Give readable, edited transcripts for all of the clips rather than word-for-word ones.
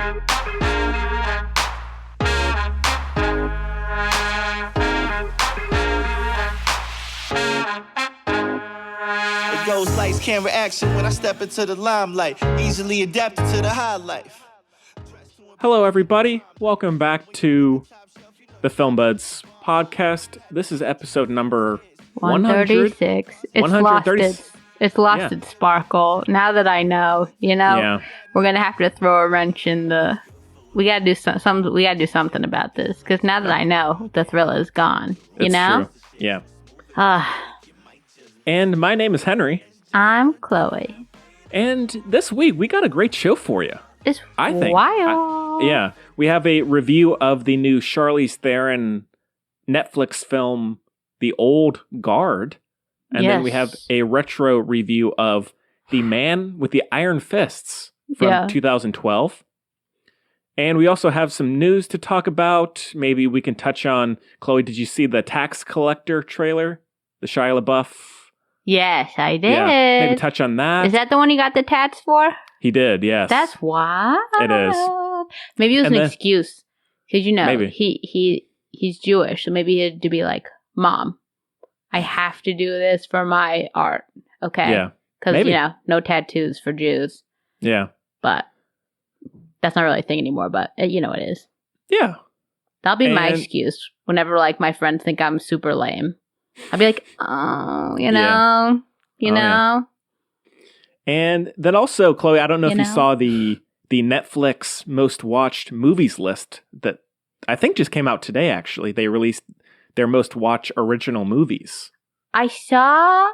It goes lights, camera, action when I step into the limelight. Easily adapted to the high life. Hello, everybody. Welcome back to the Film Buds podcast. This is episode number 136. It's lost its sparkle. Now that I know, we're gonna have to throw a wrench in the. We gotta do something. We gotta do something about this because now that I know, the thrill is gone. It's true. Yeah. And my name is Henry. I'm Chloe. And this week we got a great show for you. It's wild. We have a review of the new Charlize Theron Netflix film, The Old Guard. And then we have a retro review of The Man with the Iron Fists from 2012. And we also have some news to talk about. Maybe we can touch on, Chloe, did you see the Tax Collector trailer? The Shia LaBeouf? Yes, I did. Yeah, maybe touch on that. Is that the one you got the tats for? He did, yes. That's wild. It is. Maybe it was an excuse. Because, maybe. he's Jewish, so maybe he had to be like, Mom, I have to do this for my art. Okay? Yeah. Because, no tattoos for Jews. Yeah. But that's not really a thing anymore, but it is. Yeah. That'll be my excuse whenever, my friends think I'm super lame. I'll be like, you know. Yeah. And then also, Chloe, I don't know if you saw the Netflix most watched movies list that I think just came out today, actually. They released their most watched original movies. I saw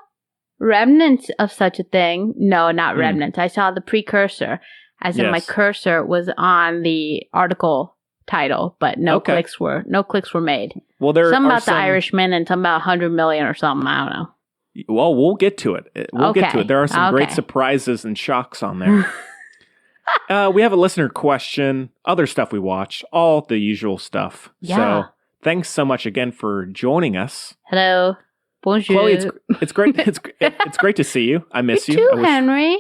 remnants of such a thing. No, not remnants. I saw the precursor, as in my cursor was on the article title, but no clicks were made. Well, there some are about the Irishman and some about 100 million or something. I don't know. Well, we'll get to it. Get to it. There are some great surprises and shocks on there. We have a listener question, other stuff we watch, all the usual stuff. Yeah. So thanks so much again for joining us. Hello. Bonjour. Chloe, it's great. It's great to see you. I miss you. Too, Henry.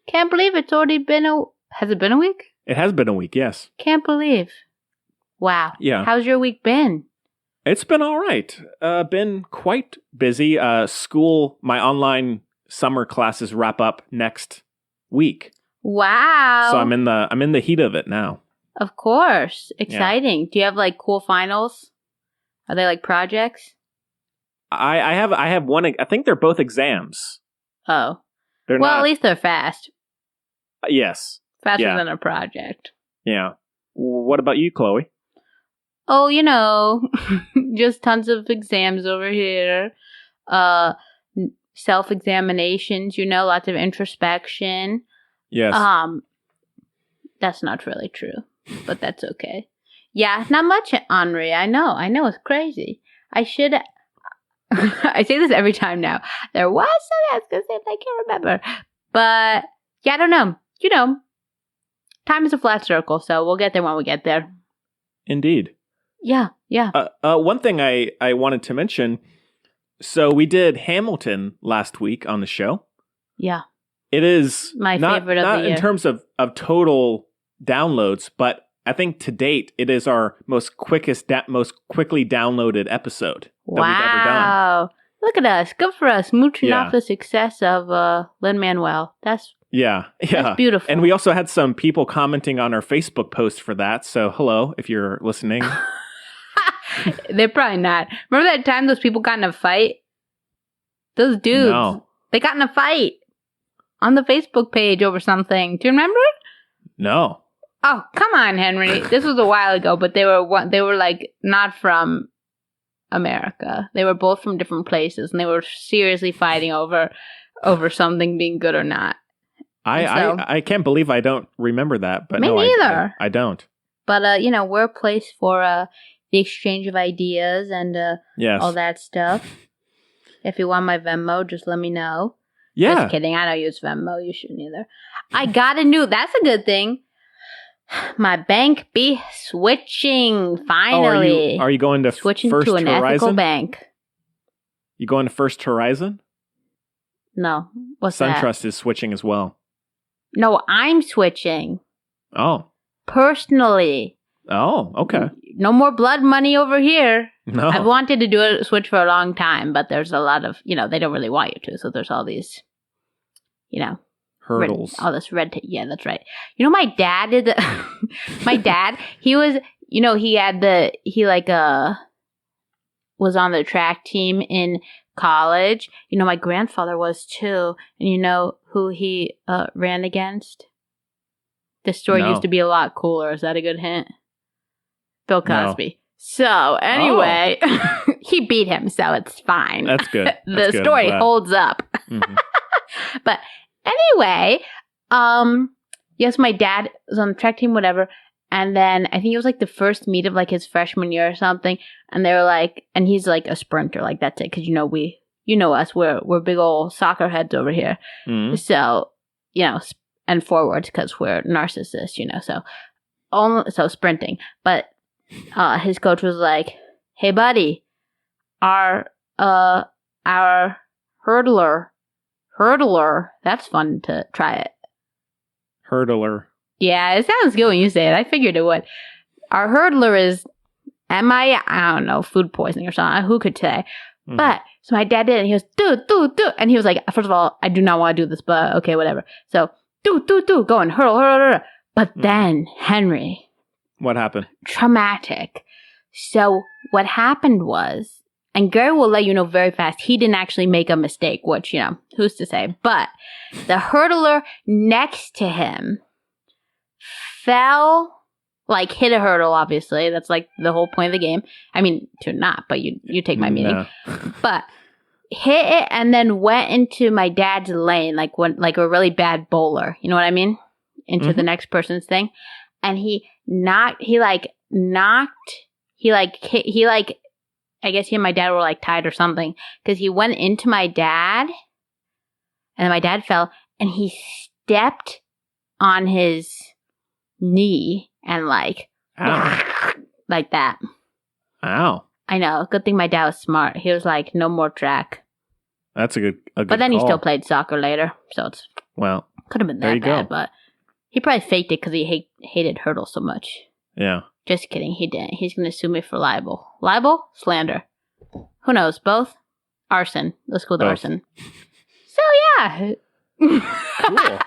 Can't believe it's already been has it been a week? It has been a week, yes. Can't believe. Wow. Yeah. How's your week been? It's been all right. Been quite busy. School, my online summer classes wrap up next week. Wow. So I'm in the heat of it now. Of course. Exciting. Yeah. Do you have cool finals? Are they projects? I have one. I think they're both exams. Oh. At least they're fast. Yes. Faster than a project. Yeah. What about you, Chloe? Oh, just tons of exams over here. Self-examinations, lots of introspection. Yes. That's not really true, but that's okay. Yeah, not much, Henri. I know, it's crazy. I should. I say this every time now. There was some ask, I can't remember. But, yeah, I don't know. Time is a flat circle, so we'll get there when we get there. Indeed. Yeah. One thing I wanted to mention, so we did Hamilton last week on the show. Yeah. It is my favorite of the year. Not in terms of total downloads, but I think to date it is our most quickly downloaded episode that we've ever done. Look at us. Good for us. Mooching off the success of Lin-Manuel. That's beautiful. And we also had some people commenting on our Facebook post for that. So hello, if you're listening. They're probably not. Remember that time those people got in a fight? Those dudes. No. They got in a fight on the Facebook page over something. Do you remember? No. Oh, come on, Henry. This was a while ago, but they were not from America. They were both from different places, and they were seriously fighting over something being good or not. I can't believe I don't remember that. But me neither. I don't. But we're a place for the exchange of ideas and all that stuff. If you want my Venmo, just let me know. Yeah. Just kidding. I don't use Venmo. You shouldn't either. I got that's a good thing. My bank be switching finally. Oh, are you going to switching First to an Horizon? Ethical bank? You going to First Horizon? No. What's that? SunTrust is switching as well. No, I'm switching. Oh. personally. Oh, okay. No more blood money over here. No. I've wanted to do a switch for a long time, but there's a lot of, they don't really want you to. So there's all these, hurdles. all this red tape. Yeah, that's right. My dad did my dad, he was, was on the track team in college. My grandfather was too. And you know who he ran against? This story used to be a lot cooler. Is that a good hint? Bill Cosby. No. So anyway, he beat him, so it's fine. That's good. The story holds up. Mm-hmm. But anyway, yes, my dad was on the track team, whatever. And then I think it was like the first meet of like his freshman year or something. And they were like, and he's like a sprinter, like that's it. Cause us, we're big old soccer heads over here. Mm-hmm. So, and forwards cause we're narcissists, so sprinting. But, his coach was like, hey buddy, our hurdler, that's fun to try it. Hurdler. Yeah, it sounds good when you say it. I figured it would. Our hurdler is, I don't know, food poisoning or something. Who could say? Mm. But, so my dad did it, and he goes, do. And he was like, first of all, I do not want to do this, but okay, whatever. So, do, go and hurdle. But then, Henry. What happened? Traumatic. So, what happened was, and Gary will let you know very fast, he didn't actually make a mistake, which, who's to say? But, the hurdler next to him fell, hit a hurdle, obviously. That's the whole point of the game. I mean, to not, but you take my meaning. No. But hit it and then went into my dad's lane, like a really bad bowler. You know what I mean? Into the next person's thing. And I guess he and my dad were tied or something. Because he went into my dad and then my dad fell and he stepped on his knee and ow. Like that. Ow. I know. Good thing my dad was smart. He was like, no more track. That's a good but then call. He still played soccer later. So it's could have been that bad, but he probably faked it because he hated hurdles so much. Yeah. Just kidding. He didn't. He's going to sue me for libel. Libel? Slander. Who knows? Both? Arson. Let's go with arson. So yeah. Cool.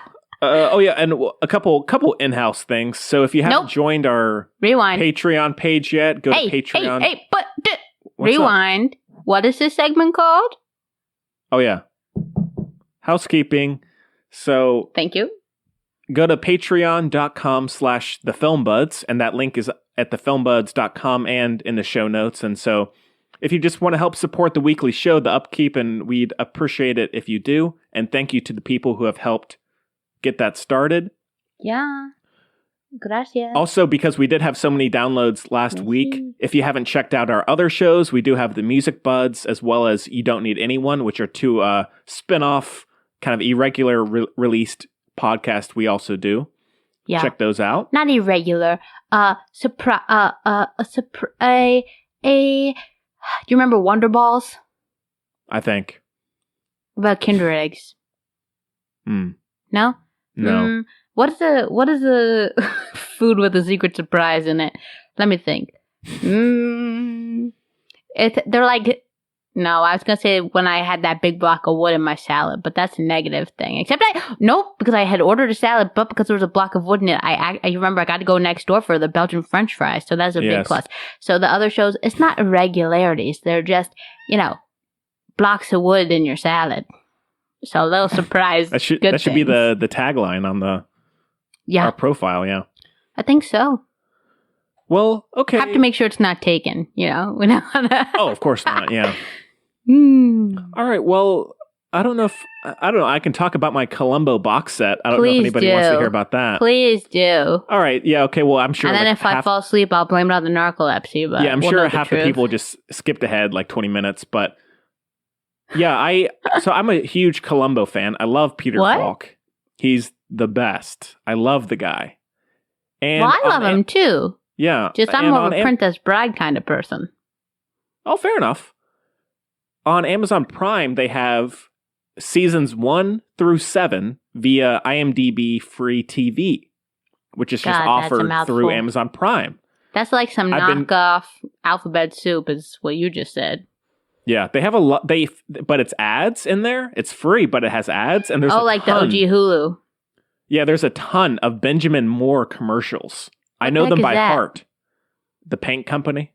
And a couple in-house things. So if you haven't joined our Patreon page yet, go to Patreon. Rewind. Up? What is this segment called? Oh yeah, housekeeping. So thank you. Go to patreon.com/thefilmbuds, and that link is at thefilmbuds.com and in the show notes. And so if you just want to help support the weekly show, the upkeep, and we'd appreciate it if you do. And thank you to the people who have helped get that started. Yeah. Gracias. Also, because we did have so many downloads last week, if you haven't checked out our other shows, we do have the Music Buds as well as You Don't Need Anyone, which are two spin-off, kind of irregular released podcasts we also do. Yeah. Check those out. Not irregular. Do you remember Wonder Balls? I think. About Kinder Eggs. No? No. What is the food with a secret surprise in it? Let me think. They're like, no, I was gonna say when I had that big block of wood in my salad, but that's a negative thing. Except because I had ordered a salad, but because there was a block of wood in it, I remember I got to go next door for the Belgian French fries, so that's a big plus. So the other shows, it's not irregularities; they're just blocks of wood in your salad. So a little surprise. that should be the tagline on our profile. Yeah, I think so. Well, okay. Have to make sure it's not taken. Oh, of course not. Yeah. All right. Well, I don't know. I can talk about my Columbo box set. I don't know if anybody wants to hear about that. Please do. All right. Yeah. Okay. Well, I'm sure. And then if I fall asleep, I'll blame it on the narcolepsy. But yeah, I'm sure half the people just skipped ahead 20 minutes. But yeah, I'm a huge Columbo fan. I love Peter Falk. He's the best. I love the guy. And I love him too. Yeah. Just I'm more of a Princess Bride kind of person. Oh, fair enough. On Amazon Prime, they have seasons 1 through 7 via IMDb free TV, which is God, just that's a offered mouthful. through Amazon Prime. That's like some knockoff alphabet soup is what you just said. Yeah, they have a lot. But it's ads in there. It's free, but it has ads, and there's like the OG Hulu. Yeah, there's a ton of Benjamin Moore commercials. I know them by heart. The paint company.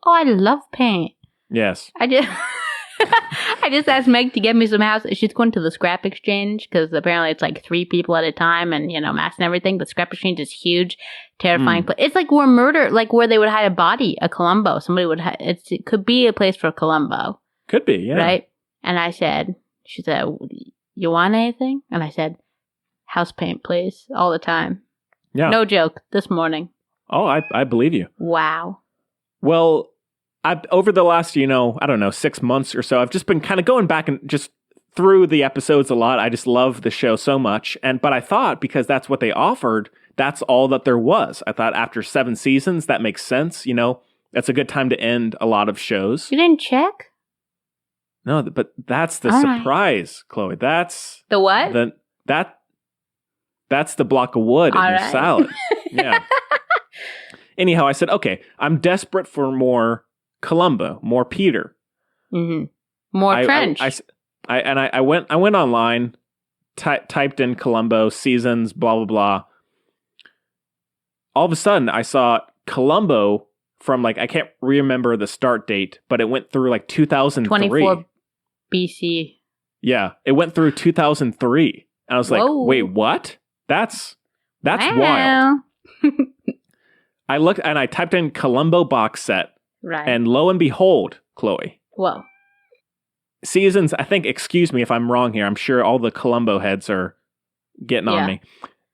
Oh, I love paint. Yes. I just asked Meg to get me some house. She's going to the scrap exchange because apparently it's like 3 people at a time and, mass and everything. But scrap exchange is huge, terrifying place. It's like where they would hide a body, a Columbo. Somebody would it could be a place for Columbo. Could be, yeah. Right? And she said, you want anything? And I said, house paint, please, all the time. Yeah. No joke, this morning. Oh, I believe you. Wow. Well, over the last, 6 months or so, I've just been kind of going back and just through the episodes a lot. I just love the show so much. But I thought because that's what they offered, that's all that there was. I thought after 7 seasons, that makes sense. That's a good time to end a lot of shows. You didn't check? No, but that's the all surprise, right. Chloe. That's the what? That's the block of wood in your salad. Yeah. Anyhow, I said, okay, I'm desperate for more Columbo, more Peter, more French. I went online, typed in Columbo seasons, blah blah blah. All of a sudden, I saw Columbo from I can't remember the start date, but it went through 2003, 24 BC. Yeah, it went through 2003, and I was like, wait, what? That's wild. I looked and I typed in Columbo box set. Right. And lo and behold, Chloe. Whoa. Seasons, I think, excuse me if I'm wrong here. I'm sure all the Columbo heads are getting on me.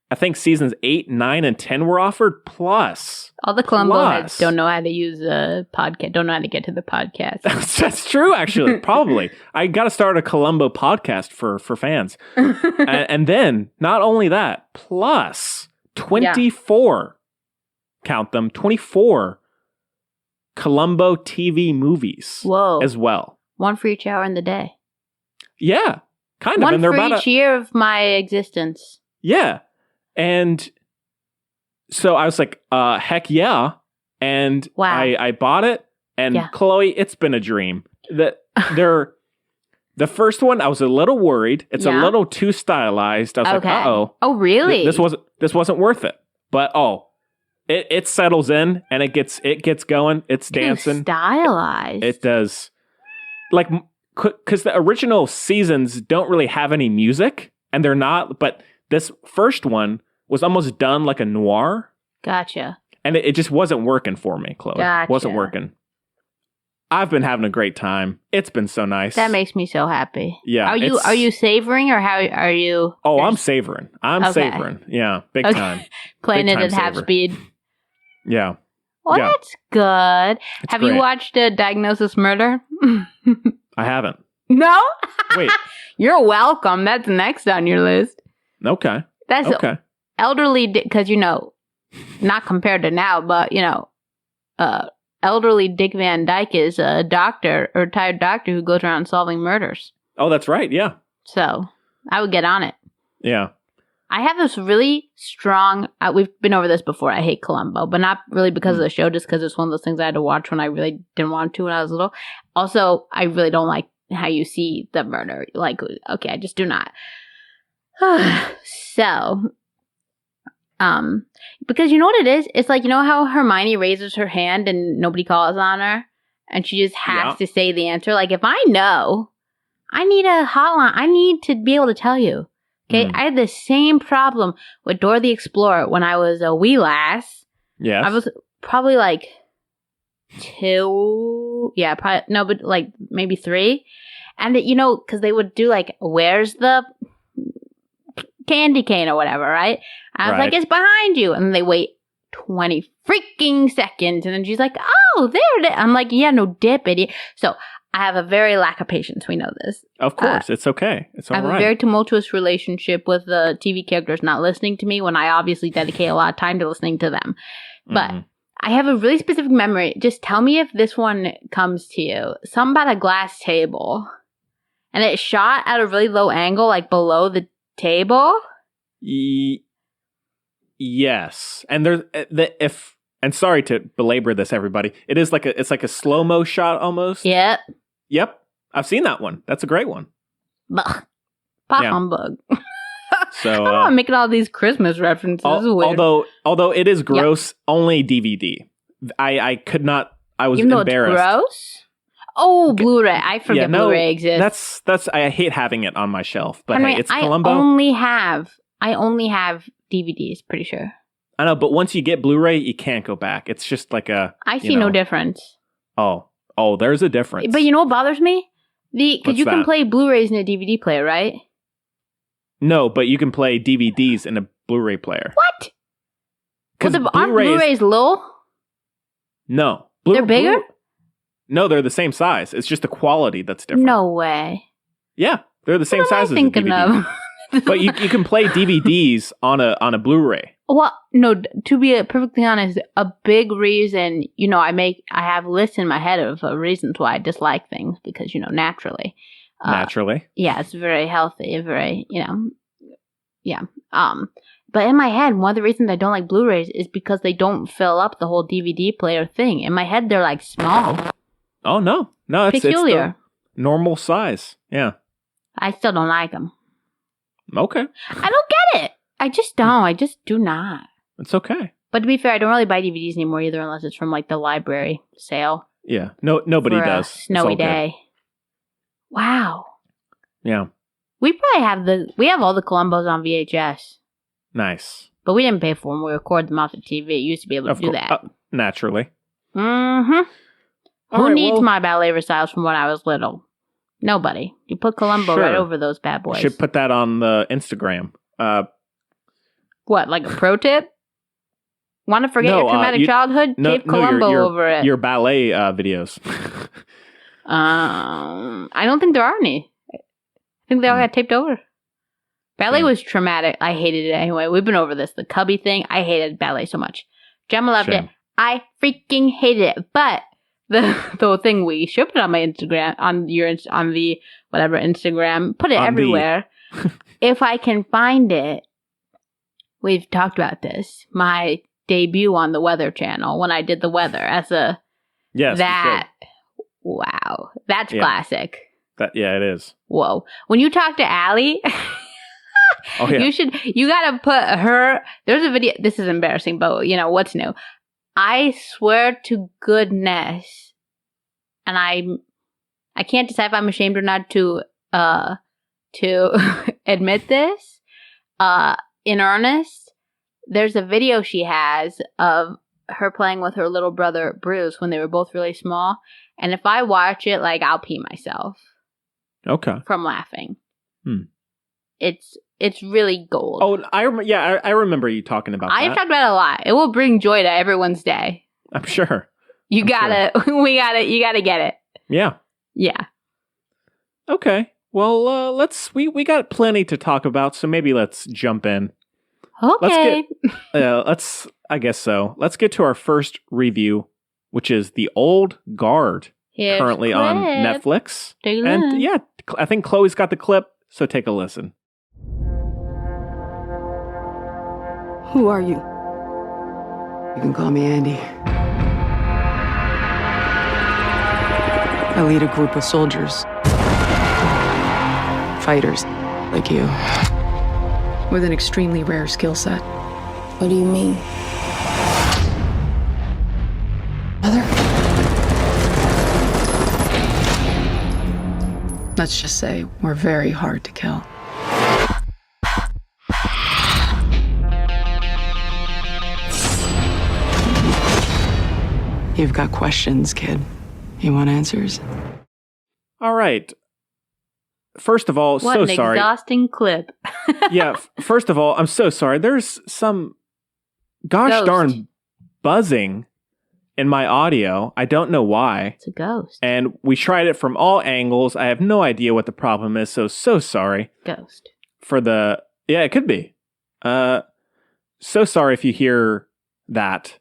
I think seasons 8, 9, and 10 were offered, plus. All the Columbo heads don't know how to use a podcast, don't know how to get to the podcast. That's true, actually. Probably. I got to start a Columbo podcast for fans. and then, not only that, plus 24, count them, 24 Columbo TV movies as well. One for each hour in the day. Yeah, kind of. One and they're for about each year of my existence. Yeah. And so I was like, heck yeah. And I bought it. And Chloe, it's been a dream. The first one, I was a little worried. It's a little too stylized. I was like, uh-oh. Oh, really? This wasn't worth it. But it settles in and it gets going. It's dancing. Stylized. It does. Because the original seasons don't really have any music, and they're not. But this first one was almost done like a noir. Gotcha. And it just wasn't working for me, Chloe. Gotcha. Wasn't working. I've been having a great time. It's been so nice. That makes me so happy. Yeah. Are you savoring or how are you? Oh, I'm savoring. Savoring. Yeah, big time. Playing it at half speed. Yeah. Well, that's good. Have you watched Diagnosis Murder? I haven't. No? Wait. You're welcome. That's next on your list. Okay. That's elderly, because, not compared to now, but, elderly Dick Van Dyke is a retired doctor who goes around solving murders. Oh, that's right. Yeah. So I would get on it. Yeah. I have this really strong, we've been over this before, I hate Columbo, but not really because of the show, just because it's one of those things I had to watch when I really didn't want to when I was little. Also, I really don't like how you see the murder. I just do not. So, because you know what it is? It's how Hermione raises her hand and nobody calls on her, and she just has to say the answer. If I know, I need a hotline. I need to be able to tell you. Okay, I had the same problem with Dora the Explorer when I was a wee lass. Yes. I was probably 2. Yeah, probably, no, but maybe 3. And, because they would do where's the candy cane or whatever, right? I was like, it's behind you. And then they wait 20 freaking seconds. And then she's like, oh, there it is. I'm like, yeah, no dip, idiot. So I have a very lack of patience. We know this. Of course. It's okay. It's all right. I have a very tumultuous relationship with the TV characters not listening to me when I obviously dedicate a lot of time to listening to them. But I have a really specific memory. Just tell me if this one comes to you. Something about a glass table. And it shot at a really low angle, below the table. Yes, and and sorry to belabor this, everybody. It's like a slow-mo shot almost. Yep. Yep. I've seen that one. That's a great one. Bah humbug. So I'm making all these Christmas references. This is weird. Although it is gross, only DVD. I could not. I was Even though embarrassed. It's gross. Oh, Blu-ray! I forget Blu-ray exists. That's. I hate having it on my shelf, but Henry, hey, it's Columbo. I only have DVDs. Pretty sure. I know, but once you get Blu-ray, you can't go back. It's just like I see no difference. Oh, there's a difference. But you know what bothers me? Because you can that? play Blu-rays in a DVD player, right? No, but you can play DVDs in a Blu-ray player. What? Because aren't Blu-rays little? No. They're bigger? No, they're the same size. It's just the quality that's different. No way. Yeah, they're the same size as a thinking DVD. Of? But you can play DVDs on a Blu-ray. Well, no, to be perfectly honest, a big reason, I have lists in my head of reasons why I dislike things because, naturally. Naturally. Yeah, it's very healthy, very, yeah. But in my head, one of the reasons I don't like Blu-rays is because they don't fill up the whole DVD player thing. In my head, they're like small. Oh, no. No, it's peculiar. It's the normal size. Yeah. I still don't like them. Okay. I don't get it. I just don't. I just do not. It's okay. But to be fair, I don't really buy DVDs anymore either unless it's from like the library sale. Yeah. No, nobody for does. A snowy day. Wow. Yeah. We probably have all the Columbos on VHS. Nice. But we didn't pay for them. We record them off the TV. You used to be able to do that. Naturally. Mm-hmm. Who needs my ballet recitals from when I was little? Nobody. You put Columbo right over those bad boys. You should put that on the Instagram. What, like a pro tip? Want to forget your traumatic childhood? Tape Columbo over it. Your ballet videos. I don't think there are any. I think they all got taped over. Ballet was traumatic. I hated it anyway. We've been over this. The Cubby thing. I hated ballet so much. Gemma loved it. I freaking hated it. But the thing we should put on my Instagram, on the whatever Instagram, put it everywhere. If I can find it. We've talked about this. My debut on the Weather Channel when I did the weather as a wow, that's classic. It is. Whoa, when you talk to Allie, you gotta put her. There's a video. This is embarrassing, but what's new? I swear to goodness, and I can't decide if I'm ashamed or not to admit this. In earnest, there's a video she has of her playing with her little brother Bruce when they were both really small. And if I watch it, I'll pee myself. Okay. From laughing. It's really gold. Oh, I remember you talking about that. I've talked about it a lot. It will bring joy to everyone's day. I'm sure. You gotta get it. Yeah. Yeah. Okay. Well, we got plenty to talk about, so maybe let's jump in. Okay. I guess so. Let's get to our first review, which is The Old Guard, currently on Netflix. And yeah, I think Chloe's got the clip, so take a listen. Who are you? You can call me Andy. I lead a group of soldiers. Fighters, like you. With an extremely rare skill set. What do you mean? Mother? Let's just say we're very hard to kill. You've got questions, kid. You want answers? All right. First of all, what so an sorry. Exhausting clip. Yeah, first of all, I'm so sorry. There's some gosh darn buzzing in my audio. I don't know why. It's a ghost. And we tried it from all angles. I have no idea what the problem is, so sorry. Ghost. Yeah, it could be. So sorry if you hear that.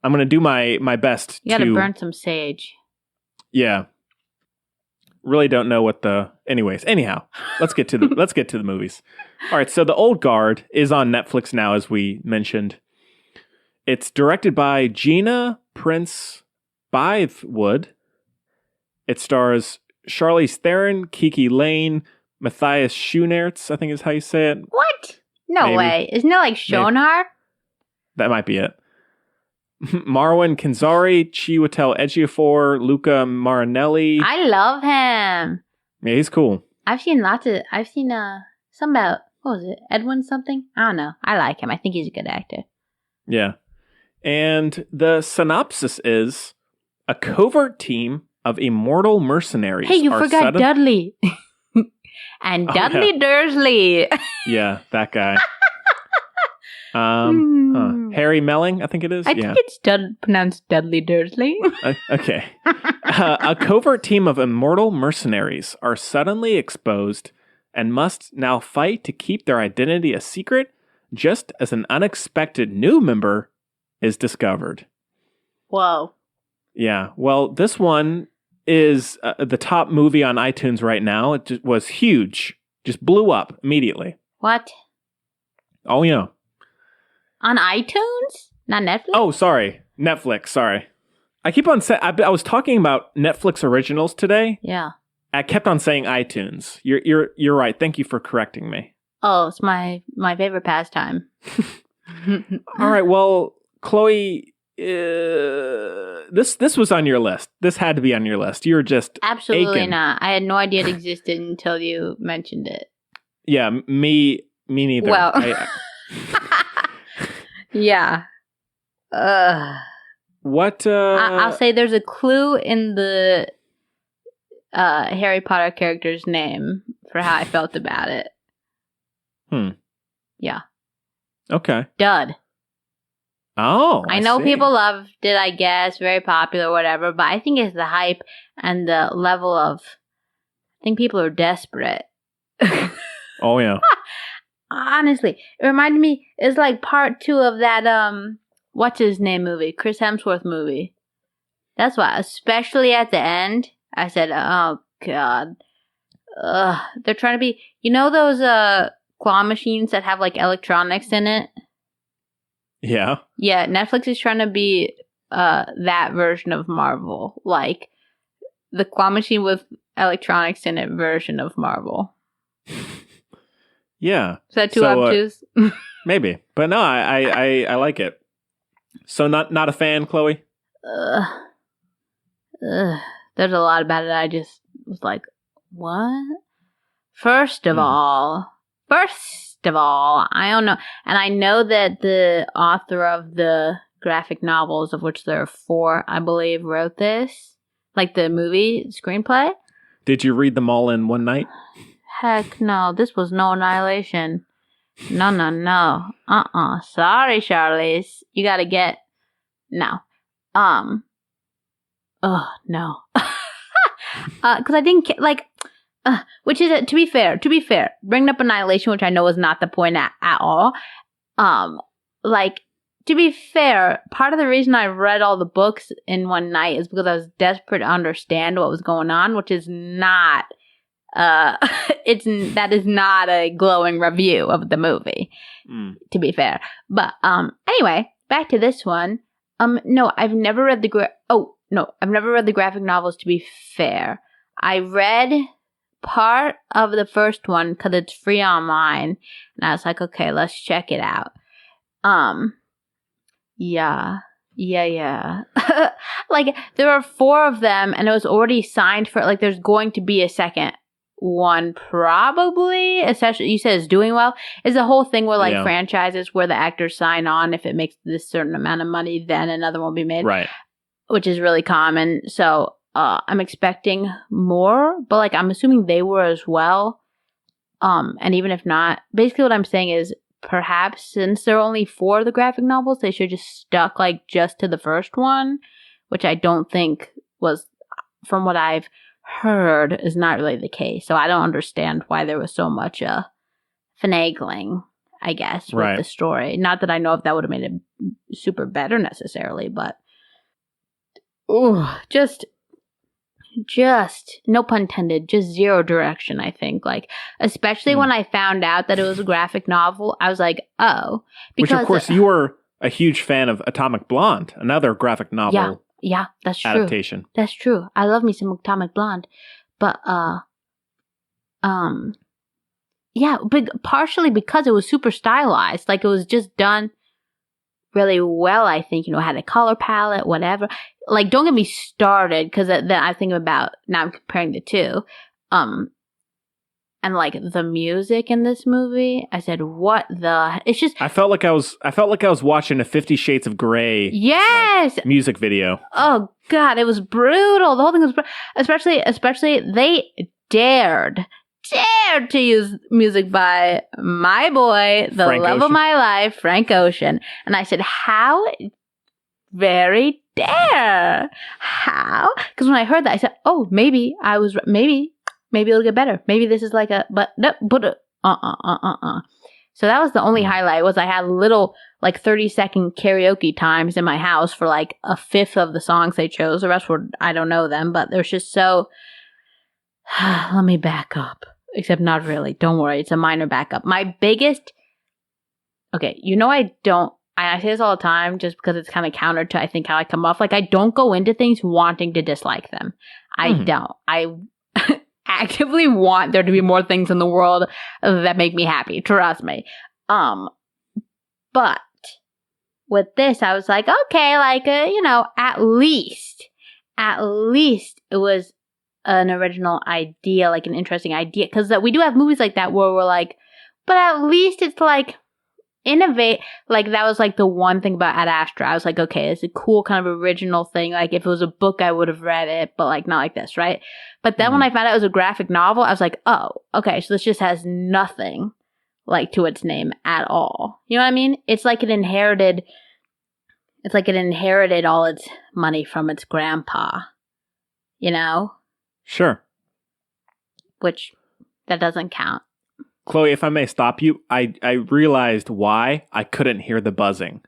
I'm going to do my best You got to burn some sage. Yeah. really don't know what the. Anyhow, let's get to the movies. All right, so The Old Guard is on Netflix now, as we mentioned. It's directed by Gina Prince Bythewood. It stars Charlize Theron, Kiki Lane, Matthias Schoenaerts, I think is how you say it. What? No Maybe. way. Isn't it like Schonar? That might be it. Marwan Kenzari, Chiwetel Ejiofor, Luca Marinelli. I love him. Yeah, he's cool. I've seen some about, what was it, Edwin something? I don't know. I like him. I think he's a good actor. Yeah. And the synopsis is a covert team of immortal mercenaries. Hey, you forgot Dudley. And Dudley Dursley. Yeah, that guy. Harry Melling, I think it is. I think it's pronounced Dudley Dursley. Okay. A covert team of immortal mercenaries are suddenly exposed and must now fight to keep their identity a secret, just as an unexpected new member is discovered. Whoa. Yeah. Well, this one is the top movie on iTunes right now. It was huge. Just blew up immediately. What? Oh, yeah. On iTunes? Not Netflix? Oh, sorry. Netflix. Sorry. I keep on saying, I was talking about Netflix originals today. Yeah. I kept on saying iTunes. You're right. Thank you for correcting me. Oh, it's my favorite pastime. All right. Well, Chloe, this was on your list. This had to be on your list. You were just absolutely aching. Not. I had no idea it existed until you mentioned it. Yeah, me neither. Well, yeah. What? I'll say there's a clue in the Harry Potter character's name for how I felt about it. Yeah. Okay. Dud. Oh, I know see. people loved it, I guess, very popular, whatever, but I think it's the hype and the level of, I think people are desperate. Oh, yeah. Honestly, it reminded me, it's like part 2 of that, what's his name movie? Chris Hemsworth movie. That's why, especially at the end, I said, oh, God. They're trying to be, you know those, claw machines that have, like, electronics in it? Yeah. Yeah, Netflix is trying to be that version of Marvel. Like, the claw machine with electronics in it version of Marvel. Yeah. Is that too obtuse? Maybe. But no, I like it. So not a fan, Chloe? There's a lot about it I just was like, what? First of all, I don't know. And I know that the author of the graphic novels, of which there are 4, I believe, wrote this. Like the movie screenplay. Did you read them all in one night? Heck no. This was no Annihilation. No. Sorry, Charlize. You gotta get... No. No. Because I didn't... which is, to be fair, bringing up Annihilation, which I know is not the point at all. To be fair, part of the reason I read all the books in one night is because I was desperate to understand what was going on, which is not, that is not a glowing review of the movie, to be fair. But, anyway, back to this one. No, I've never read I've never read the graphic novels, to be fair. I read part of the first one because it's free online, and I was like, okay, let's check it out. Yeah. Like, there are 4 of them, and it was already signed for, like, there's going to be a second one, probably, especially, you said it's doing well. It's a whole thing where, like, franchises where the actors sign on, if it makes this certain amount of money, then another one will be made. Right. Which is really common, so... I'm expecting more, but like I'm assuming they were as well. And even if not, basically what I'm saying is perhaps since there are only 4 of the graphic novels, they should just stuck like just to the first one, which I don't think was, from what I've heard, is not really the case. So I don't understand why there was so much finagling, I guess, with the story. Not that I know if that would have made it super better necessarily, but just just, no pun intended, just zero direction, I think. Like, especially when I found out that it was a graphic novel, I was like, oh. Which, of course, you were a huge fan of Atomic Blonde, another graphic novel yeah, that's true. adaptation. That's true. I love me some Atomic Blonde. But, yeah, partially because it was super stylized. Like, it was just done really well, I think. You know, it had a color palette, whatever. Like, don't get me started, because then I think about, now I'm comparing the two. And, like, the music in this movie, I said, what the... It's just... I felt like I was watching a 50 Shades of Grey music video. Oh, God, it was brutal. The whole thing was especially they dared to use music by my boy, the Frank love Ocean. of my life, Frank Ocean. And I said, how very dare? How? Because when I heard that, I said, oh, maybe it'll get better. Maybe this is like but no, So that was the only highlight, was I had little, like, 30-second karaoke times in my house for, like, a fifth of the songs they chose. The rest were, I don't know them, but they're just so... Let me back up. Except not really. Don't worry. It's a minor backup. My biggest... Okay, you know I say this all the time just because it's kind of counter to, I think, how I come off. Like, I don't go into things wanting to dislike them. I don't. I actively want there to be more things in the world that make me happy. Trust me. But with this, I was like, okay, like, at least it was an original idea, like an interesting idea. Because we do have movies like that where we're like, but at least it's like innovate. Like, that was like the one thing about Ad Astra. I was like, okay, it's a cool kind of original thing. Like, if it was a book, I would have read it, but like not like this, right? But then when I found out it was a graphic novel, I was like, oh, okay, so this just has nothing like to its name at all. You know what I mean? It's like it inherited all its money from its grandpa. You know? Sure. Which, that doesn't count. Chloe, if I may stop you, I realized why I couldn't hear the buzzing.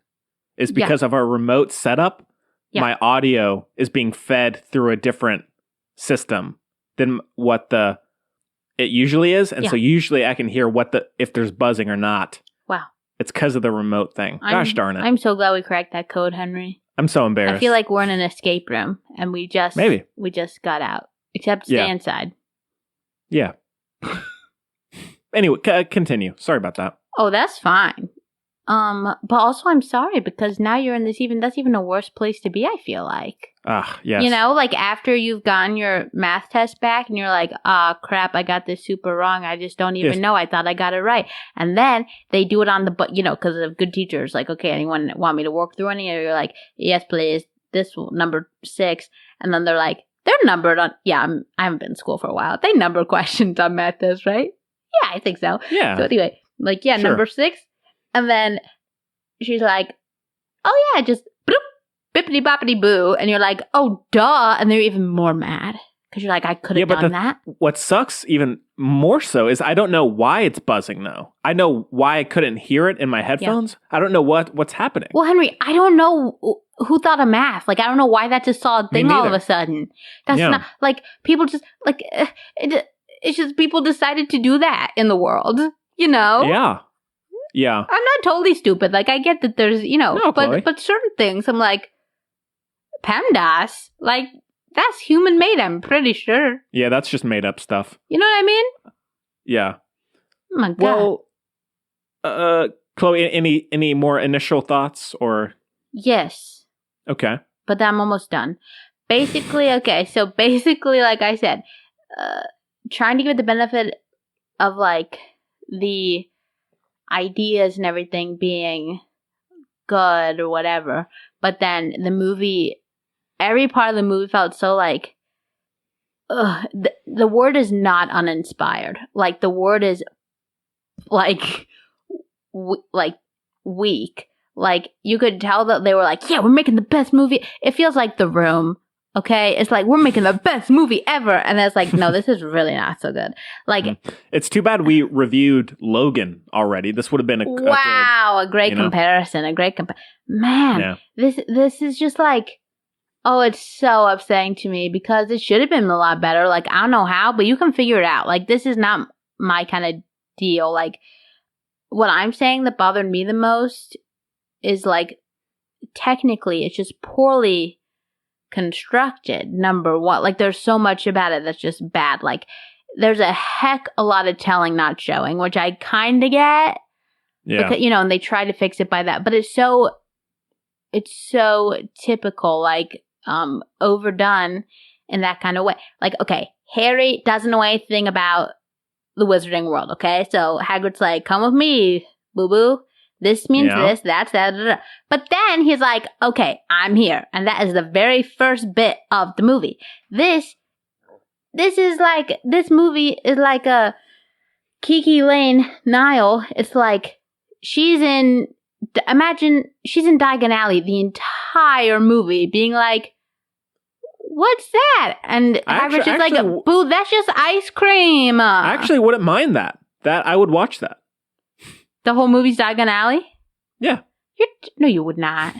It's because of our remote setup. Yeah. My audio is being fed through a different system than what it usually is. And so usually I can hear if there's buzzing or not. Wow. It's because of the remote thing. Gosh darn it. I'm so glad we cracked that code, Henry. I'm so embarrassed. I feel like we're in an escape room and we just got out. Except stay inside. Yeah. Anyway, continue. Sorry about that. Oh, that's fine. But also I'm sorry because now you're in that's even a worse place to be, I feel like. Yes. You know, like after you've gotten your math test back and you're like, crap, I got this super wrong. I just don't even know. I thought I got it right. And then they do it on because of good teachers. Like, okay, anyone want me to work through any? Or you're like, yes, please. This number 6. And then they're like, they're numbered on, I haven't been in school for a while. They number questions on math tests, right? Yeah, I think so. Yeah. So anyway, like, sure. Number 6. And then she's like, oh yeah, just bloop, bippity boppity boo. And you're like, oh duh. And they're even more mad. Because you're like, I could have done that. What sucks even more so is I don't know why it's buzzing though. I know why I couldn't hear it in my headphones. Yeah. I don't know what's happening. Well, Henry, I don't know who thought of math. Like, I don't know why that's a solid thing all of a sudden. That's not, like, people just, like, it's just people decided to do that in the world, you know? Yeah. Yeah. I'm not totally stupid. Like, I get that there's, but certain things, I'm like, PEMDAS, like, that's human made, I'm pretty sure. Yeah, that's just made up stuff. You know what I mean? Yeah. Oh my God. Well, Chloe, any more initial thoughts or? Yes. Okay. But then I'm almost done. Basically, like I said, trying to give it the benefit of, like, the ideas and everything being good or whatever. But then the movie, every part of the movie felt so, like, the word is not uninspired. Like, the word is, like weak. Like, you could tell that they were like, yeah, we're making the best movie. It feels like The Room, okay? It's like, we're making the best movie ever. And it's like, no, this is really not so good. Like, it's too bad we reviewed Logan already. This would have been a great comparison. A great Man, this is just like, Oh, it's so upsetting to me because it should have been a lot better. Like, I don't know how, but you can figure it out. Like, this is not my kind of deal. Like, what I'm saying that bothered me the most is, like, technically, it's just poorly constructed, number one. Like, there's so much about it that's just bad. Like, there's a lot of telling not showing, which I kind of get. Yeah. Because, and they try to fix it by that. But it's so typical, like, overdone in that kind of way. Like, okay, Harry doesn't know anything about the wizarding world, okay? So Hagrid's like, come with me, boo-boo. This means this, that's that, da, da. But then he's like, okay, I'm here. And that is the very first bit of the movie. This movie is like a Kiki Lane Niall. It's like, imagine she's in Diagon Alley the entire movie being like, what's that? And Hagrid's just like, boo, that's just ice cream. I actually wouldn't mind that. I would watch that. The whole movie's Diagon Alley? Yeah. No, you would not.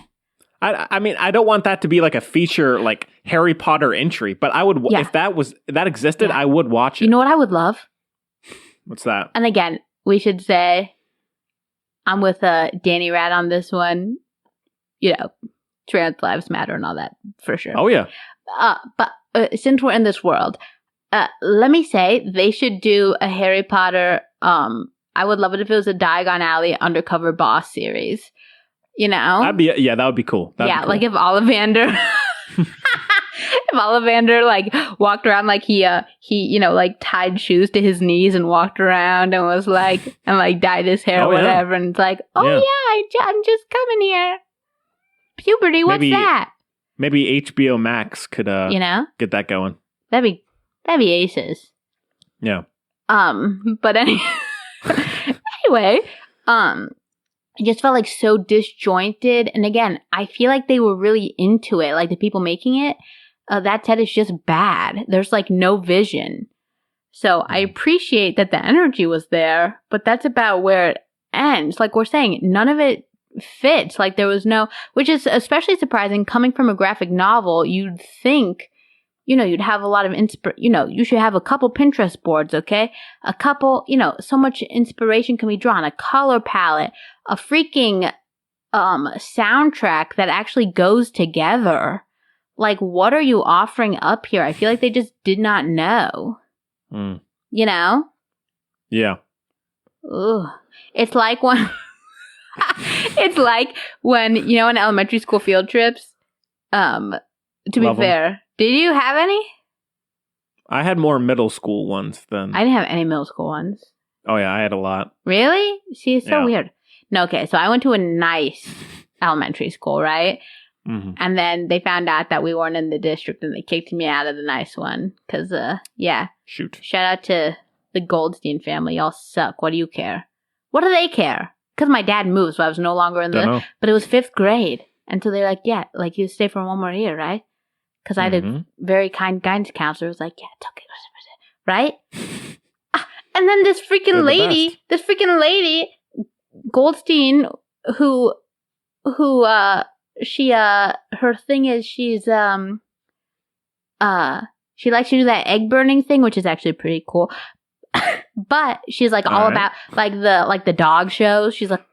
I mean, I don't want that to be like a feature, like Harry Potter entry, but I would, if that existed, I would watch it. You know what I would love? What's that? And again, we should say, I'm with Danny Rad on this one. Trans lives matter and all that, for sure. Oh, yeah. But since we're in this world, let me say they should do a Harry Potter. I would love it if it was a Diagon Alley undercover boss series. That would be cool. That'd be cool. Like if Ollivander, like walked around like he like tied shoes to his knees and walked around and was like dyed his hair or whatever, and it's like, I'm just coming here. Puberty, what's that? Maybe HBO Max could get that going. That'd be aces. Yeah. But anyway, it just felt like so disjointed. And again, I feel like they were really into it. Like the people making it, that said, it's just bad. There's like no vision. So I appreciate that the energy was there, but that's about where it ends. Like we're saying, none of it fits. Like there was no, which is especially surprising coming from a graphic novel. You'd think, you'd have a lot of you should have a couple Pinterest boards, okay? A couple, so much inspiration can be drawn, a color palette, a freaking soundtrack that actually goes together. Like, what are you offering up here? I feel like they just did not know. Yeah. Ugh. It's like when in elementary school field trips, to be fair, did you have any? I had more middle school ones than... I didn't have any middle school ones. Oh, yeah, I had a lot. Really? See, it's so weird. No, okay, so I went to a nice elementary school, right? Mm-hmm. And then they found out that we weren't in the district and they kicked me out of the nice one. Because, Shoot. Shout out to the Goldstein family. Y'all suck. What do you care? What do they care? Because my dad moved, so I was no longer in the... But it was 5th grade. And so they're like, yeah, like you stay for one more year, right? Because I had a very kind guidance counselor was like, yeah, it's okay. Right? And then this freaking lady, Goldstein, who her thing is she likes to do that egg burning thing, which is actually pretty cool. But she's like all about like the dog shows. She's like,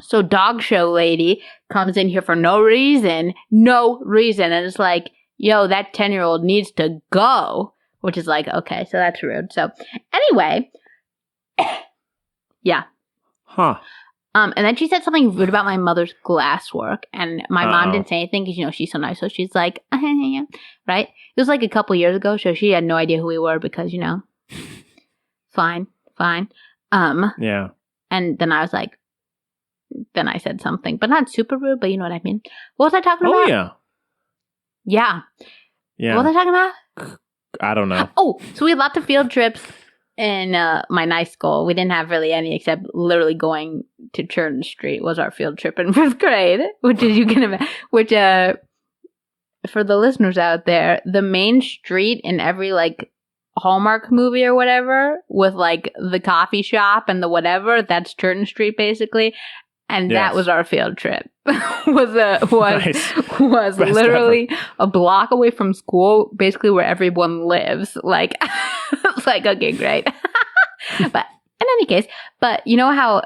so dog show lady comes in here for no reason. And it's like, yo, that 10-year-old needs to go, which is like, okay, so that's rude. So anyway, yeah. Huh. And then she said something rude about my mother's glasswork, and my mom didn't say anything because, she's so nice. So she's like, right? It was like a couple years ago, so she had no idea who we were because, fine. Yeah. And then I was like, then I said something, but not super rude, but you know what I mean. What was I talking about? Oh, yeah. Yeah. Yeah. What was I talking about? I don't know. Oh, so we had lots of field trips in my nice school. We didn't have really any except literally going to Churton Street was our field trip in 5th grade, which is, you can imagine, which, for the listeners out there, the main street in every, like, Hallmark movie or whatever with, like, the coffee shop and the whatever, that's Churton Street, basically. And Yes. that was our field trip. was Nice. Best literally a block away from school, basically where everyone lives. Like, it's like, okay, great. But in any case, but you know how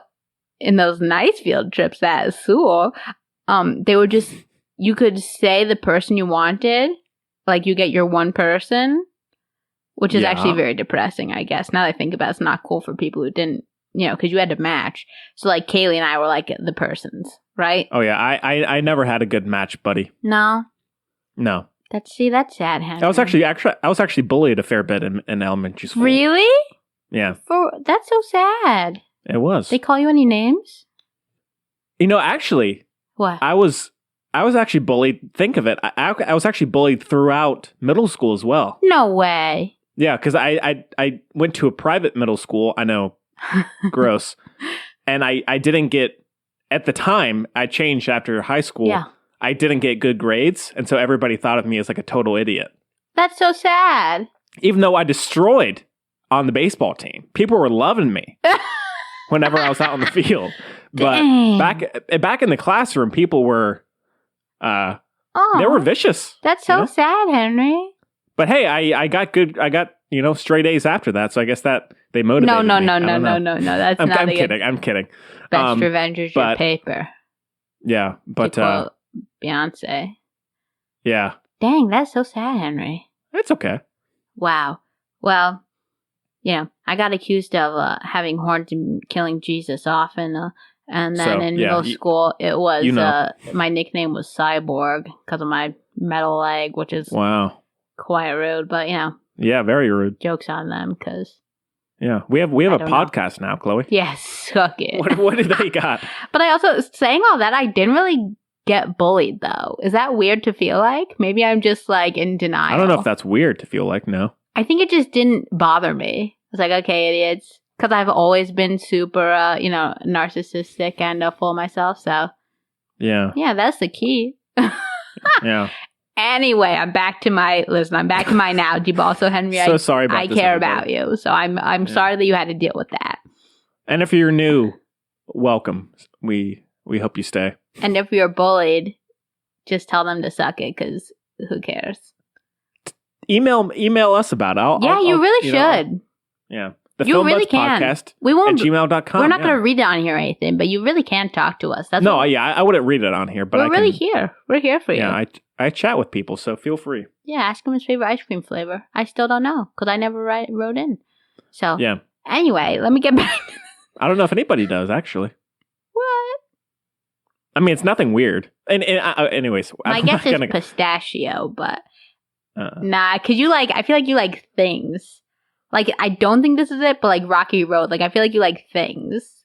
in those nice field trips at Sewell, they were just, you could say the person you wanted, like you get your one person, which is actually very depressing, I guess. Now that I think about it, it's not cool for people who didn't, because you had to match. So like Kaylee and I were like the persons, right? Oh yeah, I never had a good match, buddy. No. No. That's sad, Henry. I was actually bullied a fair bit in elementary school. Really? Yeah. That's so sad. It was. They call you any names? Actually, What? I was actually bullied. Think of it. I was actually bullied throughout middle school as well. No way. Yeah, because I went to a private middle school. I know, gross. And I didn't get, at the time, I changed after high school. Yeah. I didn't get good grades. And so everybody thought of me as like a total idiot. That's so sad. Even though I destroyed on the baseball team. People were loving me whenever I was out on the field. But Dang. back in the classroom, people were, they were vicious. That's so sad, Henry. But hey, I got straight A's after that. So I guess that they motivated me. No. That's I'm not kidding. I'm kidding. Best revenge is your paper. Yeah, but To quote Beyonce. Yeah, Dang, that's so sad, Henry. it's okay. Wow. Well, I got accused of having horns and killing Jesus often. And then in middle school, it was, my nickname was Cyborg because of my metal leg, which is quite rude, but, Yeah, very rude. jokes on them because... Yeah, we have a podcast now, Chloe. Yes, suck it. What did they got? But I also, saying all that, I didn't really get bullied, though. Is that weird to feel like? Maybe I'm just, like, in denial. I don't know if that's weird to feel like, no. I think it just didn't bother me. I was like, okay, idiots. Because I've always been super, narcissistic and full of myself, so. Yeah. Yeah, that's the key. Yeah. Anyway, I'm back to my now. Deep also, Henry. So sorry about I this, care everybody. about you, so I'm sorry that you had to deal with that. And if you're new, welcome. We hope you stay. And if you're bullied, just tell them to suck it, because who cares? Email us about it. You really should. Yeah. The You Film really Buds can. Podcast We won't. at gmail.com. We're not going to read it on here or anything, but you really can talk to us. That's I wouldn't read it on here, but we're really here. We're here for you. Yeah, I chat with people, so feel free. Yeah, ask him his favorite ice cream flavor. I still don't know because I never wrote in. So Yeah. Anyway, let me get back. I don't know if anybody does, actually. What? I mean, it's nothing weird. And anyways, My I'm guess not is gonna... pistachio, but nah, because I feel like you like things. Like, I don't think this is it, but like Rocky Road. Like, I feel like you like things.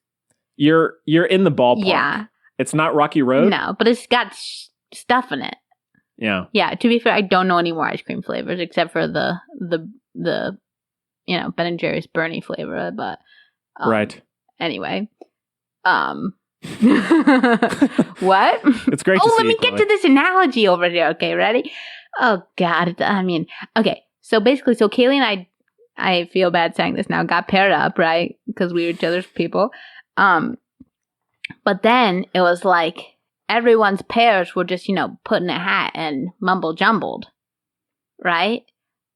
You're in the ballpark. Yeah. It's not Rocky Road? No, but it's got stuff in it. Yeah. Yeah, to be fair, I don't know any more ice cream flavors except for the Ben & Jerry's Bernie flavor, but Right. Anyway. What? It's great to see let me you, get Chloe. to this analogy over here. Okay, ready? Oh, God. I mean, okay. So basically, Kaylee and I feel bad saying this now, got paired up, right? Because we were each other's people. But then it was like everyone's pairs were just, put in a hat and mumble jumbled, right?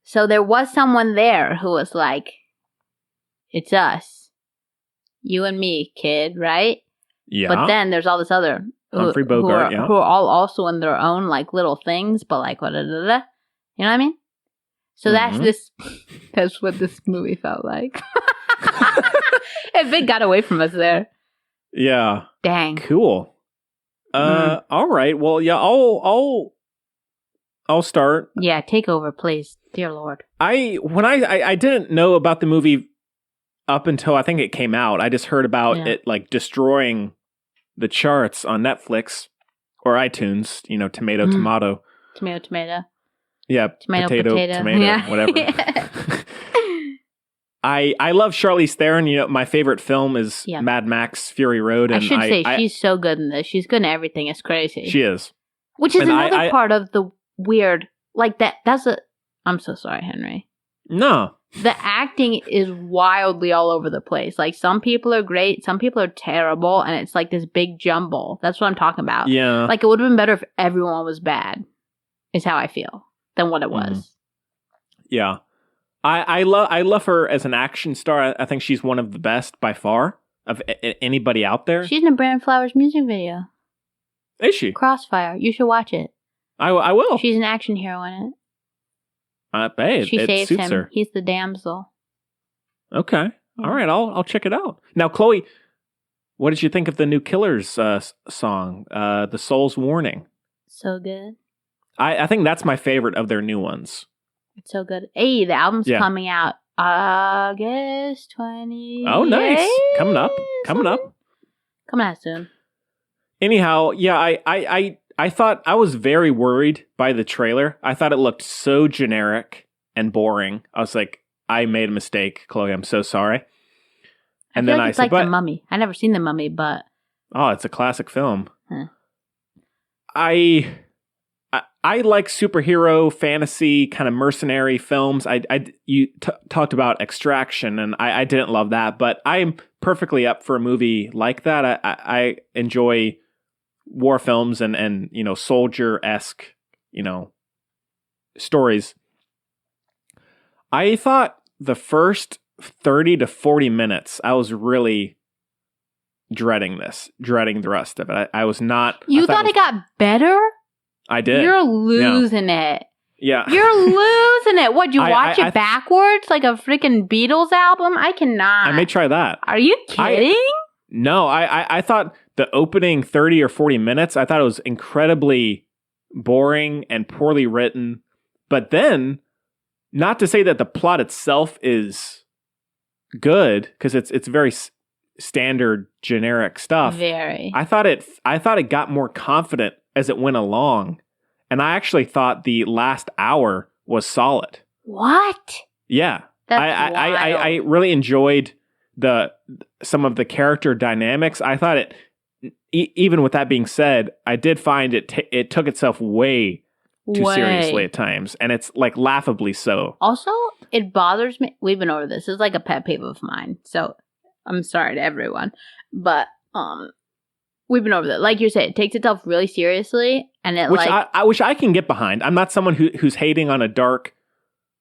So there was someone there who was like, it's us. You and me, kid, right? Yeah. But then there's all this other Humphrey Bogart, who are all also in their own like little things, but like you know what I mean? So that's what this movie felt like. If it got away from us there. Yeah. Dang. Cool. All right. Well, yeah, I'll start. Yeah, take over, please. Dear Lord. I didn't know about the movie up until I think it came out. I just heard about it like destroying the charts on Netflix or iTunes, tomato. Tomato. Yeah, potato. Yeah. Whatever. I love Charlize Theron. My favorite film is Mad Max: Fury Road. And I should say she's so good in this. She's good in everything. It's crazy. She is. Which is another part of the weird, like that. I'm so sorry, Henry. No, the acting is wildly all over the place. Like, some people are great, some people are terrible, and it's like this big jumble. That's what I'm talking about. Yeah. Like, it would have been better if everyone was bad, is how I feel, than what it was. Yeah. I love her as an action star. I think she's one of the best by far of anybody out there. She's in a Brand Flowers music video. Is she? Crossfire. You should watch it. I will. She's an action hero in it. Hey, She it saves suits him. her. He's the damsel. Okay. Yeah. All right. I'll check it out. Now, Chloe, what did you think of the new Killers song, "The Soul's Warning"? So good. I think that's my favorite of their new ones. It's so good. Hey, the album's Yeah. coming out August 20th. Oh, nice. Coming up. Coming out soon. Anyhow, yeah, I thought I was very worried by the trailer. I thought it looked so generic and boring. I was like, I made a mistake, Chloe. I'm so sorry. And I feel then like I it's said, like The Mummy. I never seen The Mummy, but oh, it's a classic film. Huh. I like superhero fantasy kind of mercenary films. You talked about Extraction, and I didn't love that, but I'm perfectly up for a movie like that. I enjoy war films and soldier-esque stories. I thought the first 30 to 40 minutes, I was really dreading the rest of it. I was not. you thought it got better? I did. You're losing it. Yeah. You're losing it. What, you watch I it backwards like a freaking Beatles album? I cannot. I may try that. Are you kidding? No, I thought the opening 30 or 40 minutes, I thought it was incredibly boring and poorly written. But then, not to say that the plot itself is good, because it's very standard, generic stuff. Very. I thought it got more confident as it went along, and I actually thought the last hour was solid. What? Yeah, That's I really enjoyed some of the character dynamics. I thought it, even with that being said, I did find it took itself way too seriously at times, and it's like laughably so. Also, it bothers me. We've been over this. It's like a pet peeve of mine. So I'm sorry to everyone, but we've been over that. Like you said, it takes itself really seriously, and it which I can get behind. I'm not someone who's hating on a dark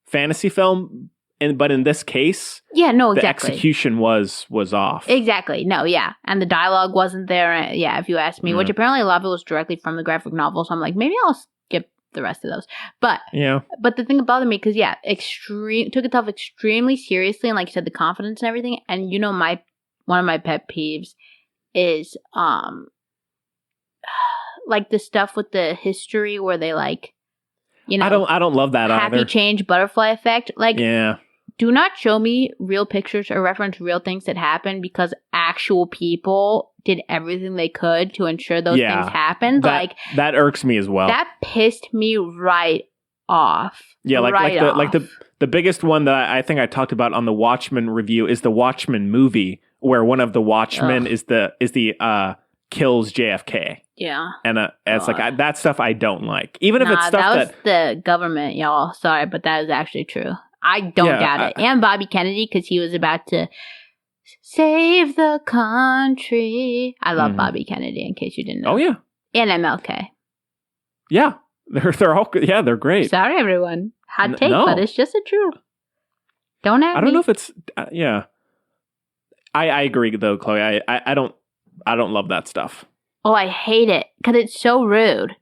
fantasy film, but in this case, yeah, no, exactly. The execution was off. Exactly. No, yeah, and the dialogue wasn't there. Yeah, if you ask me, which apparently a lot of it was directly from the graphic novel. So I'm like, maybe I'll skip the rest of those. But yeah, but the thing that bothered me, because took itself extremely seriously, and like you said, the confidence and everything. And one of my pet peeves is like the stuff with the history where they like, I don't love that happy either. change butterfly effect. Like, yeah, do not show me real pictures or reference real things that happened, because actual people did everything they could to ensure those things happened. That irks me as well. That pissed me right off. Yeah, the biggest one that I think I talked about on the Watchmen review is the Watchmen movie, where one of the Watchmen is the kills JFK. Yeah, and it's like that stuff I don't like, even if it's stuff that was the government, y'all. Sorry, but that is actually true. I don't doubt it. And Bobby Kennedy, because he was about to save the country. I love Bobby Kennedy, in case you didn't know. Oh yeah, and MLK. Yeah, they're all good. Yeah, they're great. Sorry, everyone. Hot take, but it's just the truth. Don't ask me. I don't know if it's yeah. I agree though, Chloe. I don't love that stuff. Oh, I hate it because it's so rude.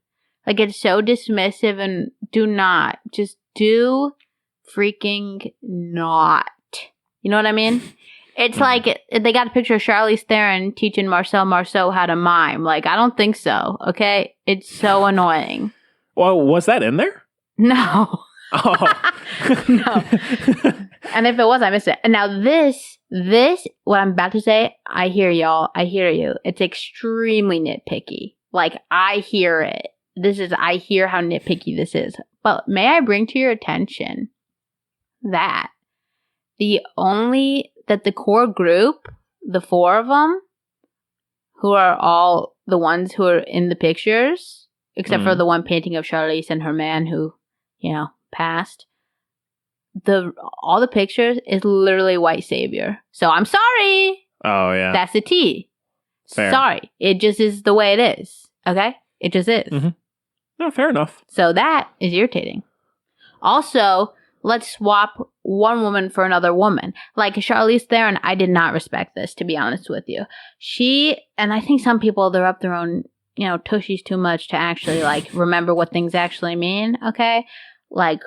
Like, it's so dismissive, and do freaking not. You know what I mean? It's like they got a picture of Charlize Theron teaching Marcel Marceau how to mime. Like, I don't think so. Okay, it's so annoying. Well, was that in there? No. Oh. No. And if it was, I missed it. And now this, what I'm about to say, I hear y'all. I hear you. It's extremely nitpicky. Like, I hear it. I hear how nitpicky this is. But may I bring to your attention that the core group, the four of them, who are all the ones who are in the pictures, except for the one painting of Charlize and her man who, passed. all the pictures is literally white savior. So I'm sorry. Oh yeah. That's the T. Fair. Sorry. It just is the way it is. Okay? It just is. Mm-hmm. No, fair enough. So that is irritating. Also, let's swap one woman for another woman. Like Charlize Theron, I did not respect this, to be honest with you. And I think some people, they're up their own, tushies too much to actually, like, remember what things actually mean, okay? Like,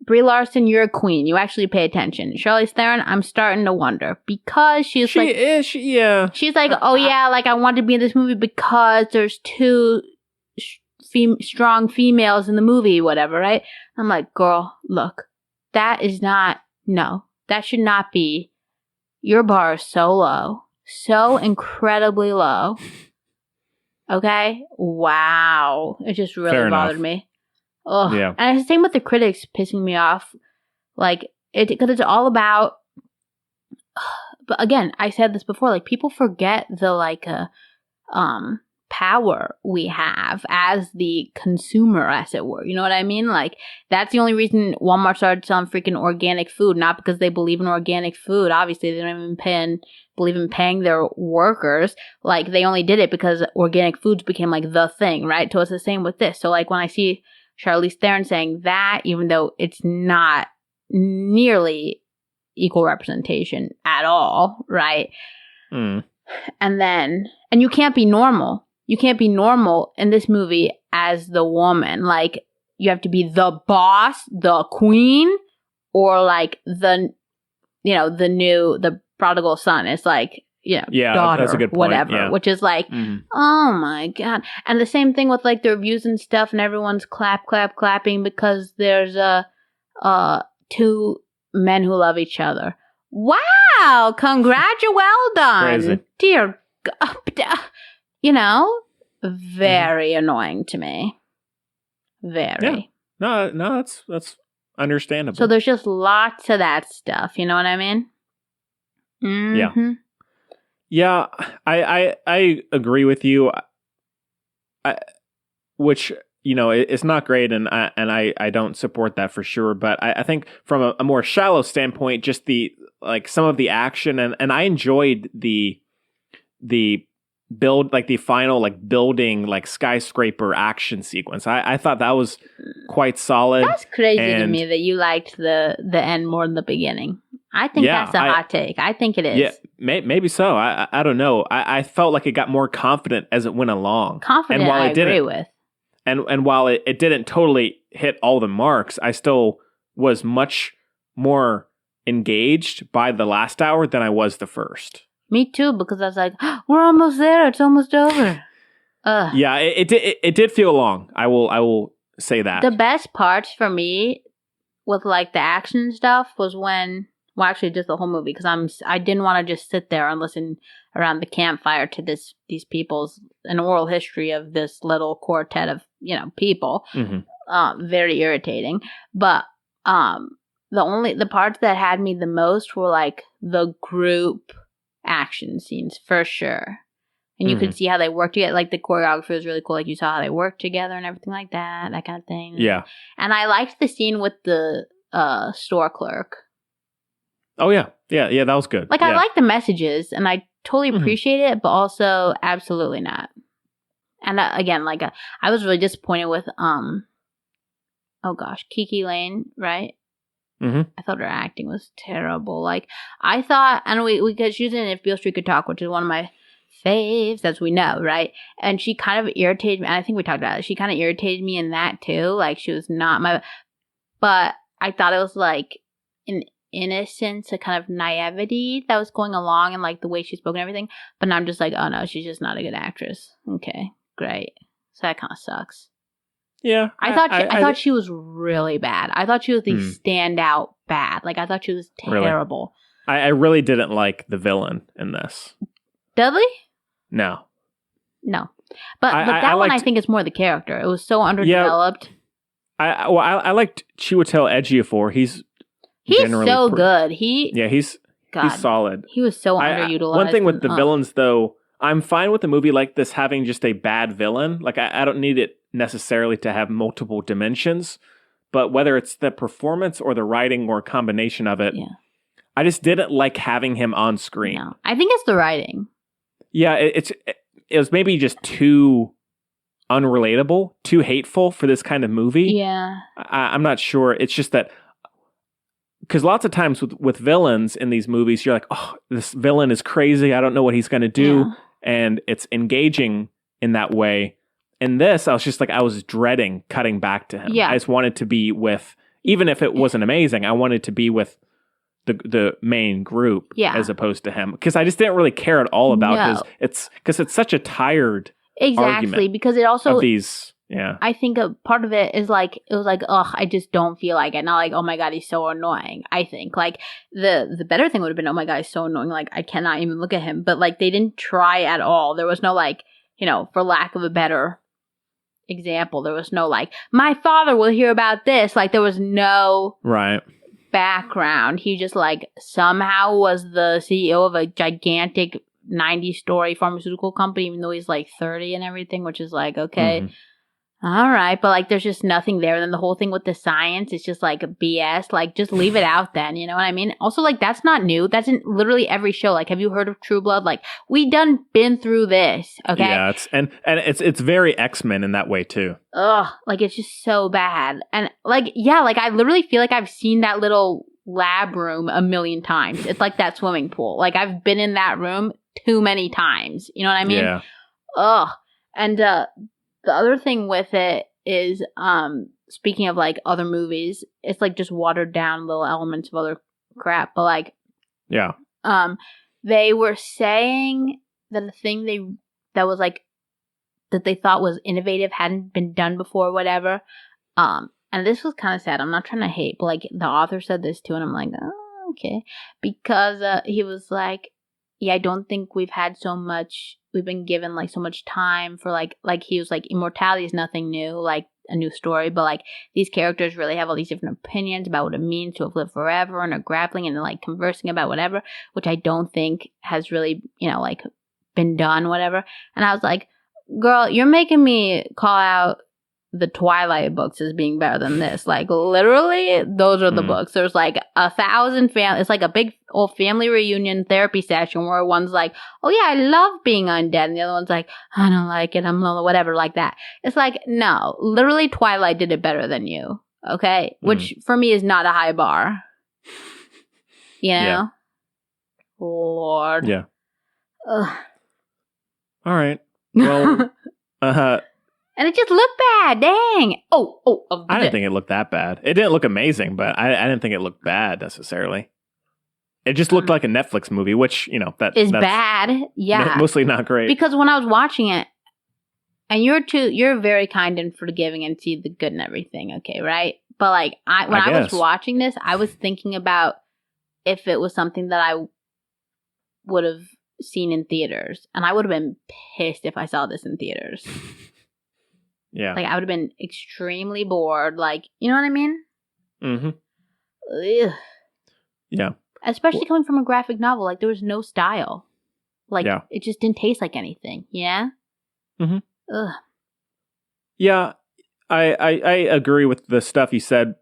Brie Larson, you're a queen. You actually pay attention. Charlize Theron, I'm starting to wonder. Because she's yeah. She's like, oh yeah, like, I want to be in this movie because there's two strong females in the movie, whatever, right? I'm like, girl, look, that should not be. Your bar is so low, so incredibly low. Okay? Wow. It just really bothered me. Oh, yeah. And it's the same with the critics pissing me off. Like, because it's all about, but again, I said this before, like, people forget the, like, power we have as the consumer, as it were. You know what I mean? Like, that's the only reason Walmart started selling freaking organic food, not because they believe in organic food. Obviously, they don't even believe in paying their workers. Like, they only did it because organic foods became, like, the thing, right? So it's the same with this. So, like, when I see Charlize Theron saying that, even though it's not nearly equal representation at all, right? And you can't be normal. You can't be normal in this movie as the woman. Like, you have to be the boss, the queen, or like the prodigal son. It's like, daughter, that's a good point. Whatever, which is like, oh my God. And the same thing with like the reviews and stuff, and everyone's clapping because there's two men who love each other. Wow, well done. Crazy. Dear God. Very annoying to me. Very. Yeah. No, that's understandable. So there's just lots of that stuff. You know what I mean? Mm-hmm. Yeah. I agree with you. Which, it's not great, and I don't support that for sure. But I think from a more shallow standpoint, just some of the action, and I enjoyed the build, like the final, like building, like skyscraper action sequence. I thought that was quite solid. That's crazy to me that you liked the end more than the beginning. I think that's a hot take. I think it is. Yeah, maybe so. I don't know. I felt like it got more confident as it went along. Confident, and while I agree with. And while it didn't totally hit all the marks, I still was much more engaged by the last hour than I was the first. Me too, because I was like, we're almost there. It's almost over. Yeah, it did feel long. I will say that. The best parts for me with like the action stuff was when, well, actually just the whole movie, because I didn't want to just sit there and listen around the campfire to these people's an oral history of this little quartet of people. Mm-hmm. Very irritating. But the parts that had me the most were like the group action scenes, for sure. And you could see how they worked together. Like, the choreography was really cool. Like, you saw how they worked together and everything like that kind of thing. Yeah. And I liked the scene with the store clerk. Oh, yeah. Yeah, that was good. Like, I like the messages, and I totally appreciate it, but also absolutely not. And again, like, I was really disappointed with, Kiki Lane, right? Mm-hmm. I thought her acting was terrible. Like, I thought, and because she was in If Beale Street Could Talk, which is one of my faves, as we know, right? And she kind of irritated me. And I think we talked about it. She kind of irritated me in that too. Like, she was not but I thought it was like an innocence, a kind of naivety that was going along, and like the way she spoke and everything. But now I'm just like, oh no, she's just not a good actress. Okay, great. So that kind of sucks. Yeah, I thought she was really bad. I thought she was the standout bad. Like, I thought she was terrible. Really? I really didn't like the villain in this. Dudley? No. But that one I think is more the character. It was so underdeveloped. Yeah, I liked Chiwetel Ejiofor. He's so good. He's solid. He was so underutilized. One thing with the villains, though, I'm fine with a movie like this having just a bad villain. Like, I don't need it necessarily to have multiple dimensions, but whether it's the performance or the writing or a combination of it, I just didn't like having him on screen. No, I think it's the writing. Yeah, it was maybe just too unrelatable, too hateful for this kind of movie. Yeah. I'm not sure. It's just that, because lots of times with villains in these movies, you're like, oh, this villain is crazy. I don't know what he's going to do. Yeah. And it's engaging in that way. In this, I was just like, I was dreading cutting back to him. Yeah. I just wanted to be with, even if it wasn't amazing, I wanted to be with the main group as opposed to him. Because I just didn't really care at all about it's such a tired Exactly, because it also of these. Yeah, I think a part of it is like, it was like, ugh, I just don't feel like it. Not like, oh my god, he's so annoying. I think like the better thing would have been, oh my god, he's so annoying. Like I cannot even look at him. But like they didn't try at all. There was no like, for lack of a better example, there was no like, my father will hear about this. Like there was no background. He just like somehow was the CEO of a gigantic 90-story pharmaceutical company, even though he's like 30 and everything, which is like, okay. All right, but like there's just nothing there. And then the whole thing with the science is just like BS. Like just leave it out then, you know what I mean? Also, like that's not new. That's in literally every show. Like, have you heard of True Blood? Like we been through this, okay? Yeah, it's very X-Men in that way too. Ugh, like it's just so bad. And like, yeah, like I literally feel like I've seen that little lab room a million times. It's like that swimming pool. Like I've been in that room too many times. You know what I mean? Yeah. Ugh. And the other thing with it is, speaking of like other movies, it's like just watered down little elements of other crap. But like, they were saying that the thing that was like that they thought was innovative hadn't been done before, whatever. And this was kind of sad. I'm not trying to hate, but like the author said this too, and I'm like, oh, okay, because he was like, yeah, I don't think we've been given like so much time for like he was like, immortality is nothing new, like a new story, but like these characters really have all these different opinions about what it means to have lived forever and are grappling and like conversing about whatever, which I don't think has really, like been done, whatever. And I was like, girl, you're making me call out the Twilight books as being better than this. Like literally those are the books. There's like 1,000 it's like a big old family reunion therapy session where one's like, oh yeah, I love being undead, and the other one's like, I don't like it, I'm lonely, whatever, like that. It's like, no, literally Twilight did it better than you, okay? Which for me is not a high bar. Lord. Yeah. Ugh. All right. Well, and it just looked bad. Dang. I didn't think it looked that bad. It didn't look amazing, but I didn't think it looked bad necessarily. It just looked like a Netflix movie, which, that's bad. Yeah. Mostly not great. Because when I was watching it, and you're very kind and forgiving and see the good and everything, okay, right? But like I was watching this, I was thinking about if it was something that I would have seen in theaters, and I would have been pissed if I saw this in theaters. Yeah. Like, I would have been extremely bored. Like, you know what I mean? Mm-hmm. Ugh. Yeah. Especially coming from a graphic novel. Like, there was no style. Like, it just didn't taste like anything. Yeah? Mm-hmm. Ugh. Yeah. I agree with the stuff you said.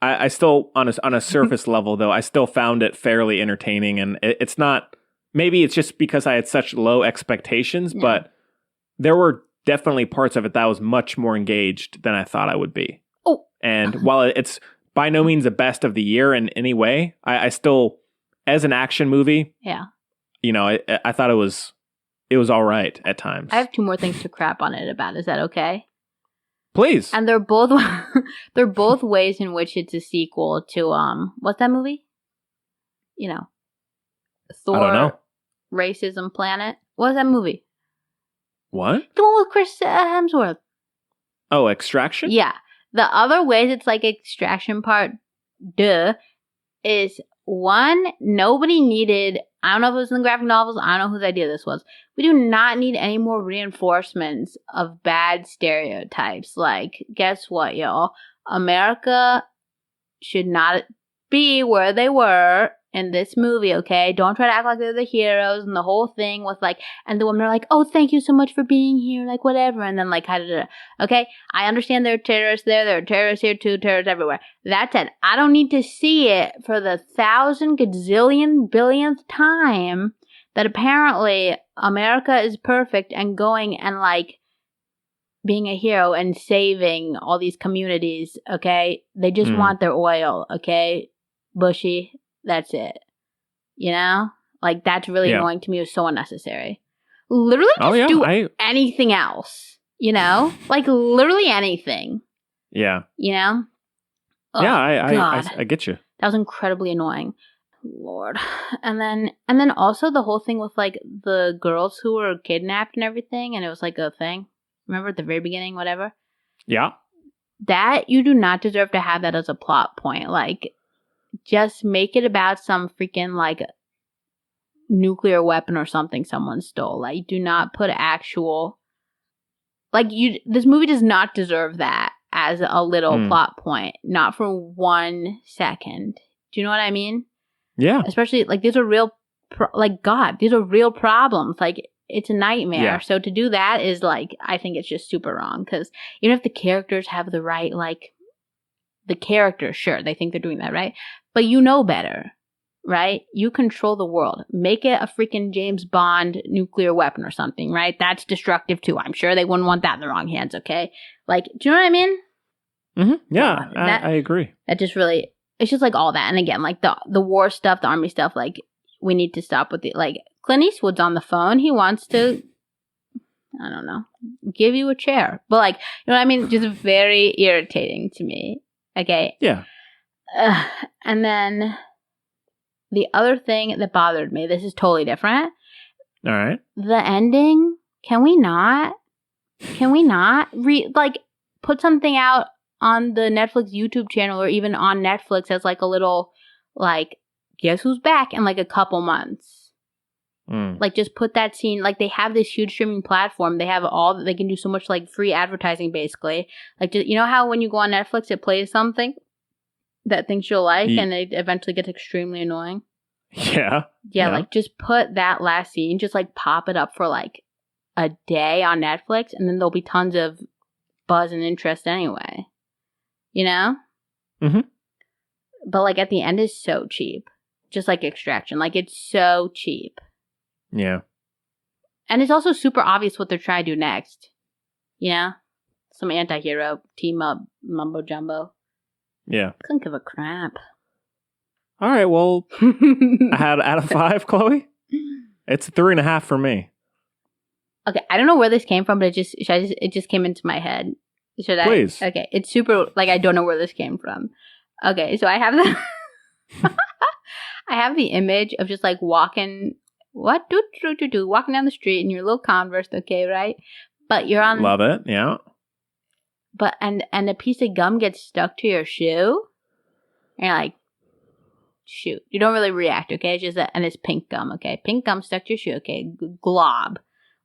I still, on a surface level, though, I still found it fairly entertaining. And it's not, maybe it's just because I had such low expectations, but there were definitely parts of it that I was much more engaged than I thought I would be. Oh. And while it's by no means the best of the year in any way, I still, as an action movie, I thought it was all right at times. I have 2 more things to crap on it about. Is that okay? Please. And they're both ways in which it's a sequel to what's that movie? Thor. I don't know. Racism Planet. What's that movie? What? The one with Chris Hemsworth. Oh, Extraction? Yeah. The other ways it's like Extraction part, is one, nobody needed, I don't know if it was in the graphic novels, I don't know whose idea this was. We do not need any more reinforcements of bad stereotypes. Like, guess what, y'all? America should not be where they were in this movie, okay? Don't try to act like they're the heroes, and the whole thing was like, and the women are like, oh, thank you so much for being here, like, whatever, and then, like, okay? I understand there are terrorists there are terrorists here too, terrorists everywhere. That said, I don't need to see it for the 1,000 gazillion billionth time that apparently America is perfect and going and, like, being a hero and saving all these communities, okay? They just want their oil, okay? Bushy, that's it. You know? Like, that's really annoying to me. It was so unnecessary. Literally just do anything else, you know? Like, literally anything. Yeah. You know? Oh, I get you. That was incredibly annoying. Lord. And then also the whole thing with, like, the girls who were kidnapped and everything, and it was like a thing. Remember at the very beginning, whatever? Yeah. That, you do not deserve to have that as a plot point. Like, just make it about some freaking, like, nuclear weapon or something someone stole. Like, do not put actual... Like, this movie does not deserve that as a little plot point. Not for 1 second. Do you know what I mean? Yeah. Especially, like, these are real... these are real problems. Like... It's a nightmare. Yeah. So to do that is, like, I think it's just super wrong. Because even if the characters have the right, like, the characters, sure, they think they're doing that, right? But you know better, right? You control the world. Make it a freaking James Bond nuclear weapon or something, right? That's destructive too. I'm sure they wouldn't want that in the wrong hands, okay? Like, do you know what I mean? Mm-hmm. Yeah, I agree. That just really, it's just like all that. And again, like the war stuff, the army stuff, like, we need to stop with the, like, Clint Eastwood's on the phone. He wants to, I don't know, give you a chair. But, like, you know what I mean? Just very irritating to me. Okay. Yeah. And then the other thing that bothered me, this is totally different. All right. The ending, can we not put something out on the Netflix YouTube channel or even on Netflix as, like, a little, like, guess who's back in, like, a couple months? Like, just put that scene, like, they have this huge streaming platform. They have they can do so much, like, free advertising, basically. Like, just, you know how when you go on Netflix, it plays something that thinks you'll like, and it eventually gets extremely annoying? Yeah, like, just put that last scene, just, like, pop it up for, like, a day on Netflix, and then there'll be tons of buzz and interest anyway. You know? Mm-hmm. But, like, at the end is so cheap. Just like Extraction. Like, it's so cheap. Yeah. And it's also super obvious what they're trying to do next. You know? Some anti-hero team up mumbo jumbo. Yeah. Couldn't give a crap. All right, well, I had out of 5, Chloe. It's 3.5 for me. Okay, I don't know where this came from, but it just came into my head. Should I? Please. Okay, it's super, like, I don't know where this came from. Okay, so I have I have the image of just, like, walking down the street in your little Converse, okay, right? But you're on... Love it, yeah. But, and a piece of gum gets stuck to your shoe, and you're like, shoot. You don't really react, okay? It's just that, and it's pink gum, okay? Pink gum stuck to your shoe, okay? Glob.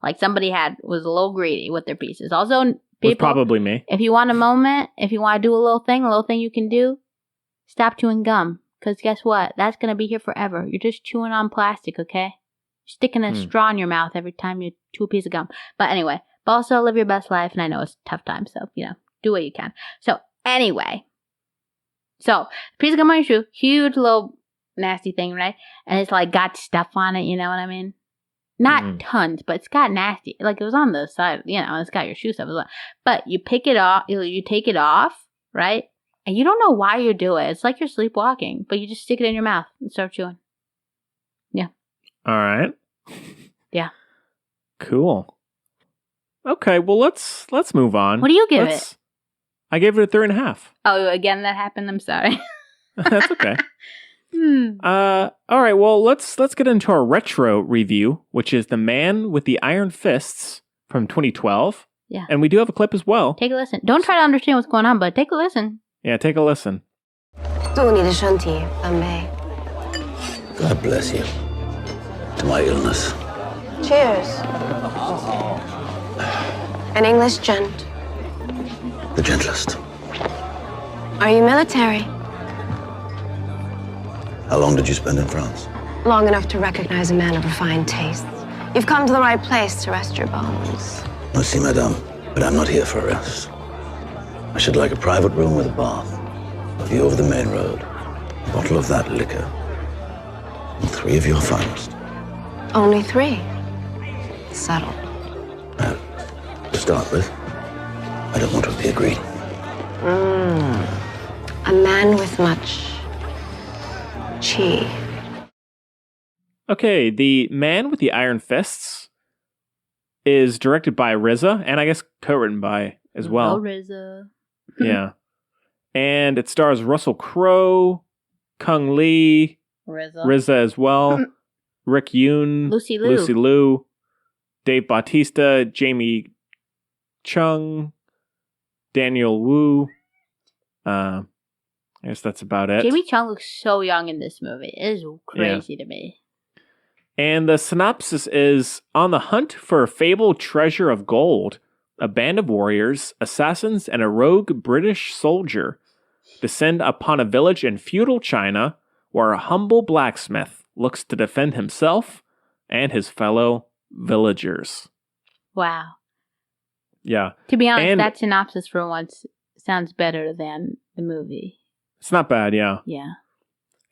Like, somebody was a little greedy with their pieces. Also, people... Was probably me. If you want a moment, if you want to do a little thing you can do, stop chewing gum. Because guess what? That's going to be here forever. You're just chewing on plastic, okay? You're sticking a straw in your mouth every time you chew a piece of gum. But anyway, but also live your best life. And I know it's a tough time, so, you know, do what you can. So, anyway. So, piece of gum on your shoe. Huge little nasty thing, right? And it's, like, got stuff on it, you know what I mean? Not tons, but it's got nasty. Like, it was on the side, you know, and it's got your shoe stuff as well. But you pick it off, you take it off, right? And you don't know why you do it. It's like you're sleepwalking, but you just stick it in your mouth and start chewing. Yeah. All right. Yeah. Cool. Okay, well, let's move on. What do you give it? I gave it a 3.5. Oh, again, that happened? I'm sorry. That's okay. All right, well, let's get into our retro review, which is The Man with the Iron Fists from 2012. Yeah. And we do have a clip as well. Take a listen. Don't try to understand what's going on, but take a listen. Yeah, take a listen. 祝你的身体安美。 God bless you. To my illness. Cheers. An English gent. The gentlest. Are you military? How long did you spend in France? Long enough to recognize a man of refined tastes. You've come to the right place to rest your bones. Merci, madame, but I'm not here for rest. I should like a private room with a bath, a view over the main road, a bottle of that liquor, and 3 of your finest. Only 3. Settled. Now, to start with, I don't want to appear greedy. A man with much chi. Okay, The Man with the Iron Fists is directed by RZA, and I guess co-written by as well. Oh, RZA. Yeah. And it stars Russell Crowe, Kung Lee, RZA as well, Rick Yoon, Lucy Liu. Liu, Dave Bautista, Jamie Chung, Daniel Wu. I guess that's about it. Jamie Chung looks so young in this movie. It is crazy to me. And the synopsis is, on the hunt for a fabled treasure of gold, a band of warriors, assassins, and a rogue British soldier descend upon a village in feudal China where a humble blacksmith looks to defend himself and his fellow villagers. Wow. Yeah. To be honest, And that synopsis for once sounds better than the movie. it's not bad, yeah. Yeah.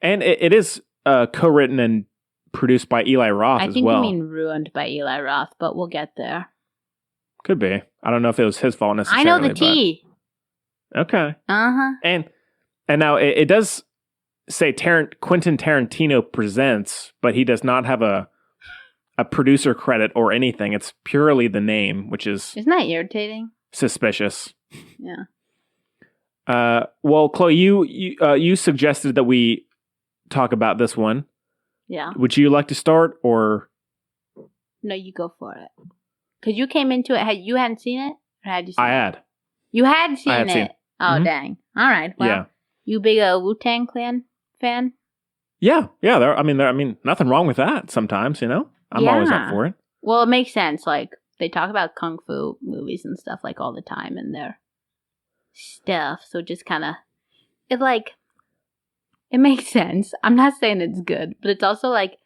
And it is co-written and produced by Eli Roth as I think well. you mean ruined by Eli Roth, but we'll get there. Could be. I don't know if it was his fault I necessarily. know the T. But, okay. Uh-huh. And now it does say Quentin Tarantino presents, but he does not have a producer credit or anything. It's purely the name, which is Isn't that irritating? suspicious. Yeah. Well, Chloe, you suggested that we talk about this one. Yeah. Would you like to start, or No, you go for it. Because you came into it, you hadn't seen it? Or had you seen I it? had? You had seen I had it? seen it. Oh, Mhm. dang. All right. Well, Yeah. you big Wu-Tang Clan fan? Yeah. I mean, nothing wrong with that. Sometimes, I'm always up for it. Well, it makes sense. Like, they talk about kung fu movies and stuff, like, all the time in their stuff. So just kind of, it makes sense. I'm not saying it's good, but it's also, like,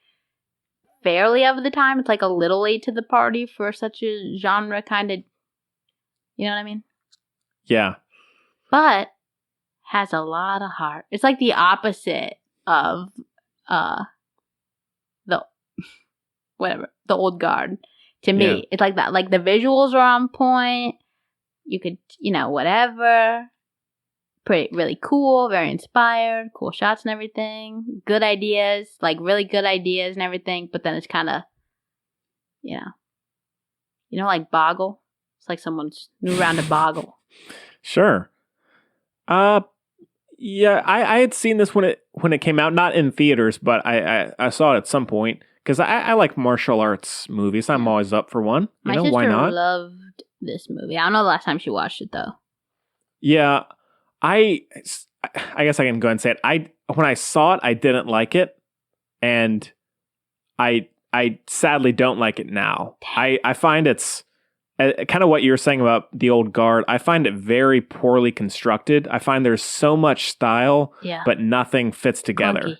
fairly of the time. It's, like, a little late to the party for such a genre kind of, you know what I mean? Yeah. But has a lot of heart. It's like the opposite of the old guard to me. Yeah. It's like that. Like the visuals are on point. You could, whatever. Pretty really cool, very inspired, cool shots and everything. Good ideas, like really good ideas and everything, but then it's kind of like Boggle. It's like someone's new round of Boggle. Sure. Yeah, I had seen this when it came out, not in theaters, but I saw it at some point because I like martial arts movies. I'm always up for one. My why sister not? loved this movie. I don't know the last time she watched it though. Yeah, I guess I can go ahead and say it. When I saw it, I didn't like it, and I sadly don't like it now. I find it's kind of what you were saying about the old guard. I find it very poorly constructed. I find there's so much style, but nothing fits together. Clunky.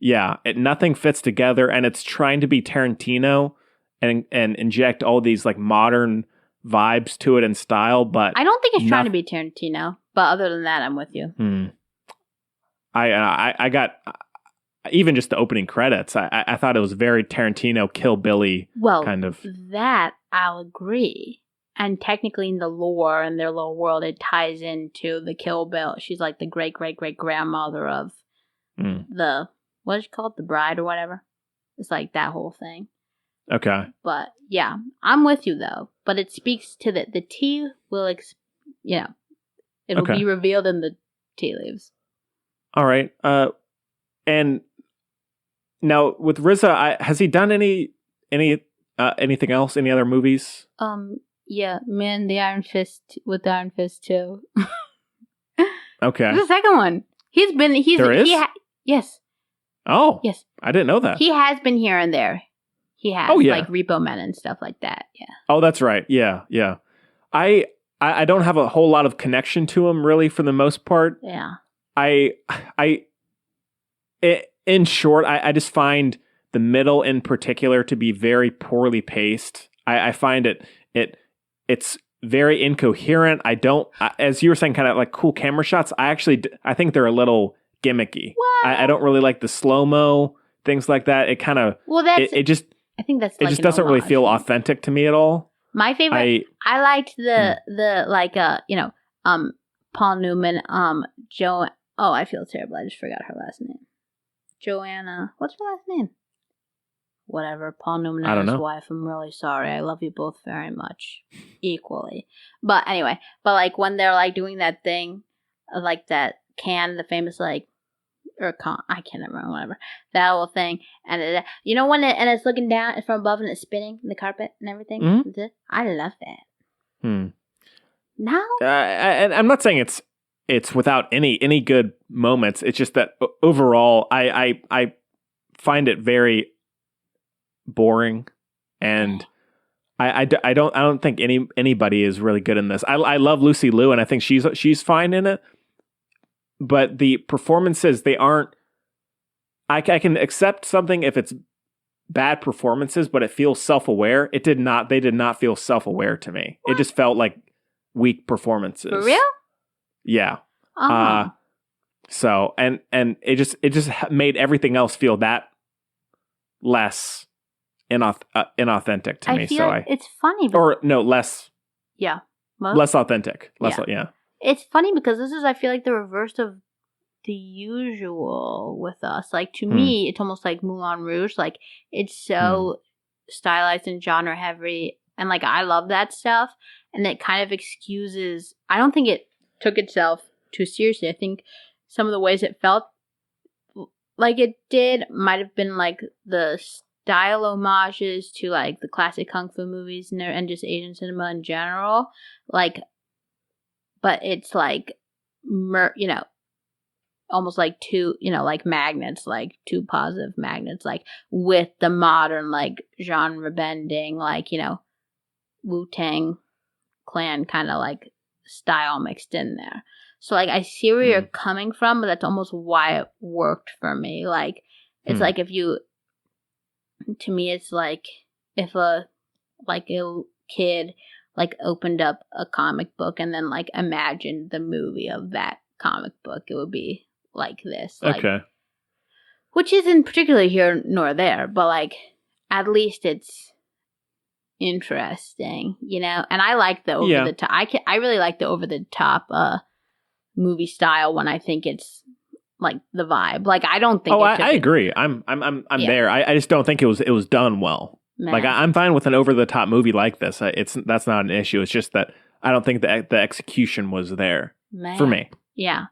Yeah, nothing fits together, and it's trying to be Tarantino and inject all these like modern vibes to it and style. But I don't think it's trying to be Tarantino. But other than that, I'm with you. I got even just the opening credits. I thought it was very Tarantino, Kill Billy kind of. That I'll agree. And technically in the lore and their little world, it ties into the Kill Bill. She's like the great grandmother of the, what is it called? The bride or whatever. It's like that whole thing. Okay. But yeah, I'm with you though. But it speaks to the tea will, it'll be revealed in the tea leaves. All right. And now with RZA, has he done anything else? Any other movies? Yeah, Man the Iron Fist with the Iron Fist too. Okay. There's a second one. There is? Yes. Oh. Yes. I didn't know that. He has been here and there. He has like Repo Man and stuff like that. Yeah. Oh, that's right. Yeah. I don't have a whole lot of connection to him really for the most part. Yeah. in short, I just find the middle in particular to be very poorly paced. I find it's very incoherent. I don't, as you were saying, kind of like cool camera shots. I think they're a little gimmicky. I don't really like the slow-mo, things like that. It kind of, it just, I think that's it like just doesn't really feel authentic to me at all. My favorite, I liked the like, Paul Newman, Joe, oh, I feel terrible. I just forgot her last name. Joanna, what's her last name? Whatever, Paul Newman and his wife. I'm really sorry. I love you both very much, equally. But anyway, like when they're like doing that thing, like that the famous like, I can't remember, whatever, that whole thing, and you know when it's looking down from above and it's spinning the carpet and everything. Mm-hmm. I love that. Now, I'm not saying it's without any good moments. It's just that overall, I find it very boring, and I don't think anybody is really good in this. I love Lucy Liu, and I think she's fine in it, but the performances, they aren't. I can accept something if it's bad performances, but it feels self-aware. They did not feel self-aware to me. What? It just felt like weak performances. For real? Yeah. So and it just made everything else feel that less inauthentic to me. So like it's funny. Less. Yeah. Less authentic. Yeah. It's funny because this is, I feel like, the reverse of the usual with us. Like, to me, it's almost like Moulin Rouge. Like, it's so stylized and genre heavy, and like I love that stuff. And it kind of excuses. I don't think it took itself too seriously. I think some of the ways it felt like it did might have been like the style homages to like the classic kung fu movies and just Asian cinema in general. Like, but it's like, almost like two, like magnets, like two positive magnets, like with the modern like genre bending, like, Wu-Tang Clan kind of like style mixed in there. So like I see where you're coming from, but that's almost why it worked for me. Like it's like to me it's like if a kid like opened up a comic book and then like imagined the movie of that comic book, it would be like this. Like, okay. Which isn't particularly here nor there, but like at least it's interesting, and I like the over the top. I really like the over the top movie style when I think it's like the vibe. Like I don't think. I agree. I'm there. I just don't think it was done well. Man. Like I'm fine with an over the top movie like this. That's not an issue. It's just that I don't think the execution was there for me. Yeah.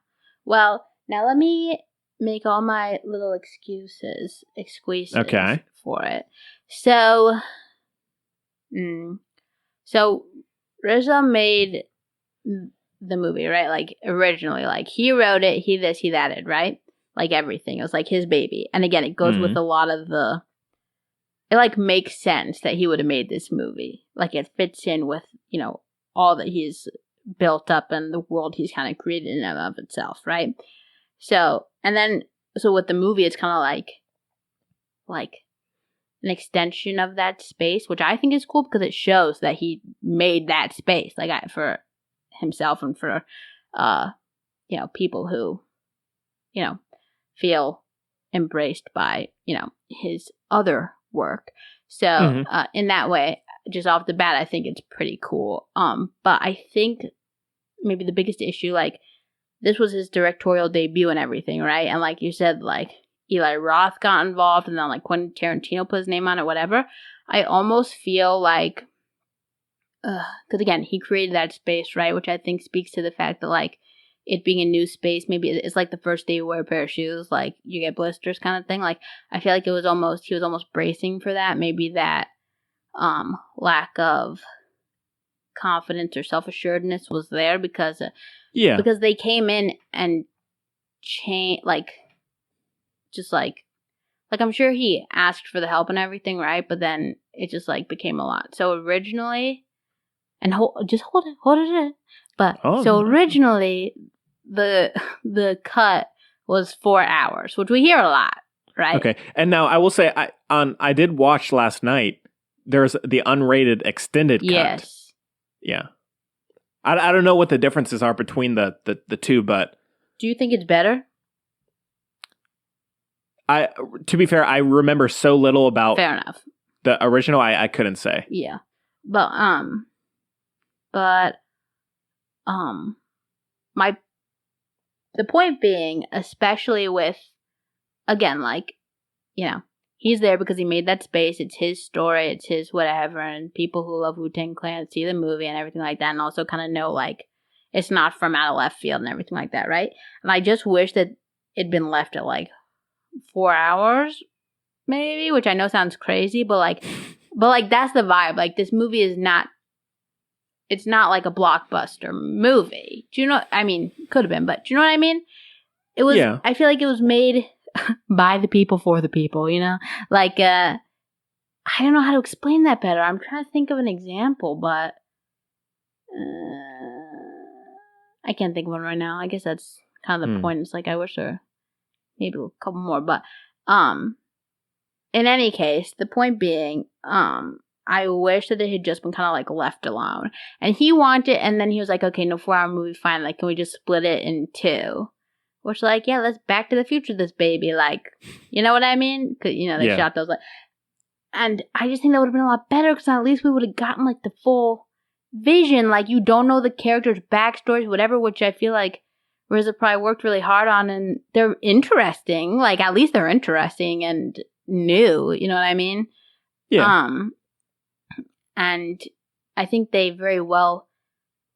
Well, now let me make all my little excuses for it. So Reza made the movie, right? Like originally, like he wrote it, he this, he that, right? Like everything. It was like his baby. And again, it goes with a lot of it like makes sense that he would have made this movie. Like it fits in with, all that he's built up and the world he's kind of created in and of itself, right? So with the movie, it's kind of like an extension of that space, which I think is cool because it shows that he made that space, like for himself and for, people who, feel embraced by, his other work. So in that way, just off the bat, I think it's pretty cool. But I think maybe the biggest issue, like this was his directorial debut and everything, right? And like you said, like Eli Roth got involved and then like Quentin Tarantino put his name on it, whatever. I almost feel like, because again, he created that space, right? Which I think speaks to the fact that like it being a new space, maybe it's like the first day you wear a pair of shoes, like you get blisters kind of thing. Like I feel like he was almost bracing for that. Maybe that lack of confidence or self-assuredness was there because they came in and changed, like I'm sure he asked for the help and everything, right? But then it just like became a lot. So originally, and hold it. But originally the cut was 4 hours, which we hear a lot. right? Okay. And now I will say I did watch last night. There's the unrated extended cut. Yes. Yeah. I don't know what the differences are between the two, but Do you think it's better? to be fair, I remember so little about Fair enough. the original. I couldn't say. Yeah. But the point being, especially with, again, like, he's there because he made that space. It's his story. It's his whatever. And people who love Wu-Tang Clan see the movie and everything like that, and also kind of know, like, it's not from out of left field and everything like that, right? And I just wish that it'd been left at, like, 4 hours, maybe, which I know sounds crazy, but that's the vibe. Like, this movie is not, it's not like a blockbuster movie. Do you know? I mean, could have been, but do you know what I mean? It was. Yeah. I feel like it was made by the people for the people. Like I don't know how to explain that better. I'm trying to think of an example, but I can't think of one right now. I guess that's kind of the point. It's like I wish there maybe a couple more, but in any case, the point being, I wish that it had just been kind of like left alone. And he wanted, and then he was like, okay, no 4 hour movie, fine. Like, can we just split it in two? Which, like, yeah, let's Back to the Future this baby. Like, you know what I mean? Cause, they shot those. Like, and I just think that would have been a lot better because at least we would have gotten, like, the full vision. Like, you don't know the characters' backstories, whatever, which I feel like RZA probably worked really hard on. And they're interesting. Like, at least they're interesting and new. You know what I mean? Yeah. And I think they very well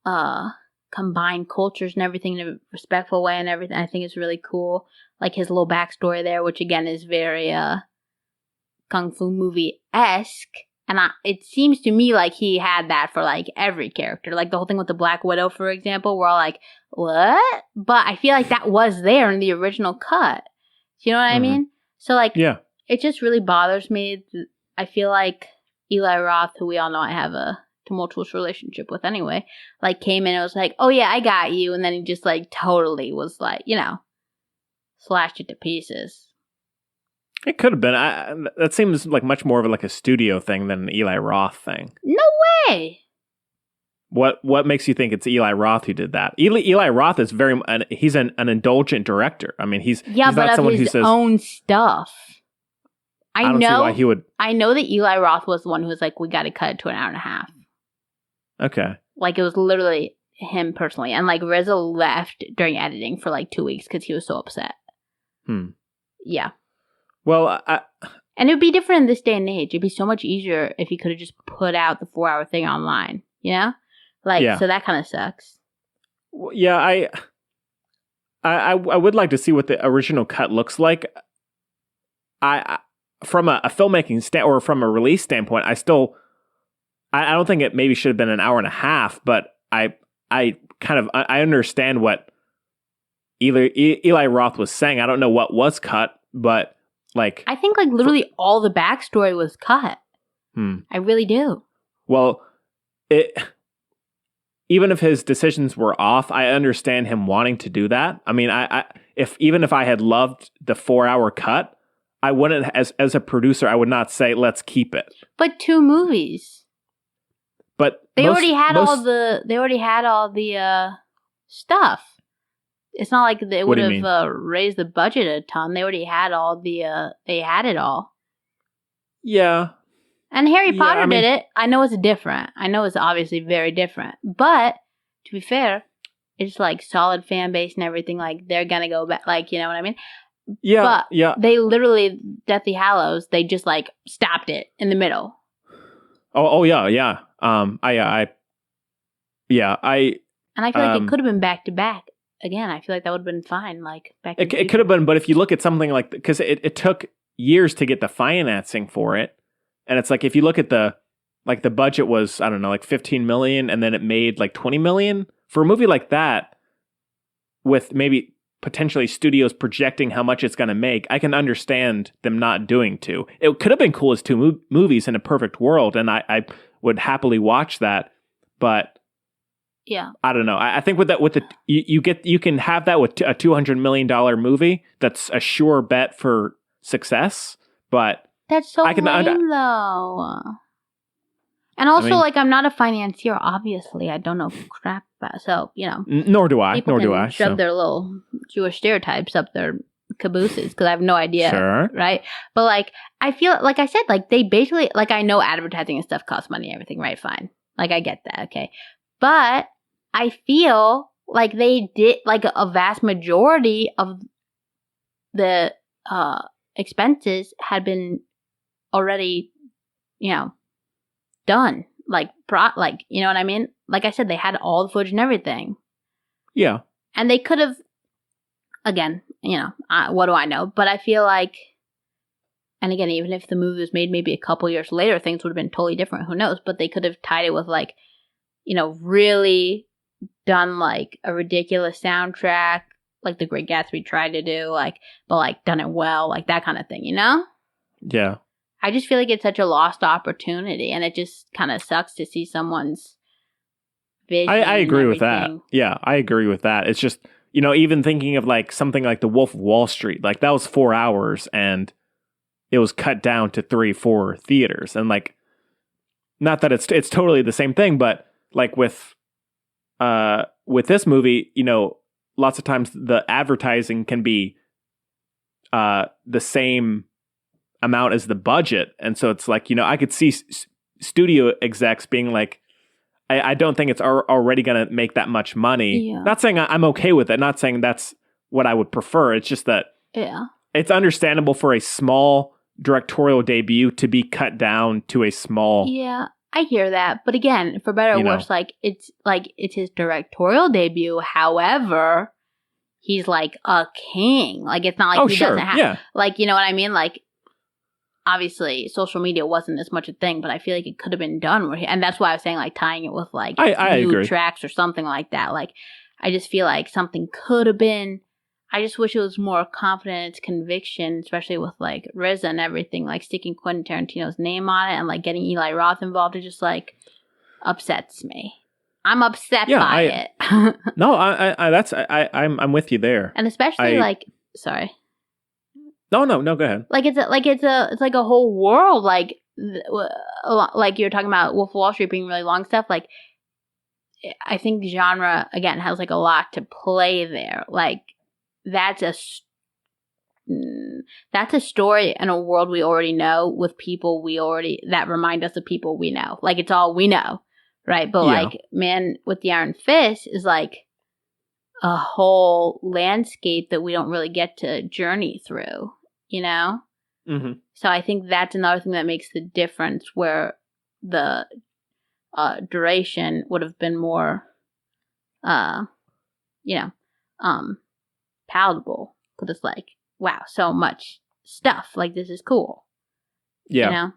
combine cultures and everything in a respectful way and everything. I think it's really cool. Like his little backstory there, which again is very Kung Fu movie-esque. And it seems to me like he had that for like every character. Like the whole thing with the Black Widow, for example, we're all like, what? But I feel like that was there in the original cut. Do you know what I mean? So like, it just really bothers me. I feel like Eli Roth, who we all know I have a tumultuous relationship with anyway, like came in and was like, oh yeah, I got you. And then he just like totally was like, slashed it to pieces. It could have been. That seems like much more of like a studio thing than an Eli Roth thing. No way. What makes you think it's Eli Roth who did that? Eli Roth is he's an indulgent director. I mean, he's but not of someone his who says own stuff. I don't see why he would. I know that Eli Roth was the one who was like, we got to cut it to an hour and a half. Okay. Like, it was literally him personally. And, like, RZA left during editing for, like, 2 weeks because he was so upset. Yeah. Well, and it would be different in this day and age. It'd be so much easier if he could have just put out the 4 hour thing online, Like, so that kind of sucks. Yeah, I would like to see what the original cut looks like. From a filmmaking or from a release standpoint, I don't think it maybe should have been an hour and a half, but I understand what Eli Roth was saying. I don't know what was cut, but like I think like literally all the backstory was cut. I really do. Well, even if his decisions were off, I understand him wanting to do that. I mean, if I had loved the 4 hour cut, I wouldn't, as a producer, I would not say, let's keep it. But 2 movies. But they already had all the stuff. It's not like they would have raised the budget a ton. They already had they had it all. Yeah. And Harry Potter did it. I know it's different. I know it's obviously very different. But to be fair, it's like solid fan base and everything. Like they're gonna go back. Like, you know what I mean? Yeah, but yeah. They literally, Deathly Hallows, they just like stopped it in the middle. Oh yeah, yeah. And I feel like it could have been back to back. Again, I feel like that would have been fine. Like back. It could have been, but if you look at something like, because it took years to get the financing for it, and it's like if you look at the budget was, I don't know, like 15 million, and then it made like 20 million for a movie like that, with maybe potentially studios projecting how much it's going to make. I can understand them not doing 2. It could have been cool as 2 movies in a perfect world, and I would happily watch that. But yeah, I don't know. I think you can have that with a $200 million movie. That's a sure bet for success, but that's so I can lame, though. And also, like, I'm not a financier, obviously. I don't know crap about, so, you know. Nor do I. People can shove their little Jewish stereotypes up their cabooses, because I have no idea. Sure. Right? But, like, I feel, like I said, like, they basically, like, I know advertising and stuff costs money and everything, right? Fine. Like, I get that, okay. But I feel like they did, like, a vast majority of the expenses had been already, you know, done. Like, you know what I mean? Like I said, they had all the footage and everything. Yeah. And they could have, again, you know, what do I know? But I feel like, and again, even if the movie was made maybe a couple years later, things would have been totally different. Who knows? But they could have tied it with, like, you know, really done, like, a ridiculous soundtrack, like The Great Gatsby tried to do, like, but, like, done it well, like, that kind of thing, you know? Yeah. I just feel like it's such a lost opportunity, and it just kind of sucks to see someone's vision. I agree with that. Yeah, I agree with that. It's just, you know, even thinking of, like, something like The Wolf of Wall Street, like, that was 4 hours, and it was cut down to 3-4 theaters. And, like, not that it's totally the same thing, but, like, with this movie, you know, lots of times the advertising can be the same amount as the budget. And so it's like, you know, I could see studio execs being like, I don't think it's already going to make that much money. Yeah. Not saying I'm okay with it. Not saying that's what I would prefer. It's just that it's understandable for a small directorial debut to be cut down to a small. Yeah, I hear that. But again, for better or worse, like it's his directorial debut. However, he's like a king. Like, it's not like he doesn't have, like, you know what I mean? Like, obviously, social media wasn't as much a thing, but I feel like it could have been done. And that's why I was saying, like, tying it with, like, I new agree. tracks or something like that. Like, I just feel like something could have been. I just wish it was more confident in its conviction, especially with, like, RZA and everything, like, sticking Quentin Tarantino's name on it and, like, getting Eli Roth involved. It just, like, upsets me. I'm upset by it. No, I'm with you there. And especially, like, sorry. No, go ahead. Like, it's like a whole world, like you're talking about Wolf of Wall Street being really long stuff. Like, I think genre, again, has, like, a lot to play there. Like, that's a story in a world we already know with people that remind us of people we know. Like, it's all we know, right? But like, Man with the Iron Fist is like a whole landscape that we don't really get to journey through, you know? Mm-hmm. So I think that's another thing that makes the difference, where the duration would have been more, palatable, because it's like, wow, so much stuff. Like, this is cool. Yeah. You know?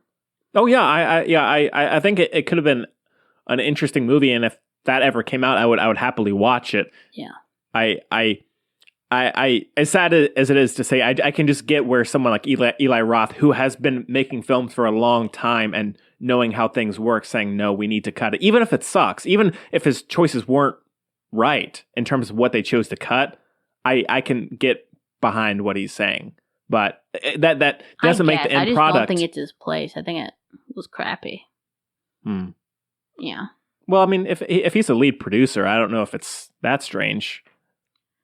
Oh yeah, I think it could have been an interesting movie, and if that ever came out, I would happily watch it. Yeah. I as sad as it is to say, I can just get where someone like Eli Roth, who has been making films for a long time and knowing how things work, saying, no, we need to cut it. Even if it sucks, even if his choices weren't right in terms of what they chose to cut, I can get behind what he's saying. But that doesn't make the end product. I just don't think it's his place. I think it was crappy. Yeah. Well, I mean, if he's a lead producer, I don't know if it's that strange.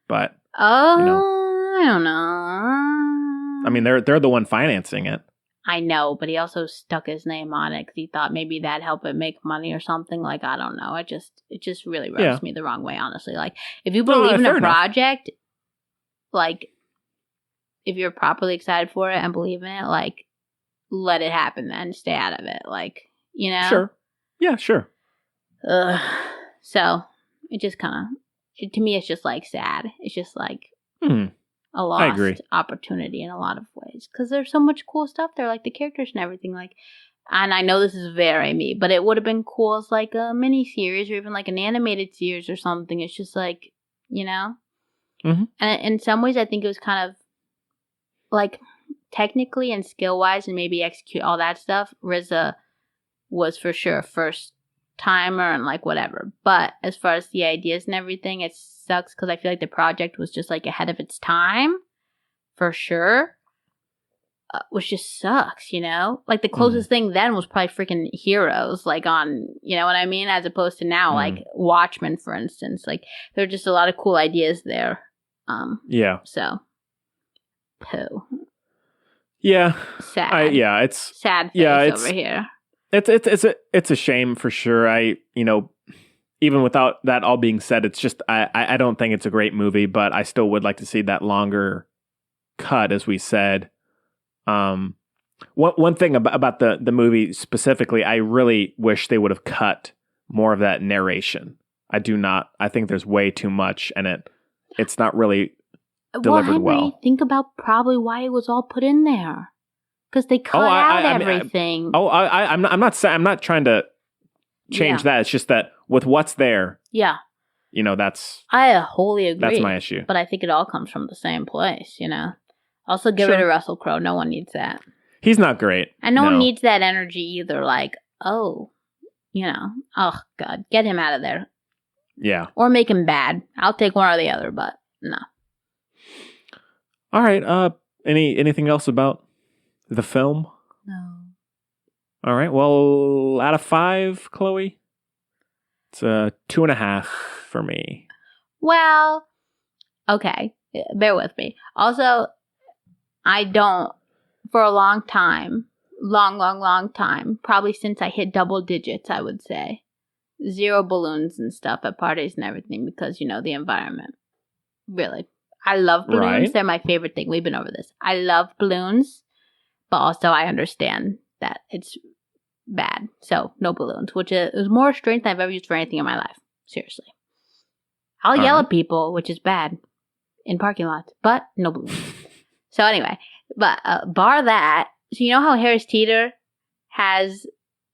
But I don't know. I mean, they're the one financing it. I know, but he also stuck his name on it because he thought maybe that'd help it make money or something. Like, I don't know. It just really rubs me the wrong way, honestly. Like, if you believe in a project, like, if you're properly excited for it and believe in it, like, let it happen then. Stay out of it. Like, you know? Sure. Yeah, sure. So, it just kind of, to me, it's just, like, sad. It's just, like, a lost opportunity in a lot of ways. Because there's so much cool stuff there, like the characters and everything. Like, and I know this is very me, but it would have been cool as, like, a mini-series or even, like, an animated series or something. It's just, like, you know? Mm-hmm. And in some ways, I think it was kind of, like, technically and skill-wise and maybe execute all that stuff, RZA was for sure a first-timer and, like, whatever. But as far as the ideas and everything, it sucks because I feel like the project was just, like, ahead of its time, for sure. which just sucks, you know? Like, the closest thing then was probably freaking Heroes, like, on, you know what I mean? As opposed to now, like, Watchmen, for instance. Like, there are just a lot of cool ideas there. Yeah. So, poo. Yeah. Sad. It's sad face over here. It's a shame for sure. Even without that all being said, it's just I don't think it's a great movie, but I still would like to see that longer cut, as we said. One thing about the movie specifically, I really wish they would have cut more of that narration. I do not. I think there's way too much, and it's not really delivered well. Think about probably why it was all put in there, because they cut out everything. I'm not trying to change that. It's just that with what's there, you know, I wholly agree. That's my issue. But I think it all comes from the same place, you know. Also, get rid of Russell Crowe. No one needs that. He's not great. And no one needs that energy either. Like, oh, you know, oh God, get him out of there. Yeah. Or make him bad. I'll take one or the other, but no. All right. Anything else about the film? No. All right. Well, out of 5, Chloe, it's a 2.5 for me. Well, okay. Bear with me. Also, I don't, for a long time, long time, probably since I hit double digits, I would say, 0 balloons and stuff at parties and everything because, you know, the environment. Really. I love balloons. Right. They're my favorite thing. We've been over this. I love balloons, but also I understand that it's bad. So, no balloons, which is more strength than I've ever used for anything in my life. Seriously. I'll yell at people, which is bad, in parking lots, but no balloons. So anyway, but bar that, so you know how Harris Teeter has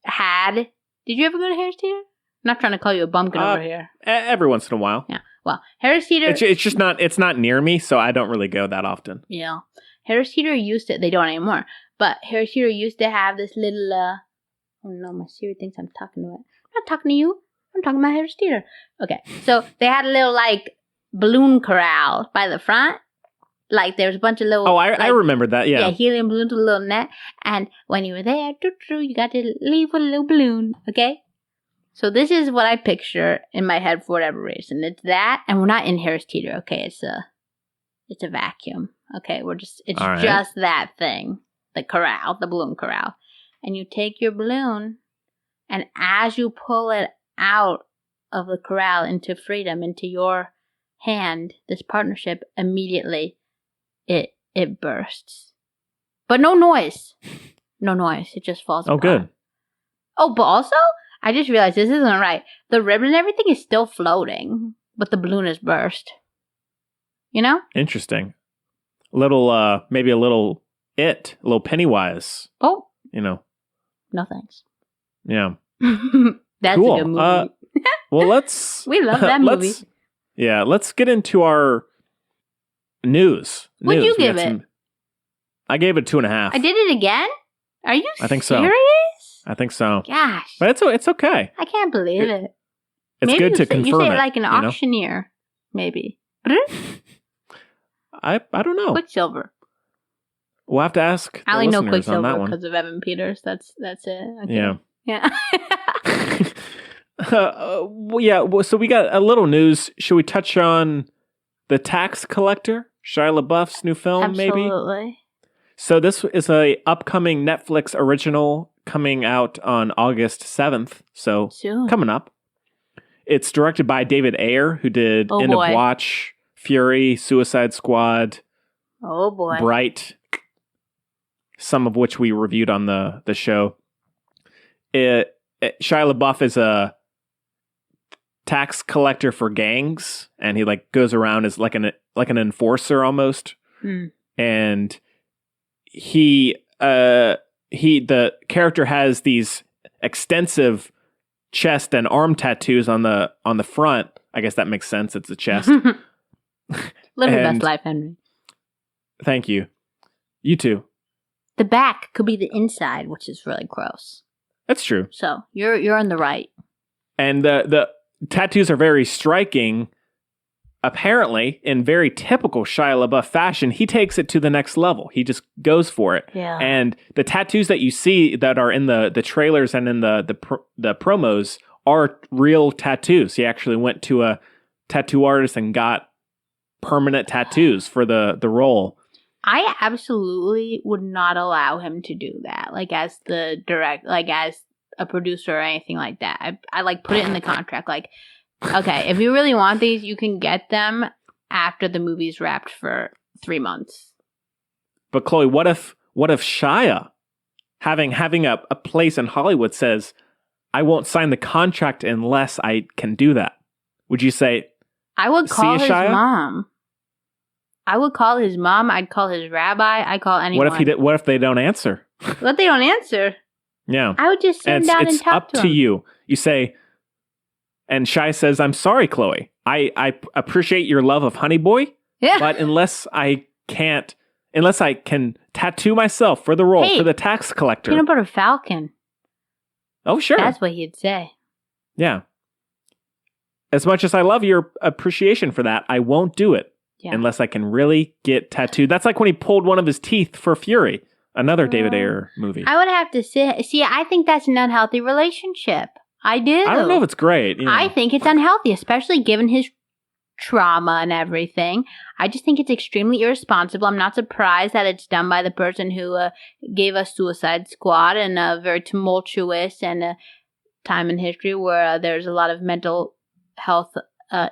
had, did you ever go to Harris Teeter? I'm not trying to call you a bumpkin over here. Every once in a while. Yeah. Well, Harris Teeter. It's just not, it's not near me, so I don't really go that often. Yeah. Harris Teeter used to, they don't anymore, but Harris Teeter used to have this little, oh no, my Siri thinks I'm talking to it. I'm not talking to you. I'm talking about Harris Teeter. Okay. So they had a little, like, balloon corral by the front. Like, there was a bunch of little... Oh, I remember that, yeah. Yeah, helium balloons with a little net. And when you were there, you got to leave with a little balloon, okay? So this is what I picture in my head for whatever reason. It's that, and we're not in Harris Teeter, okay? It's a vacuum, okay? It's just that thing. The corral, the balloon corral. And you take your balloon, and as you pull it out of the corral into freedom, into your hand, this partnership, immediately... It bursts. But no noise. No noise. It just falls apart. Oh, good. Oh, but also, I just realized this isn't right. The ribbon and everything is still floating, but the balloon is burst. You know? Interesting. Maybe a little Pennywise. Oh. You know. No thanks. Yeah. That's cool. a good movie. Well, let's... We love that movie. Let's get into our... News. What'd you give it? I gave it 2.5. I did it again? Are you I think serious? I think so. Gosh. But it's okay. I can't believe it. It's maybe good to confirm you say it. It like an auctioneer, maybe. I don't know. Quicksilver. We'll have to ask I only know Quicksilver because of Evan Peters. That's it. Okay. Yeah. Yeah. So we got a little news. Should we touch on The Tax Collector? Shia LaBeouf's new film, maybe? Absolutely. So this is a upcoming Netflix original coming out on August 7th. So soon. Coming up. It's directed by David Ayer, who did End of Watch, Fury, Suicide Squad, oh boy, Bright, some of which we reviewed on the show. Shia LaBeouf is a tax collector for gangs, and he like goes around as like an enforcer almost. And the character has these extensive chest and arm tattoos on the front. I guess that makes sense. It's a chest. Live your best life, Henry. Thank you. You too. The back could be the inside, which is really gross. That's true. So you're on the right. And the tattoos are very striking. apparently, in very typical Shia LaBeouf fashion, he takes it to the next level. He just goes for it. Yeah. And the tattoos that you see that are in the trailers and in the promos are real tattoos. He actually went to a tattoo artist and got permanent tattoos for the role. I absolutely would not allow him to do that. Like as as a producer or anything like that. I like put it in the contract. Like, okay, if you really want these, you can get them after the movie's wrapped for 3 months. But Chloe, what if Shia, having a place in Hollywood, says, I won't sign the contract unless I can do that? Would you say, I would call his Shia? mom. I would call his mom. I'd call his rabbi. I'd call anyone. What if they don't answer? What if they don't answer? Yeah. I would just sit down and it's talk up to to him. you. You say, and Shia says, I'm sorry, Chloe. I appreciate your love of Honey Boy, Yeah. but unless I can tattoo myself for the role, Hey, for the tax collector. Peanut Butter Falcon. Oh, sure. That's what he'd say. Yeah. As much as I love your appreciation for that, I won't do it unless I can really get tattooed. That's like when he pulled one of his teeth for Fury, another David Ayer movie. I would have to see, I think that's an unhealthy relationship. I do. I don't know if it's great. I think it's unhealthy, especially given his trauma and everything. I just think it's extremely irresponsible. I'm not surprised that it's done by the person who gave us Suicide Squad and a very tumultuous and time in history where there's a lot of mental health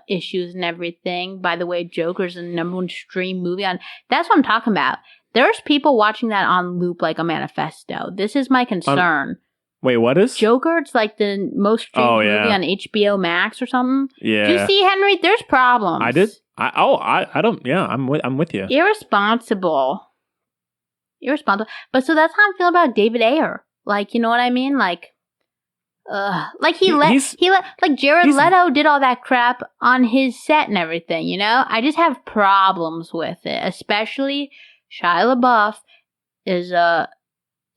issues and everything. By the way, Joker's the #1 stream movie on. That's what I'm talking about. There's people watching that on loop like a manifesto. This is my concern. Wait, what is? Joker? It's like the most streamed movie on HBO Max or something. Yeah. Do you see, Henry? There's problems. I did. I don't. Yeah, I'm with you. Irresponsible. But so that's how I'm feeling about David Ayer. Like, you know what I mean? Like, like Jared Leto did all that crap on his set and everything. You know, I just have problems with it. Especially Shia LaBeouf is a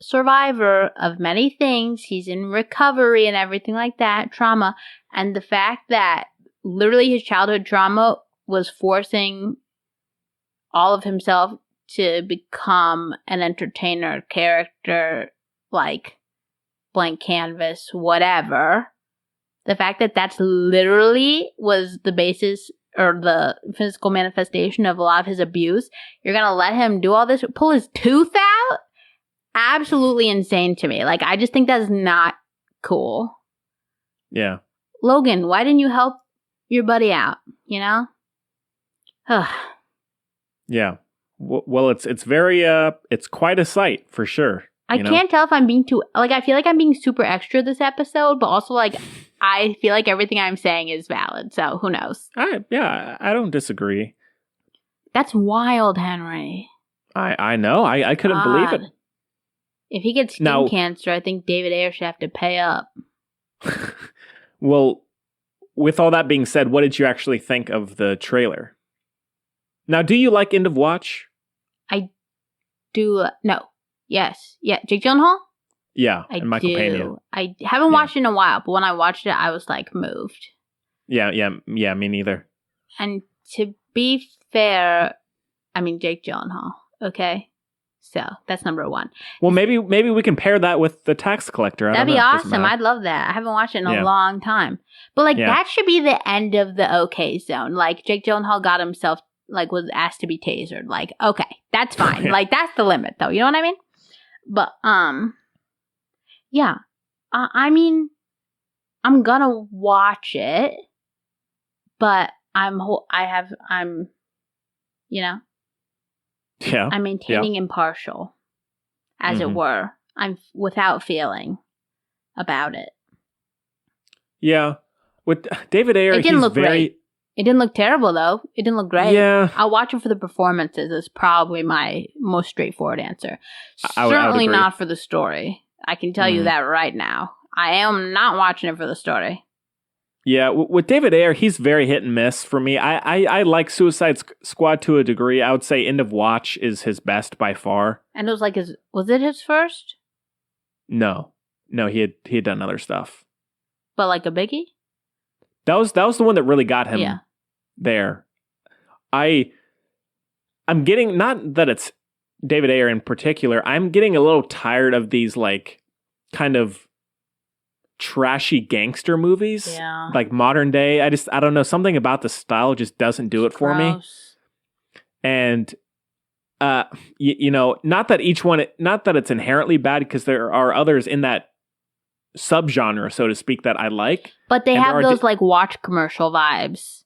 survivor of many things. He's in recovery and everything like that, trauma. And the fact that literally his childhood trauma was forcing all of himself to become an entertainer, character, like blank canvas, whatever. The fact that that's literally was the basis or the physical manifestation of a lot of his abuse. You're going to let him do all this, pull his tooth out? Absolutely insane to me. Like, I just think that's not cool. Yeah. Logan, why didn't you help your buddy out? You know? Yeah. Well, it's very it's quite a sight for sure. I can't tell if I'm being too, like, I feel like I'm being super extra this episode, but also, like, I feel like everything I'm saying is valid, so who knows? I don't disagree. That's wild, Henry. I know. I couldn't believe it. If he gets skin cancer, I think David Ayer should have to pay up. Well, with all that being said, what did you actually think of the trailer? Now, do you like End of Watch? I do. No. Yes. Yeah. Jake Gyllenhaal? Yeah. I and Michael do. Pena. I haven't watched it in a while, but when I watched it, I was like moved. Yeah. Me neither. And to be fair, I mean, Jake Gyllenhaal. Okay. So that's number one. Well, maybe we can pair that with The Tax Collector. That'd be awesome. I'd love that. I haven't watched it in a long time. But like that should be the end of the okay zone. Like Jake Gyllenhaal got himself like was asked to be tasered. Like, okay, that's fine. Like that's the limit though. You know what I mean? But yeah. I mean, I'm gonna watch it, but I'm you know. Yeah. I'm maintaining impartial, as it were. I'm without feeling about it. Yeah. With David Ayer, it didn't look great. It didn't look terrible, though. It didn't look great. Yeah. I'll watch it for the performances is probably my most straightforward answer. I would Certainly agree. not for the story. I can tell you that right now. I am not watching it for the story. Yeah, with David Ayer, he's very hit and miss for me. I like Suicide Squad to a degree. I would say End of Watch is his best by far. And it was like was it his first? No, he had done other stuff. But like a biggie? That was the one that really got him there. I'm getting, not that it's David Ayer in particular, I'm getting a little tired of these like kind of trashy gangster movies. Yeah. Like modern day. I don't know, something about the style just doesn't do it for me. And you know, not that it's inherently bad, because there are others in that subgenre, so to speak, that I like. But they have those like watch commercial vibes.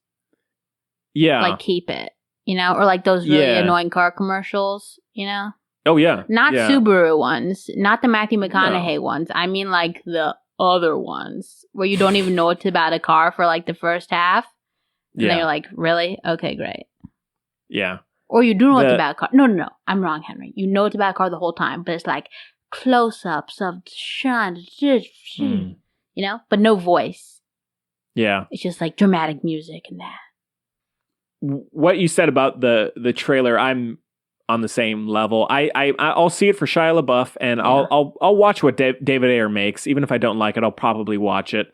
Yeah. Like Keep It, you know, or like those really annoying car commercials, you know? Oh yeah. Not Subaru ones, not the Matthew McConaughey ones. I mean like the other ones where you don't even know it's about a car for like the first half. And then you're like, really? Okay, great. Yeah. Or you do know it's about a car. No. I'm wrong, Henry. You know it's about a car the whole time, but it's like close-ups of shine, you know, but no voice. Yeah. It's just like dramatic music and that. What you said about the trailer, I'm on the same level. I'll see it for Shia LaBeouf, and I'll watch what David Ayer makes. Even if I don't like it, I'll probably watch it.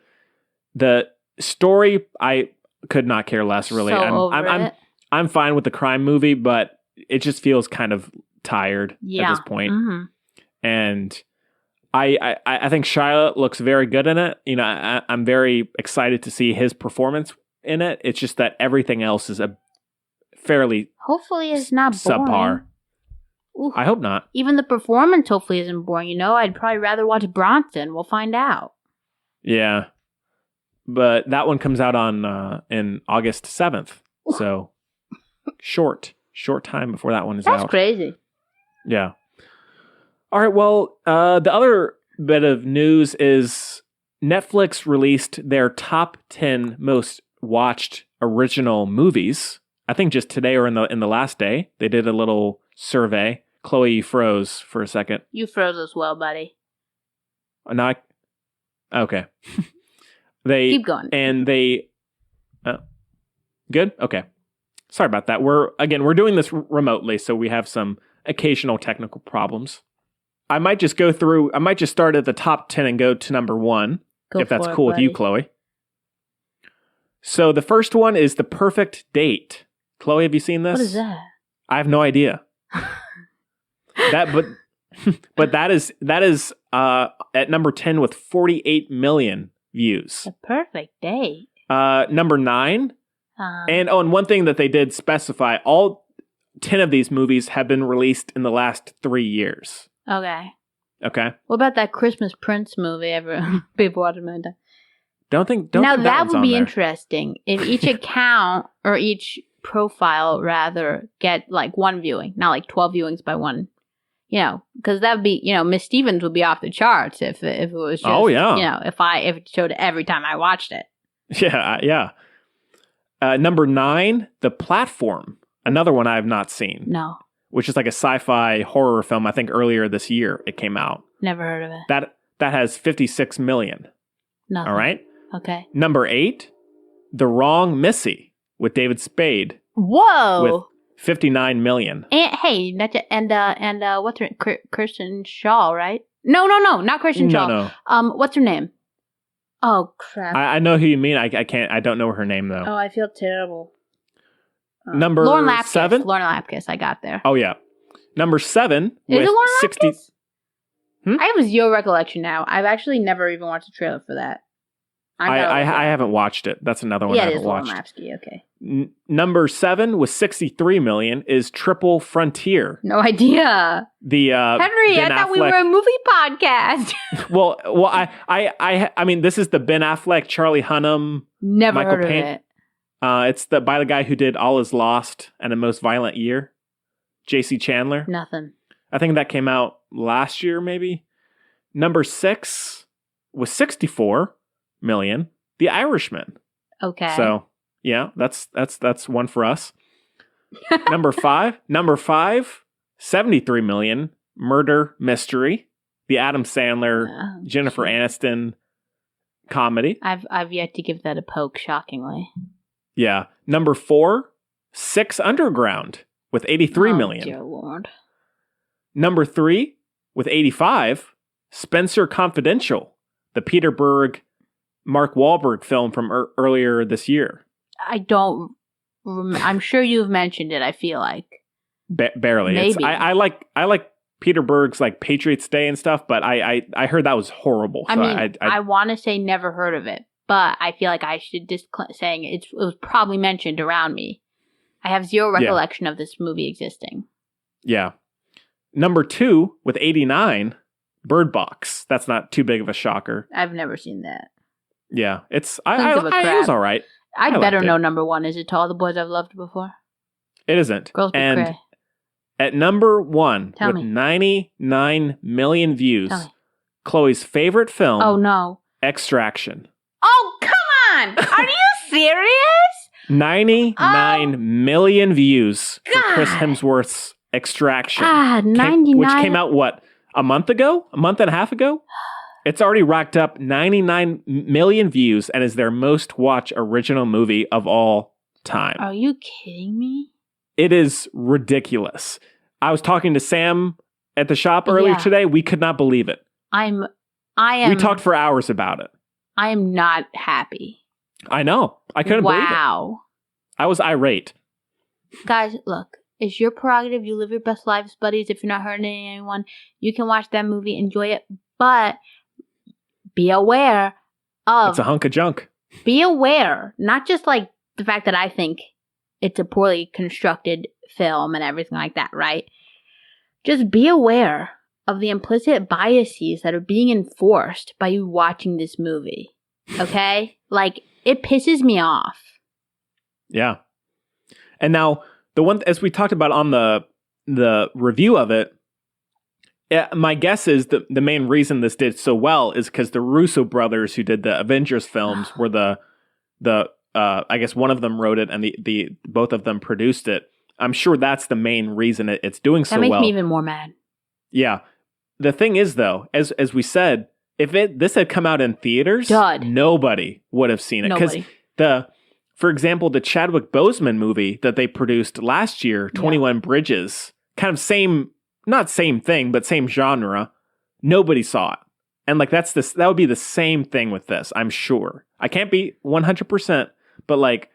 The story, I could not care less, really. I'm fine with the crime movie, but it just feels kind of tired at this point. Mm-hmm. And I think Shia looks very good in it. You know, I'm very excited to see his performance in it. It's just that everything else is a fairly hopefully it's not boring. Subpar. Ooh. I hope not. Even the performance hopefully isn't boring. You know, I'd probably rather watch Bronson. We'll find out. Yeah, but that one comes out on in August 7th. Ooh. So short time before that one is out. That's crazy. Yeah. All right. Well, the other bit of news is Netflix released their top 10 most watched original movies. I think just today or in the last day, they did a little survey. Chloe, you froze for a second. You froze as well, buddy. Okay. They keep going. And they good? Okay. Sorry about that. We're doing this remotely, so we have some occasional technical problems. I might just start at the top 10 and go to number 1, if that's cool with you, Chloe. So the first one is The Perfect Date. Chloe, have you seen this? What is that? I have no idea. But that is at number 10 with 48 million views. The Perfect Date. Number 9. And one thing that they did specify, all 10 of these movies have been released in the last 3 years. Okay. What about that Christmas Prince movie? People watch it. Don't think that would be interesting if each account or each profile rather get like one viewing, not like 12 viewings by one. You know, because that would be, you know, Miss Stevens would be off the charts if it was just, you know, if it showed every time I watched it. Yeah. Number 9, The Platform. Another one I have not seen. No. Which is like a sci-fi horror film. I think earlier this year it came out. Never heard of it. That has 56 million. Nothing. All right. Okay. Number 8, The Wrong Missy with David Spade. Whoa. With 59 million. And what's her name? Kirsten Shaw, right? No, not Kirsten Shaw. No. What's her name? Oh crap! I know who you mean. I don't know her name though. Oh, I feel terrible. Number Lauren Lapkus. 7. Lauren Lapkus. I got there. Oh yeah. Number 7 is with it Lauren 60. Lapkus? I have zero recollection now. I've actually never even watched a trailer for that. I haven't watched it. That's another one I haven't watched. Yeah, it is Lauren Lapkus. Okay. Number 7 with 63 million is Triple Frontier. No idea. The Henry, Ben I thought Affleck... we were a movie podcast. well, I mean, this is the Ben Affleck, Charlie Hunnam, Never Michael heard Payne. of it. It's by the guy who did All Is Lost and A Most Violent Year, J.C. Chandler. Nothing. I think that came out last year, maybe. Number 6 with 64 million, The Irishman. Okay. So yeah, that's one for us. Number 5, 73 million, Murder Mystery, the Adam Sandler, Jennifer Aniston comedy. I've yet to give that a poke, shockingly. Yeah. Number 4, 6 Underground with 83 million. Dear Lord. Number 3 with 85, Spencer Confidential, the Peter Berg, Mark Wahlberg film from earlier this year. I don't I'm sure you've mentioned it. I feel like barely. Maybe. I like Peter Berg's like Patriots Day and stuff, but I heard that was horrible. I So mean, I want to say never heard of it, but I feel like I should saying it was probably mentioned around me. I have zero recollection of this movie existing. Yeah. Number 2 with 89, Bird Box. That's not too big of a shocker. I've never seen that. Yeah, it was all right. I better know number 1. Is it To All the Boys I've Loved Before? It isn't. Girls Be Cray. At number 1 Tell with me. 99 million views, Chloe's favorite film. Oh no! Extraction. Oh come on! Are you serious? 99 million views for Chris Hemsworth's Extraction. God, 99. Which came out, what, a month ago? A month and a half ago? It's already racked up 99 million views and is their most watched original movie of all time. Are you kidding me? It is ridiculous. I was talking to Sam at the shop earlier today. We could not believe it. I am. We talked for hours about it. I am not happy. I know. I couldn't believe it. Wow. I was irate. Guys, look. It's your prerogative. You live your best lives, buddies. If you're not hurting anyone, you can watch that movie, enjoy it. But be aware of... It's a hunk of junk. Be aware. Not just like the fact that I think it's a poorly constructed film and everything like that, right? Just be aware of the implicit biases that are being enforced by you watching this movie. Okay? Like, it pisses me off. Yeah. And now, the one, as we talked about on the review of it, my guess is the main reason this did so well is because the Russo brothers who did the Avengers films were the I guess one of them wrote it and the both of them produced it. I'm sure that's the main reason it's doing so well. That makes me even more mad. Yeah. The thing is, though, as we said, if this had come out in theaters, nobody would have seen it. Because for example, the Chadwick Boseman movie that they produced last year, 21 Bridges, kind of not same thing, but same genre. Nobody saw it. And like that would be the same thing with this, I'm sure. I can't be 100%, but like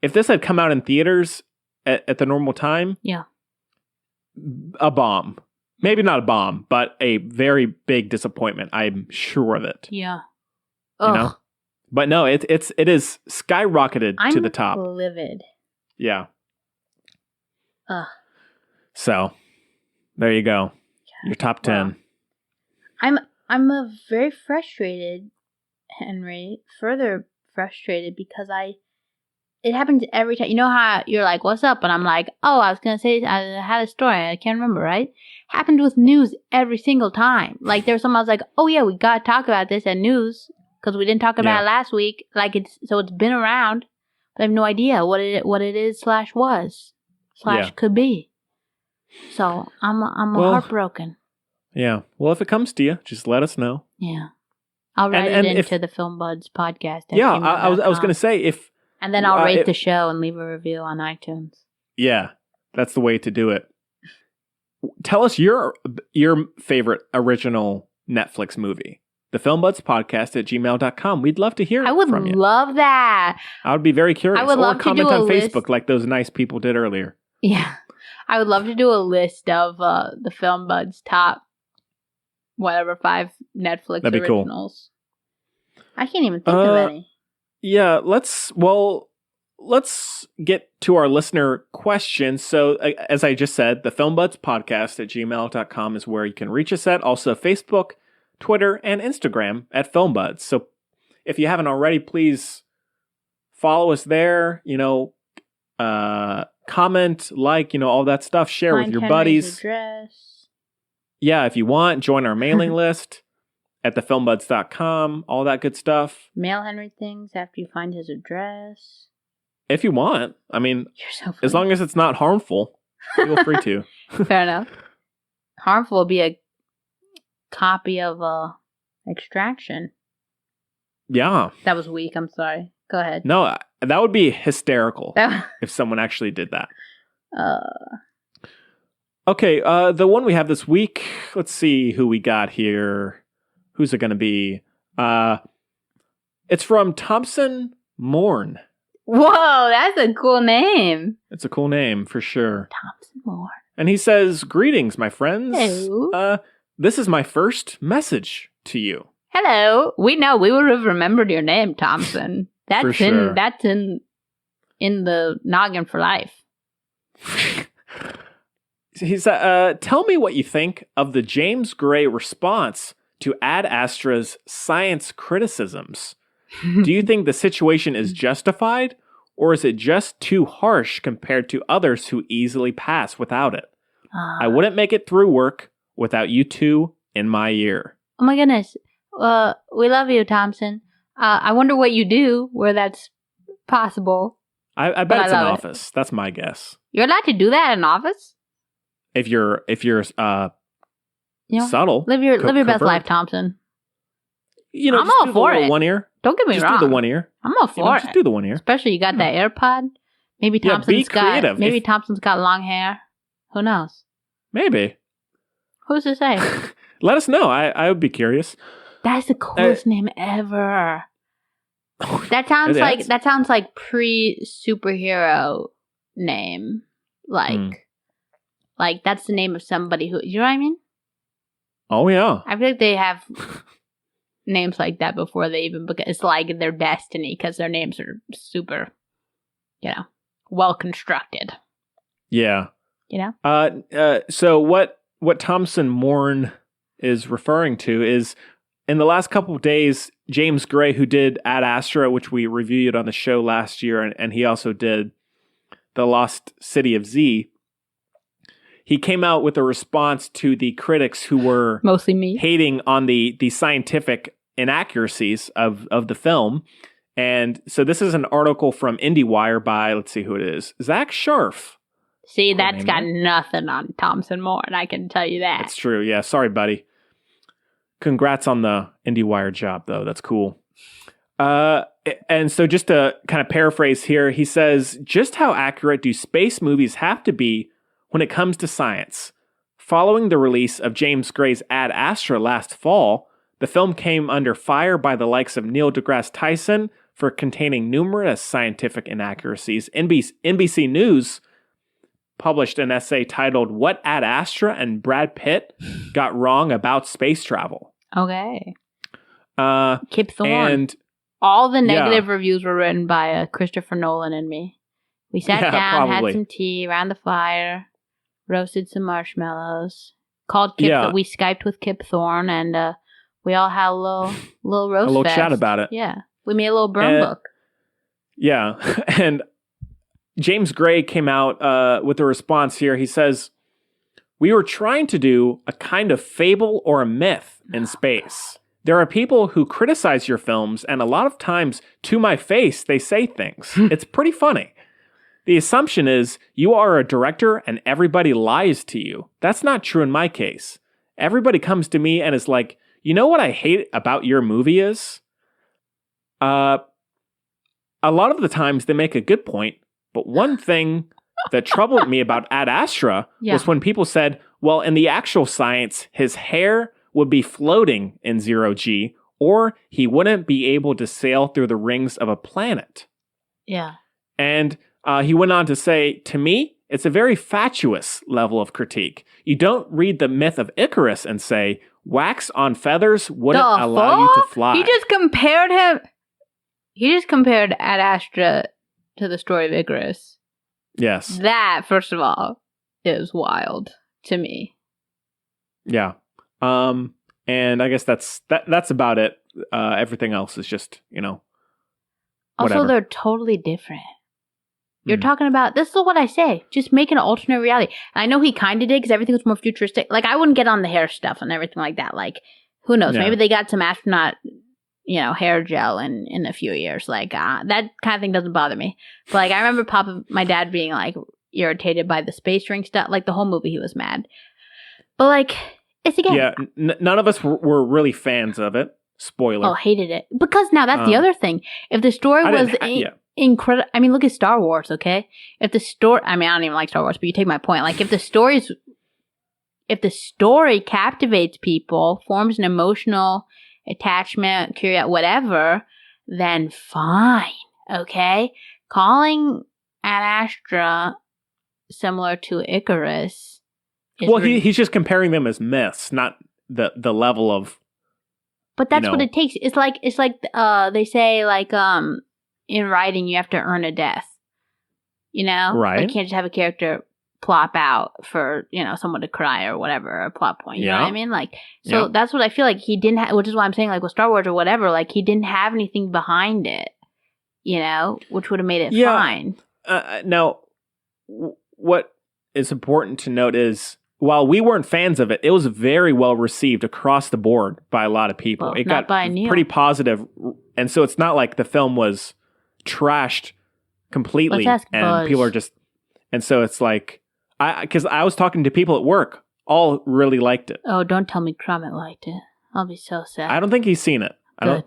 if this had come out in theaters at the normal time, a bomb. Maybe not a bomb, but a very big disappointment. I'm sure of it. Yeah. You know? But no, it is skyrocketed to the top. I'm livid. Yeah. Ugh. So, there you go. Your top 10. I'm very frustrated, Henry. Further frustrated because it happens every time. You know how you're like, "What's up?" and I'm like, "Oh, I was gonna say I had a story. I can't remember." Right? Happened with news every single time. Like there was something I was like, "Oh yeah, we gotta talk about this at news." Because we didn't talk about it last week, like it's been around, but I have no idea what it is / was / could be. So I'm heartbroken. Yeah. Well, if it comes to you, just let us know. Yeah, I'll write it into the Film Buds podcast. Yeah, I was going to say and then I'll rate the show and leave a review on iTunes. Yeah, that's the way to do it. Tell us your favorite original Netflix movie. The Film Buds podcast at gmail.com. We'd love to hear from you. I would love that. I would be very curious. I would love to comment do on list. Facebook like those nice people did earlier. Yeah. I would love to do a list of the Film Buds top 5 Netflix That'd be originals. Cool. I can't even think of any. Yeah, let's get to our listener questions. So, as I just said, the Film Buds podcast at gmail.com is where you can reach us at. Also, Facebook, Twitter, and Instagram at Film Buds. So if you haven't already, please follow us there, comment, like, all that stuff, share with your buddies. Address. Yeah, if you want, join our mailing list at thefilmbuds.com, all that good stuff. Mail Henry things after you find his address. If you want. I mean, so as long as it's not harmful, feel free to. Fair enough. Harmful will be a copy of Extraction. Yeah. That was weak. I'm sorry. Go ahead. No, that would be hysterical if someone actually did that. Okay, the one we have this week, let's see who we got here. Who's it going to be? It's from Thompson Morn. Whoa, that's a cool name. It's a cool name for sure. Thompson Moore. And he says, "Greetings, my friends. Hello. This is my first message to you." Hello. We know we would have remembered your name, Thompson. That's For sure. That's in the noggin for life. He's tell me what you think of the James Gray response to Ad Astra's science criticisms. Do you think the situation is justified, or is it just too harsh compared to others who easily pass without it? I wouldn't make it through work without you two in my ear. Oh my goodness. We love you, Thompson. I wonder what you do where that's possible. I bet it's an office. That's my guess. You're allowed to do that in an office? If you're You know, subtle, live your best covert. life, Thompson. You know, I'm just all do for the little it. one ear. Don't get me Just wrong. do the one ear. I'm all for it. Just do the one ear. Especially you got that AirPod. Maybe Yeah, be Thompson's got creative. maybe Thompson's got long hair. Who knows? Maybe. Who's to say? Let us know. I would be curious. That's the coolest name ever. That sounds like pre-superhero name. Like that's the name of somebody who, you know what I mean? Oh yeah. I feel like they have names like that before they even book it. It's like their destiny because their names are super, well constructed. Yeah. You know? So what Thompson Morn is referring to is in the last couple of days, James Gray, who did Ad Astra, which we reviewed on the show last year, and he also did The Lost City of Z, he came out with a response to the critics who were mostly me hating on the scientific inaccuracies of the film. And so this is an article from IndieWire by, let's see who it is, Zach Sharf. See, that's got nothing on Thompson Moore, and I can tell you that. That's true. Yeah, sorry, buddy. Congrats on the IndieWire job, though. That's cool. And so just to kind of paraphrase here, he says, just how accurate do space movies have to be when it comes to science? Following the release of James Gray's Ad Astra last fall, the film came under fire by the likes of Neil deGrasse Tyson for containing numerous scientific inaccuracies. NBC News published an essay titled "What Ad Astra and Brad Pitt Got Wrong About Space Travel." Okay. Kip Thorne. And all the negative reviews were written by Christopher Nolan and me. We sat down, probably. had some tea around the fire, roasted some marshmallows, called Kip. We Skyped with Kip Thorne, and we all had a little roast a little fest. chat about it. Yeah, we made a little burn book. Yeah, and James Gray came out with a response here. He says, "We were trying to do a kind of fable or a myth in space. There are people who criticize your films, and a lot of times, to my face, they say things. It's pretty funny. The assumption is you are a director and everybody lies to you. That's not true in my case. Everybody comes to me and is like, you know what I hate about your movie is? A lot of the times they make a good point, but one thing that troubled me about Ad Astra was when people said, well, in the actual science, his hair would be floating in 0G, or he wouldn't be able to sail through the rings of a planet." Yeah. And he went on to say, "To me, it's a very fatuous level of critique. You don't read the myth of Icarus and say, wax on feathers wouldn't allow you to fly." He just compared Ad Astra to the story of Icarus. Yes. That, first of all, is wild to me. Yeah. And I guess that's about it. Everything else is just, whatever. Also, they're totally different. You're talking about, this is what I say, just make an alternate reality. And I know he kind of did because everything was more futuristic. Like, I wouldn't get on the hair stuff and everything like that. Like, who knows? Yeah. Maybe they got some astronaut, hair gel in a few years. Like, that kind of thing doesn't bother me. But, like, I remember my dad being, like, irritated by the space ring stuff. Like, the whole movie, he was mad. But, like, it's again. Yeah, none of us were really fans of it. Spoiler. Oh, hated it. Because now that's the other thing. If the story was incredible, I mean, look at Star Wars, okay? If the story, I don't even like Star Wars, but you take my point. Like, if the story captivates people, forms an emotional attachment, whatever, then fine, okay? calling Ad Astra similar to Icarus. Well, he's just comparing them as myths, not the level of. But that's what it takes. It's like they say like in writing you have to earn a death. You know, right? You can't just have a character plop out for someone to cry or whatever, a plot point. You know what I mean? Like, so that's what I feel like he didn't have, which is why I'm saying like with Star Wars or whatever, like he didn't have anything behind it, which would have made it fine. Now, what is important to note is while we weren't fans of it, it was very well received across the board by a lot of people. Well, it got Neil. pretty positive, and so it's not like the film was trashed completely, Let's ask and Buzz. people are just, and so it's like. Because I was talking to people at work, all really liked it. Oh, don't tell me Crumit liked it. I'll be so sad. I don't think he's seen it. Good.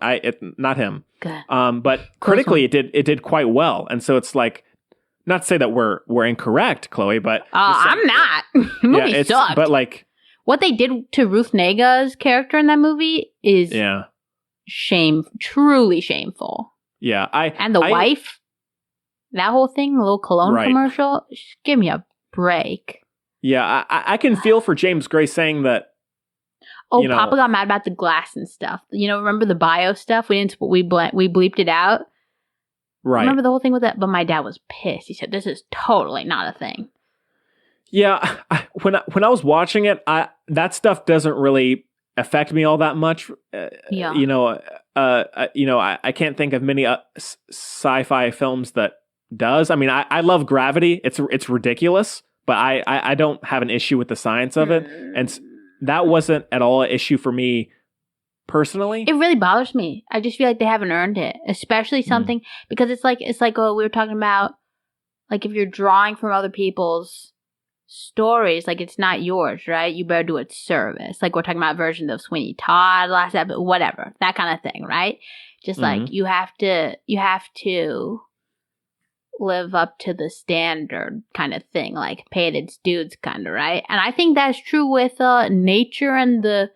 Not him. Good. But critically, it did quite well, and so it's like, not to say that we're incorrect, Chloe, but I'm not. The movie sucked. But like, what they did to Ruth Nega's character in that movie is truly shameful. Yeah, and the wife, that whole thing, the little cologne commercial. Give me a break. Yeah, I can feel for James Gray saying that. Oh, Papa got mad about the glass and stuff. Remember the bio stuff? We bleeped it out. Right. Remember the whole thing with that? But my dad was pissed. He said, "This is totally not a thing." Yeah, when I was watching it, that stuff doesn't really affect me all that much. I can't think of many sci-fi films that does. I mean, I love Gravity. It's ridiculous, but I don't have an issue with the science of it, and that wasn't at all an issue for me personally. It really bothers me. I just feel like they haven't earned it, especially something because it's like we were talking about, like if you're drawing from other people's stories, like it's not yours, right? You better do it service. Like we're talking about versions of Sweeney Todd last episode, whatever, that kind of thing, right? Just like you have to live up to the standard kind of thing, like pay it its dues kind of, right? And I think that's true with nature and the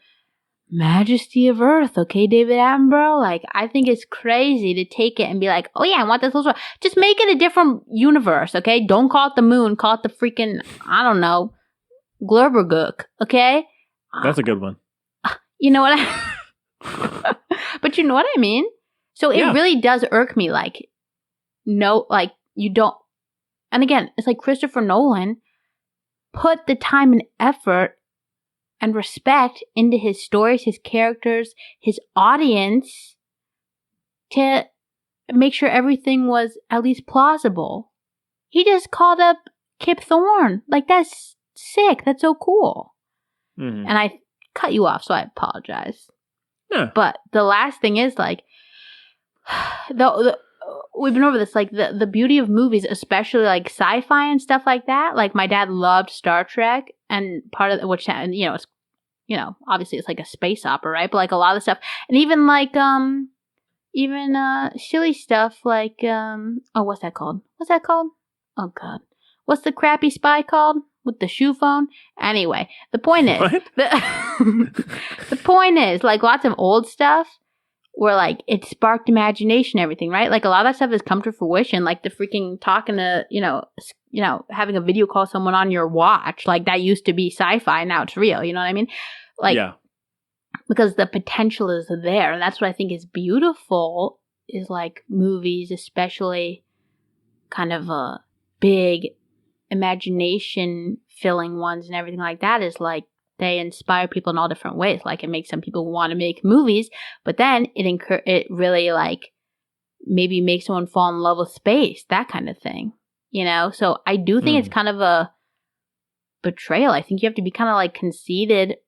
majesty of Earth, okay, David Attenborough? Like, I think it's crazy to take it and be like, oh yeah, I want this little story. Just make it a different universe, okay? Don't call it the moon, call it the freaking, I don't know, Glurbergook, okay? That's a good one. You know what but you know what I mean? So it really does irk me, like, no, like, you don't, and again, it's like Christopher Nolan put the time and effort and respect into his stories, his characters, his audience to make sure everything was at least plausible. He just called up Kip Thorne. Like, that's sick. That's so cool. Mm-hmm. And I cut you off, so I apologize. Yeah. But the last thing is, like, we've been over this, like the beauty of movies, especially like sci-fi and stuff like that. Like my dad loved Star Trek, and part of which it's obviously it's like a space opera, right? But like a lot of stuff, and even like silly stuff like what's that called? Oh god, what's the crappy spy called with the shoe phone? Anyway, the point is the point is like lots of old stuff. Where, like, it sparked imagination and everything, right? Like, a lot of that stuff has come to fruition. Like, the freaking talking to, having a video call someone on your watch. Like, that used to be sci-fi, now it's real. You know what I mean? Like, because the potential is there. And that's what I think is beautiful, is, like, movies, especially kind of big imagination-filling ones and everything like that, is, like, they inspire people in all different ways. Like, it makes some people want to make movies, but then it really, like, maybe makes someone fall in love with space, that kind of thing, So I do think it's kind of a betrayal. I think you have to be kind of, like, conceited,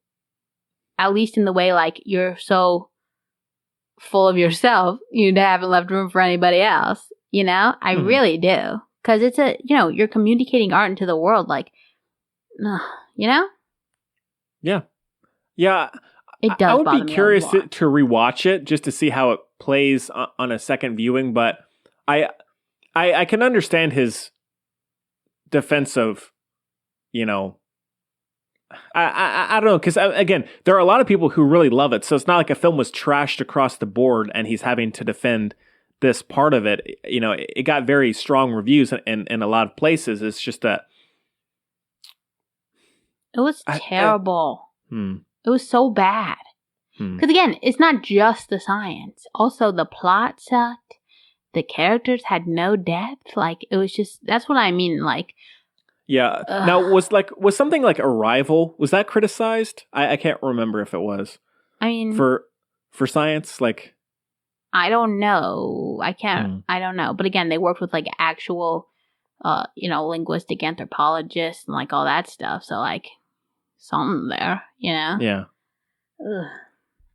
at least in the way, like, you're so full of yourself, you haven't left room for anybody else, I really do. Because it's you're communicating art into the world, like, Yeah. Yeah. It does. I would be curious to rewatch it just to see how it plays on a second viewing, but I can understand his defense of, I don't know, because again, there are a lot of people who really love it, so it's not like a film was trashed across the board and he's having to defend this part of it, it got very strong reviews in a lot of places. It's just that it was terrible. It was so bad. Because again, it's not just the science. Also, the plot sucked. The characters had no depth. Like, it was just, that's what I mean. Like, yeah. Now, was something like Arrival, was that criticized? I can't remember if it was. I mean, for science, like, I don't know. I don't know. But again, they worked with like actual, linguistic anthropologists and like all that stuff. So like, something there, Yeah. Ugh.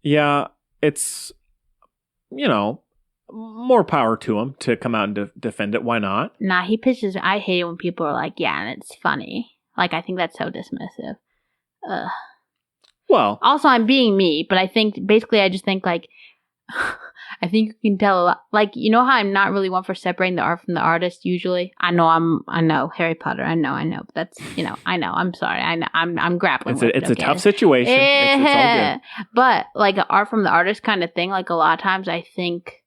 Yeah, it's, more power to him to come out and defend it. Why not? Nah, he pisses. I hate it when people are like, yeah, and it's funny. Like, I think that's so dismissive. Ugh. Well. Also, I'm being me, but I just think, like, I think you can tell a lot. Like, you know how I'm not really one for separating the art from the artist usually? I know, Harry Potter, I know. But that's, I know, I'm sorry. I know, I'm grappling with it. It's a tough situation. It's all good. But, like, the art from the artist kind of thing, like, a lot of times I think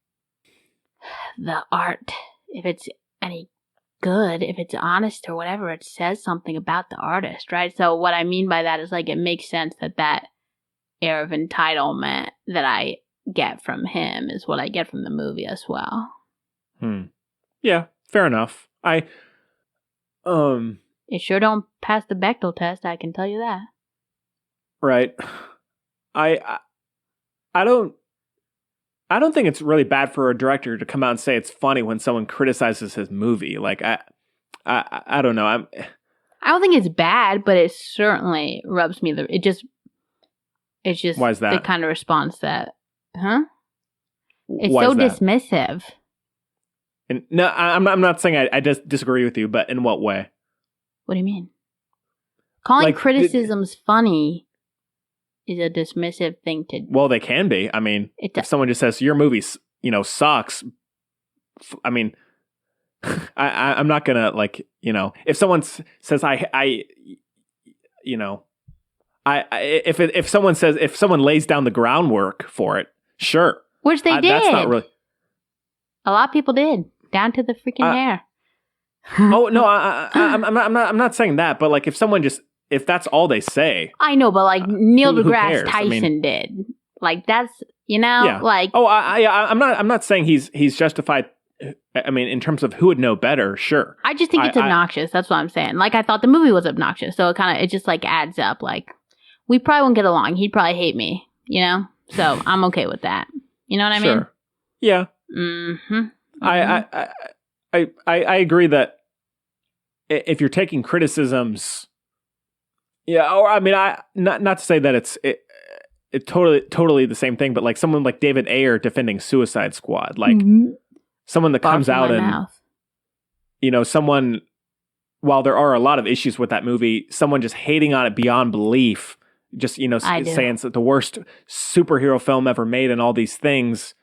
the art, if it's any good, if it's honest or whatever, it says something about the artist, right? So what I mean by that is, like, it makes sense that air of entitlement that I get from him is what I get from the movie as well. Yeah, fair enough. It sure don't pass the Bechdel test, I can tell you that. Right. I don't think it's really bad for a director to come out and say it's funny when someone criticizes his movie. Like, I don't know. I don't think it's bad, but it certainly rubs me it's just why is that? The kind of response that, It's why so is that? dismissive. And no, I'm not saying I just disagree with you, but in what way? What do you mean? Calling Like, criticisms funny is a dismissive thing to. Well, they can be. I mean, if someone just says your movie, sucks. I mean, I'm not gonna if someone says if someone lays down the groundwork for it, sure, which they did. That's not really. A lot of people did, down to the freaking hair. Oh no, I'm not saying that, but like if that's all they say. I know, but like Neil who deGrasse cares? Tyson did. Like that's Yeah. like. Oh, I'm not saying he's justified. I mean, in terms of who would know better, sure. I just think it's obnoxious. That's what I'm saying. Like I thought the movie was obnoxious, so it just like adds up. Like we probably won't get along. He'd probably hate me, So I'm okay with that. You know what I mean? Sure. Yeah. Mm-hmm. I agree that if you're taking criticisms, yeah, or I mean, not to say that it's totally the same thing, but like someone like David Ayer defending Suicide Squad, like someone that comes out and someone, while there are a lot of issues with that movie, someone just hating on it beyond belief, just saying it's the worst superhero film ever made and all these things.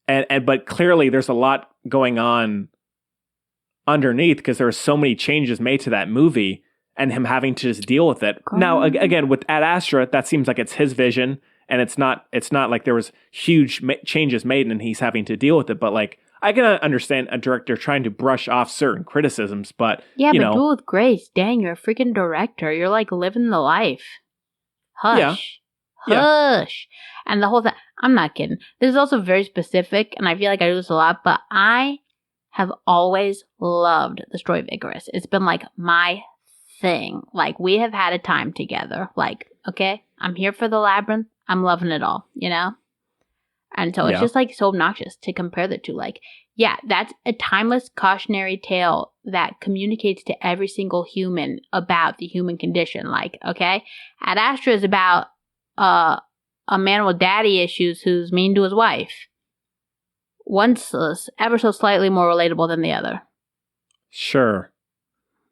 But clearly there's a lot going on underneath because there are so many changes made to that movie and him having to just deal with it. Now, again, with Ad Astra, that seems like it's his vision and it's not like there was huge changes made and he's having to deal with it. But like, I can understand a director trying to brush off certain criticisms, but yeah, but do it with grace. Dang, you're a freaking director. You're like living the life. Hush. Yeah. Hush. And the whole thing, I'm not kidding. This is also very specific, and I feel like I do this a lot, but I have always loved the story of Icarus. It's been like my thing. Like, we have had a time together. Like, okay, I'm here for the labyrinth. I'm loving it all, And so it's just like so obnoxious to compare the two. Like, yeah, that's a timeless cautionary tale that communicates to every single human about the human condition. Like, okay, Ad Astra is about a man with daddy issues who's mean to his wife. One's ever so slightly more relatable than the other. Sure.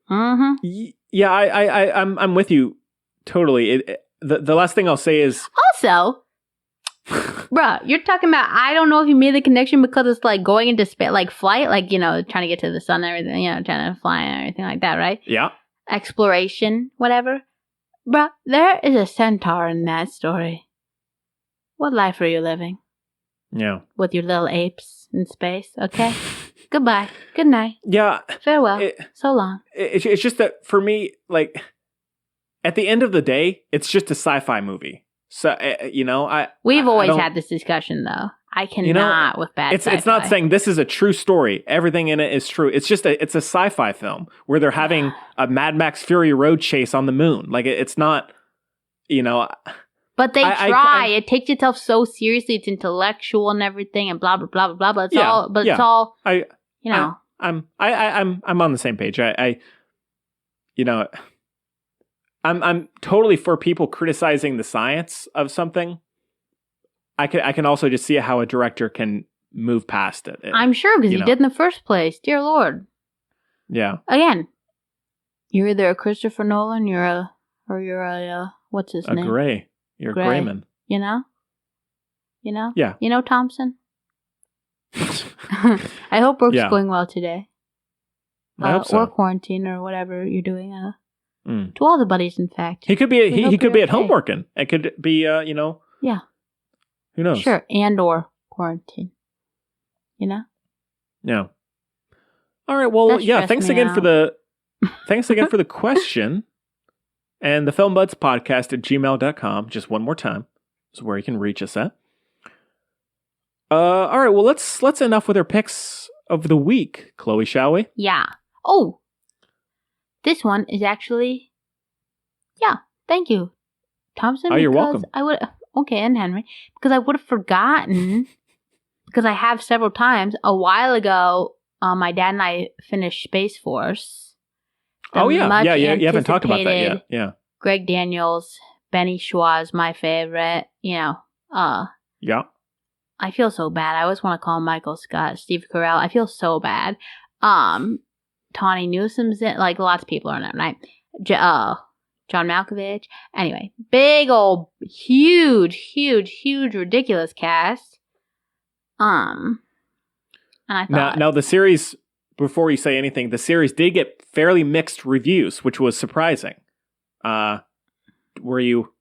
Mm-hmm. Yeah, I'm with you totally. The last thing I'll say is also, bruh, you're talking about, I don't know if you made the connection because it's like going into space, like flight, like, trying to get to the sun and everything, trying to fly and everything like that, right? Yeah. Exploration, whatever. Bruh, there is a centaur in that story. What life are you living? Yeah. With your little apes? in space, okay? Goodbye. Good night. Yeah. Farewell. So long. It's just that for me, like, at the end of the day, it's just a sci-fi movie. So, We've always had this discussion, though. I cannot with bad sci-fi. It's not saying this is a true story. Everything in it is true. It's just it's a sci-fi film where they're having a Mad Max Fury Road chase on the moon. Like, it's not, But they try. It takes itself so seriously. It's intellectual and everything, and blah blah blah blah blah. But it's all. I'm on the same page. I'm totally for people criticizing the science of something. I can also just see how a director can move past it. I'm sure because he did in the first place. Dear Lord. Yeah. Again, you're either a Christopher Nolan, you're a what's his name? Gray. You're Gray. a Grayman. You know? Yeah. You know Thompson? I hope work's going well today. I hope so. Or quarantine or whatever you're doing. To all the buddies, in fact. He could be he could be at home working. It could be Yeah. Who knows? Sure, and or quarantine. Yeah. All right. Well, thanks again for the question. And the Film Buds Podcast at gmail.com. Just one more time. Is where you can reach us at. All right. Well, let's end off with our picks of the week, Chloe, shall we? Yeah. Oh, this one is actually. Yeah. Thank you, Thompson. Oh, you're welcome. And Henry, because I would have forgotten, because I have several times. A while ago, my dad and I finished Space Force. You haven't talked about that yet. Yeah. Greg Daniels, Benny Schwartz, my favorite. Yeah. I feel so bad. I always want to call him Michael Scott, Steve Carell. I feel so bad. Tawny Newsom's in, like, lots of people are in it, right? John Malkovich. Anyway, big old, huge, ridiculous cast. And I thought now the series. Before you say anything, the series did get fairly mixed reviews, which was surprising. Were you?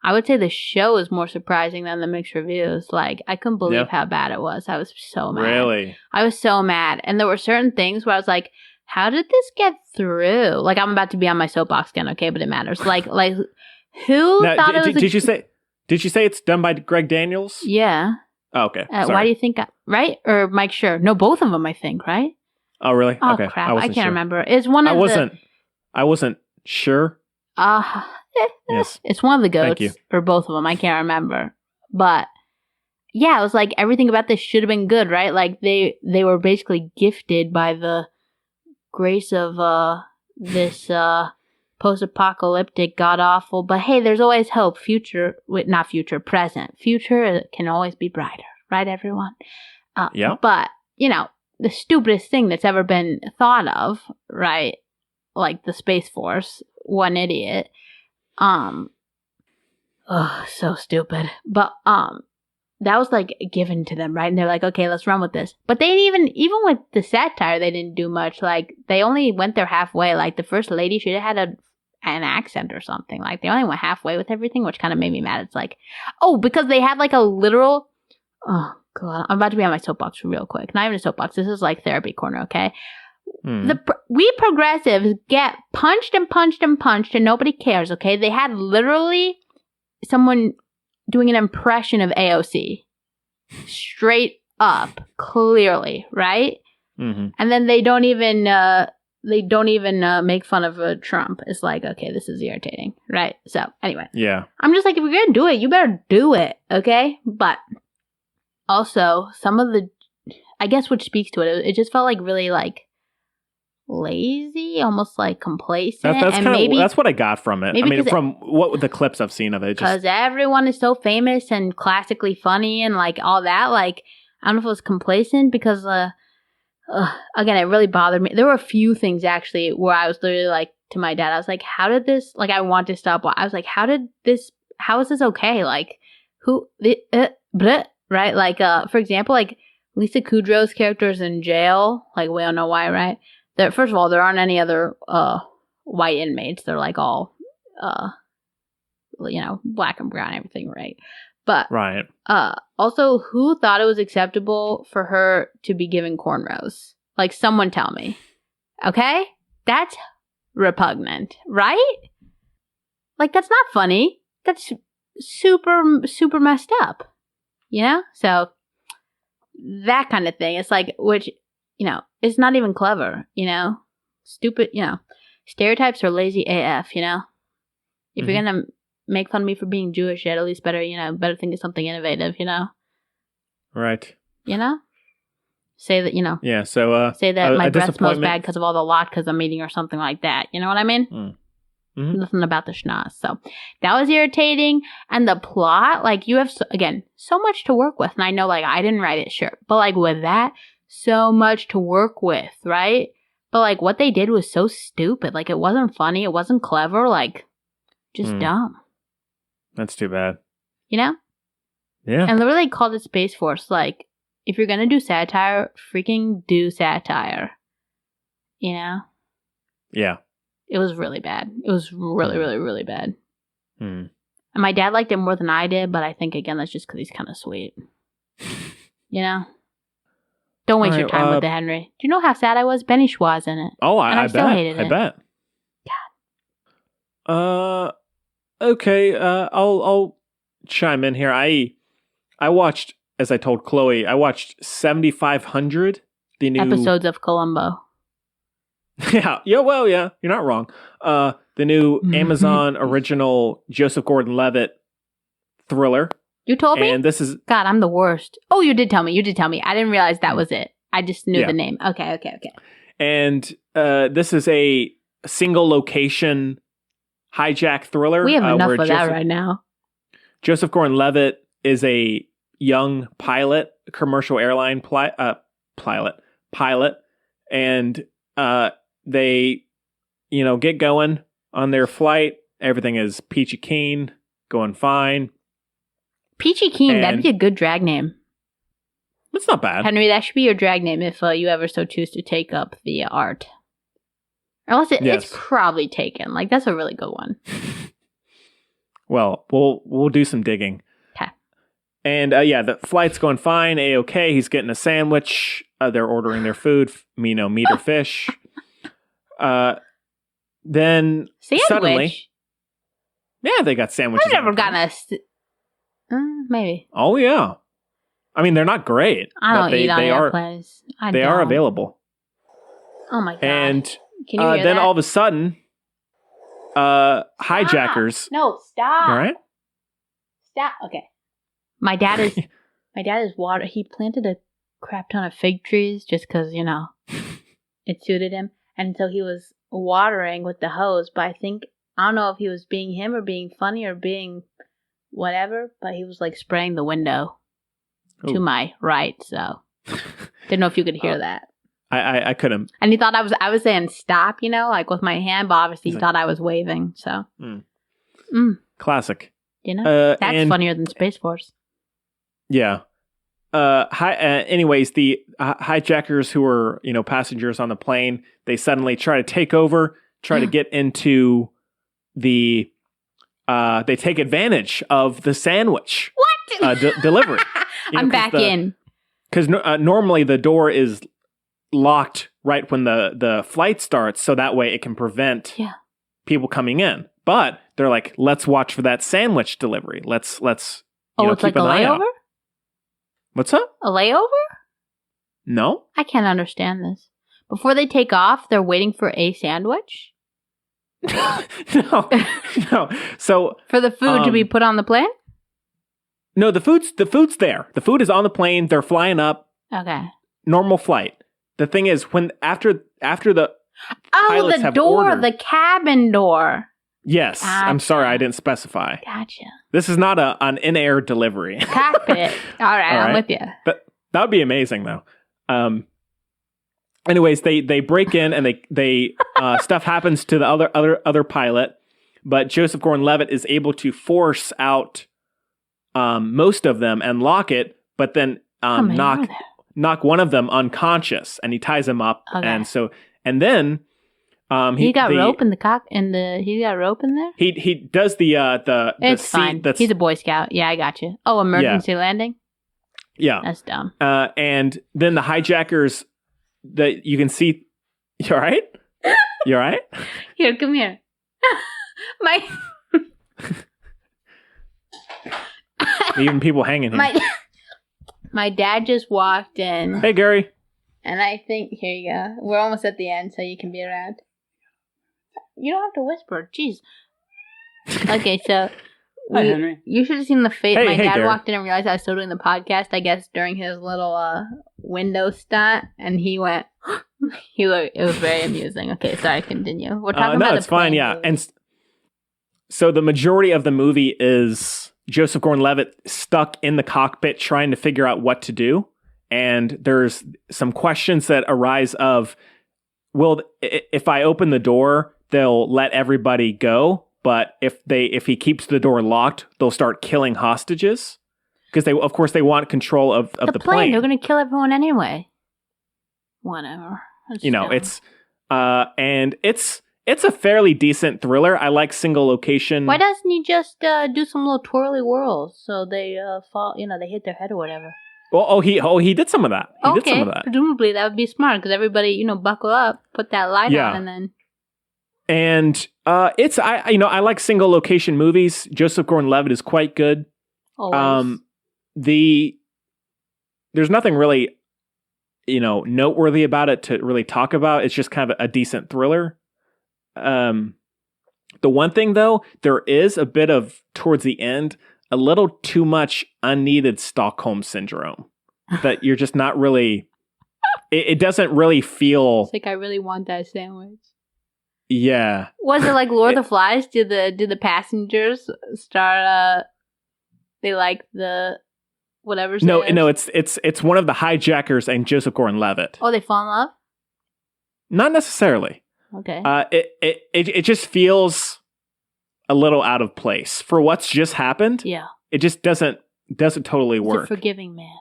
I would say the show is more surprising than the mixed reviews. Like, I couldn't believe how bad it was. I was so mad. Really? I was so mad. And there were certain things where I was like, how did this get through? Like, I'm about to be on my soapbox again, okay? But it matters. Like who thought it was Did you say it's done by Greg Daniels? Yeah. Oh, okay. Why do you think... right? Or Mike Schur? No, both of them, I think, right? Oh, really? Oh, okay. crap. I can't remember. It's one of I wasn't sure. Yes. It's one of the goats. Thank you. Or both of them. I can't remember. But, yeah, it was like everything about this should have been good, right? Like, they were basically gifted by the grace of this post-apocalyptic, god-awful, but hey, there's always hope. Present. Future can always be brighter. Right, everyone? Yeah. But, the stupidest thing that's ever been thought of, right? Like the Space Force, one idiot. So stupid. But that was like given to them, right? And they're like, okay, let's run with this. But they didn't even with the satire, they didn't do much. Like, they only went there halfway. Like, the first lady should have had an accent or something. Like, they only went halfway with everything, which kind of made me mad. It's like, because they had like a literal. Oh God, I'm about to be on my soapbox real quick. Not even a soapbox. This is like therapy corner, okay? We progressives get punched and punched and punched, and nobody cares, okay? They had literally someone doing an impression of AOC, straight up, clearly, right? Mm-hmm. And then they don't even make fun of Trump. It's like, okay, this is irritating, right? So anyway, yeah, I'm just like, if you're gonna do it, you better do it, okay? But also, some of the, I guess, which speaks to it, it just felt like really like lazy, almost like complacent. That's what I got from it. I mean, from what the clips I've seen of it, because everyone is so famous and classically funny and like all that. Like, I don't know if it was complacent because, again, it really bothered me. There were a few things actually where I was literally like to my dad, I was like, how did this? Like, I want to stop. I was like, how is this okay? Like, right? Like, for example, like Lisa Kudrow's character is in jail. Like, we don't know why, right? First of all, there aren't any other white inmates. They're like all, black and brown, everything, right? But Right. also, who thought it was acceptable for her to be given cornrows? Like, someone tell me. Okay? That's repugnant, right? Like, that's not funny. That's super, super messed up. You know? So, that kind of thing. It's like, which, it's not even clever, Stupid, Stereotypes are lazy AF, If you're gonna make fun of me for being Jewish, at least better think of something innovative, Right. Say that, Yeah, so... say that my breath smells disappointment. bad because of all the latkes I'm eating or something like that. You know what I mean? Mm-hmm. Nothing about the schnoz. So that was irritating. And the plot, like, you have, so much to work with. And I know, like, I didn't write it, sure. But, like, with that, so much to work with, right? But, like, what they did was so stupid. Like, it wasn't funny. It wasn't clever. Like, just dumb. That's too bad. Yeah. And literally they called it Space Force. Like, if you're gonna do satire, freaking do satire. Yeah. It was really bad. It was really, really, really bad. And my dad liked it more than I did, but I think, again, that's just because he's kind of sweet. Don't waste your time with it, Henry. Do you know how sad I was? Benny Schwa's in it. Oh, and I still hated it. I bet. God. Okay. I'll chime in here. I watched, as I told Chloe, I watched 7,500, the new episodes of Columbo. Yeah. Well, yeah. You're not wrong. The new Amazon original Joseph Gordon-Levitt thriller. You told me? And this is... God, I'm the worst. Oh, you did tell me. I didn't realize that was it. I just knew the name. Okay. And this is a single location hijack thriller. We have enough of that right now. Joseph Gordon-Levitt is a young pilot, commercial airline pilot. And they, get going on their flight. Everything is peachy keen, going fine. Peachy Keen, that'd be a good drag name. It's not bad. Henry, that should be your drag name if you ever so choose to take up the art. Unless it's probably taken. Like, that's a really good one. Well, we'll do some digging. Okay. And the flight's going fine. A-okay. He's getting a sandwich. They're ordering their food. Meat or fish. Then sandwich? Suddenly... Yeah, they got sandwiches. I've never gotten maybe. Oh, yeah. I mean, they're not great. I don't eat on airplanes. They are available. Oh, my God. And can you hear then that? all of a sudden, hijackers. No, stop. All right? Stop. Okay. My dad is water. He planted a crap ton of fig trees just because, it suited him. And so he was watering with the hose. But I don't know if he was being him or being funny or being whatever, but he was like spraying the window to my right. So didn't know if you could hear that. I couldn't. And he thought I was saying stop, like with my hand, but obviously he thought I was waving. So classic. That's funnier than Space Force. Yeah. Anyways, the hijackers who were passengers on the plane, they suddenly try to take over, try to get into the. They take advantage of the sandwich. What? Delivery. I'm back in. Because normally the door is locked right when the flight starts, so that way it can prevent people coming in. But they're like, let's watch for that sandwich delivery. Let's it's keep like a an eye out. layover? What's up? A layover? No. I can't understand this. Before they take off, they're waiting for a sandwich? No. So for the food to be put on the plane? No, the food's there. The food is on the plane. They're flying up. Okay. Normal flight. The thing is, when after the pilots have ordered, the cabin door. Yes, Gotcha. I'm sorry, I didn't specify. Gotcha. This is not an in-air delivery. Cockpit. All right, I'm with you. That would be amazing, though. Anyways, they break in and they stuff happens to the other pilot, but Joseph Gordon-Levitt is able to force out most of them and lock it, but then knock one of them unconscious, and he ties him up, okay. and then He got rope in the cock in the. He got rope in there. He does the It's seat fine. that's He's a Boy Scout. Yeah, I got you. Oh, emergency landing. yeah. That's dumb. And then the hijackers that you can see. You all right? You all right? Here, come here. My Even people hanging here. my dad just walked in. Hey, Gary. And I think, here you go. We're almost at the end, so you can be around. You don't have to whisper. Jeez. Okay, so Hi, Henry. you should have seen the face. My dad Gary. walked in and realized I was still doing the podcast, I guess, during his little window stunt. And he went, it was very amusing. Okay, sorry, continue. We're talking about it's fine, yeah. movie. And so the majority of the movie is Joseph Gordon-Levitt stuck in the cockpit trying to figure out what to do. And there's some questions that arise of, well, if I open the door, they'll let everybody go. But if he keeps the door locked, they'll start killing hostages. Because they want control of the plane. They're going to kill everyone anyway. Whatever. That's dumb. And it's a fairly decent thriller. I like single location. Why doesn't he just do some little twirly whirls so they fall? They hit their head or whatever. Well, he did some of that. He did some of that. Presumably that would be smart because everybody, buckle up, put that light on, and then. And I like single location movies. Joseph Gordon-Levitt is quite good. Always. There's nothing really, noteworthy about it to really talk about. It's just kind of a decent thriller. The one thing though, there is a bit of towards the end. A little too much unneeded Stockholm syndrome that you're just not really. It doesn't really feel. It's like I really want that sandwich. Yeah. Was it like Lord of the Flies? Did the passengers start? They like the whatever. No. It's one of the hijackers and Joseph Gordon-Levitt. Oh, they fall in love? Not necessarily. Okay. It just feels a little out of place for what's just happened. Yeah. It just doesn't totally work. He's a forgiving man.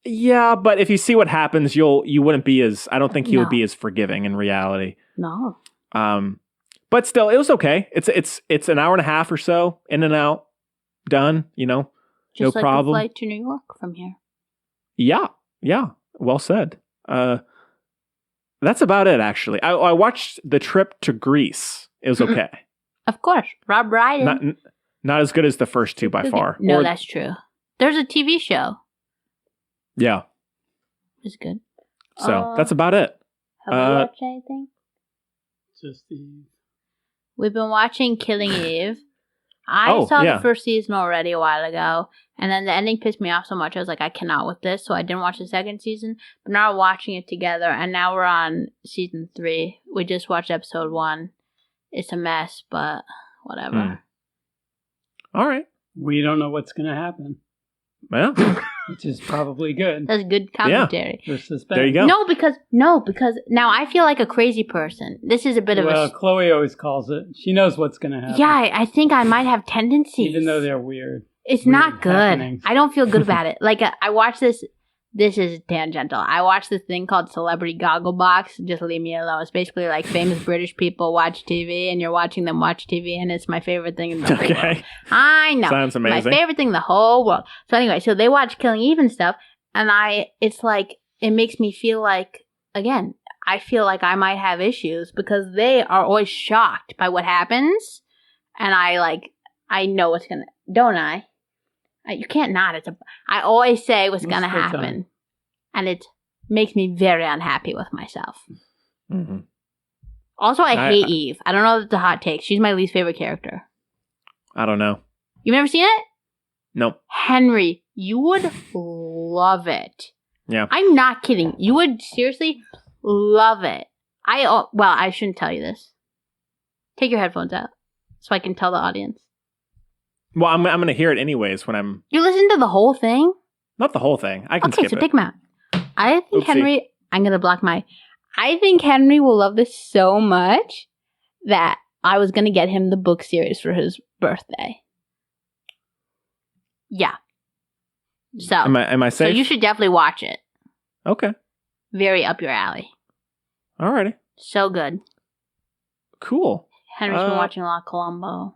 Yeah, but if you see what happens, you wouldn't be as. I don't think he would be as forgiving in reality. No. But still, it was okay. It's an hour and a half or so, in and out, done. Just no like problem. A flight to New York from here. Yeah. Well said. That's about it. Actually, I watched The Trip to Greece. It was okay. Of course, Rob Brydon. Not as good as the first two by far. No, that's true. There's a TV show. Yeah. It's good. So that's about it. Have we watched anything? Just Eve. We've been watching Killing Eve. I saw yeah. the first season already a while ago, and then the ending pissed me off so much. I was like, I cannot with this, so I didn't watch the second season. But now we're watching it together, and now we're on season 3. We just watched episode 1. It's a mess, but whatever. All right. We don't know what's going to happen. Well, which is probably good. That's good commentary. For suspense. There you go. No, because now I feel like a crazy person. This is a bit of a... Well, Chloe always calls it. She knows what's going to happen. Yeah, I think I might have tendencies. Even though they're weird. It's weird not good. happenings. I don't feel good about it. Like, I watched this is tangential. I watched this thing called Celebrity Gogglebox. Just leave me alone. It's basically like famous British people watch TV, and you're watching them watch TV, and it's my favorite thing in the whole world. I know. Sounds amazing. My favorite thing in the whole world. So anyway, so they watch Killing Eve and stuff, and it's like, it makes me feel like, again, I feel like I might have issues because they are always shocked by what happens, and I know what's gonna, don't I? You can't not. I always say what's going to happen. And it makes me very unhappy with myself. Mm-hmm. Also, I hate Eve. I don't know if it's a hot take. She's my least favorite character. I don't know. You've never seen it? Nope. Henry, you would love it. Yeah. I'm not kidding. You would seriously love it. I shouldn't tell you this. Take your headphones out so I can tell the audience. Well, I'm going to hear it anyways when I'm... You listen to the whole thing? Not the whole thing. I can skip it. Okay, so take them out. I think Oopsie. Henry... I'm going to block I think Henry will love this so much that I was going to get him the book series for his birthday. Yeah. So... Am I safe? So you should definitely watch it. Okay. Very up your alley. Alrighty. So good. Cool. Henry's been watching a lot of Columbo.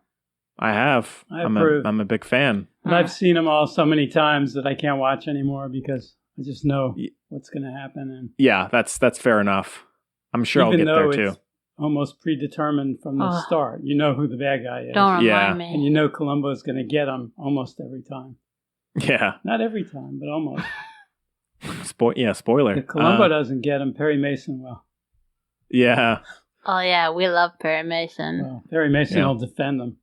I have. I approve. I'm a big fan. But I've seen them all so many times that I can't watch anymore because I just know what's going to happen. And Yeah, that's fair enough. I'm sure I'll get there too. It's almost predetermined from the start. You know who the bad guy is. Don't remind me. And you know Columbo's going to get him almost every time. Yeah. Not every time, but almost. Spoiler. If Columbo doesn't get him, Perry Mason will. Yeah. Oh, yeah, we love Perry Mason. Well, Perry Mason will defend them.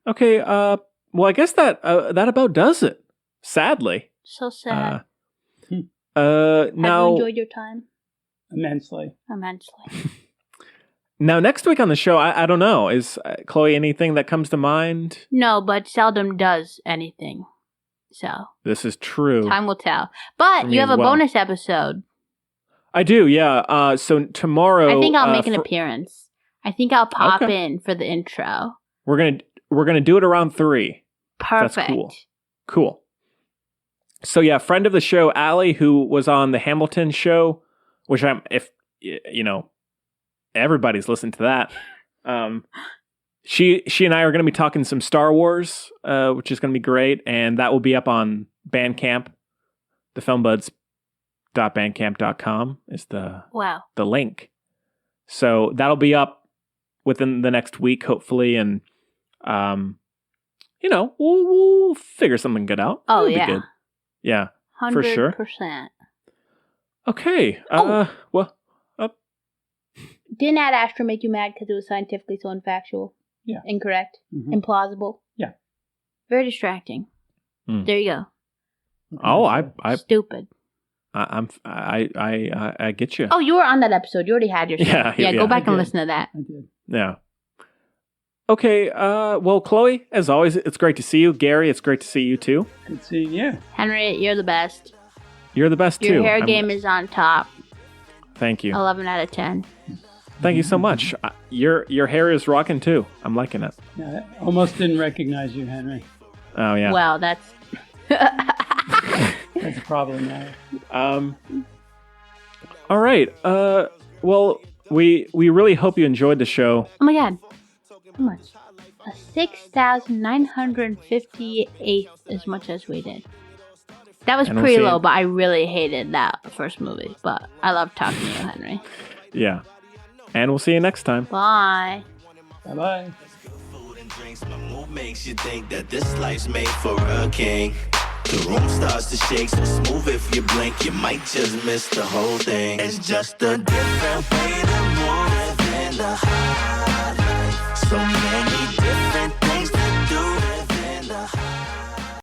Okay, well, I guess that about does it. Sadly. So sad. Now, Have you enjoyed your time? Immensely. Now, next week on the show, I don't know. Is Chloe anything that comes to mind? No, but seldom does anything. So This is true. time will tell. But you have a bonus episode. I do, yeah. So tomorrow, I think I'll make an appearance. I think I'll pop in for the intro. We're gonna do it around 3. Perfect. That's cool. So yeah, friend of the show, Allie, who was on the Hamilton show, which everybody's listened to that. She and I are going to be talking some Star Wars, which is going to be great, and that will be up on Bandcamp. The filmbuds.bandcamp.com is the link. So that'll be up within the next week, hopefully, and we'll figure something good out. Oh, It'll be good. Yeah, 100%. for sure. Okay. Didn't Ad Astra make you mad because it was scientifically so unfactual? Yeah. Incorrect? Implausible? Yeah. Very distracting. There you go. Oh, I Stupid. I get you. Oh, you were on that episode. You already had your show. Yeah, go back and listen to that. I did. Yeah. Okay, well, Chloe, as always, it's great to see you. Gary, it's great to see you too. Good seeing you. Henry, you're the best. You're the best too. Your hair game is on top. Thank you. 11 out of 10. Thank you so much. Your hair is rocking too. I'm liking it. Yeah, I almost didn't recognize you, Henry. Oh yeah. Well, that's That's a problem now. All right. Well, we really hope you enjoyed the show. Oh my god. How much? 6,958 as much as we did. That was pretty low, but I really hated that first movie. But I love talking to you, Henry. Yeah. And we'll see you next time. Bye. Bye-bye. Food and drinks, my mood makes you think that this life's made for a king. The room starts to shake, so smooth if you blink, you might just miss the whole thing. It's just a different way to move in the high life. So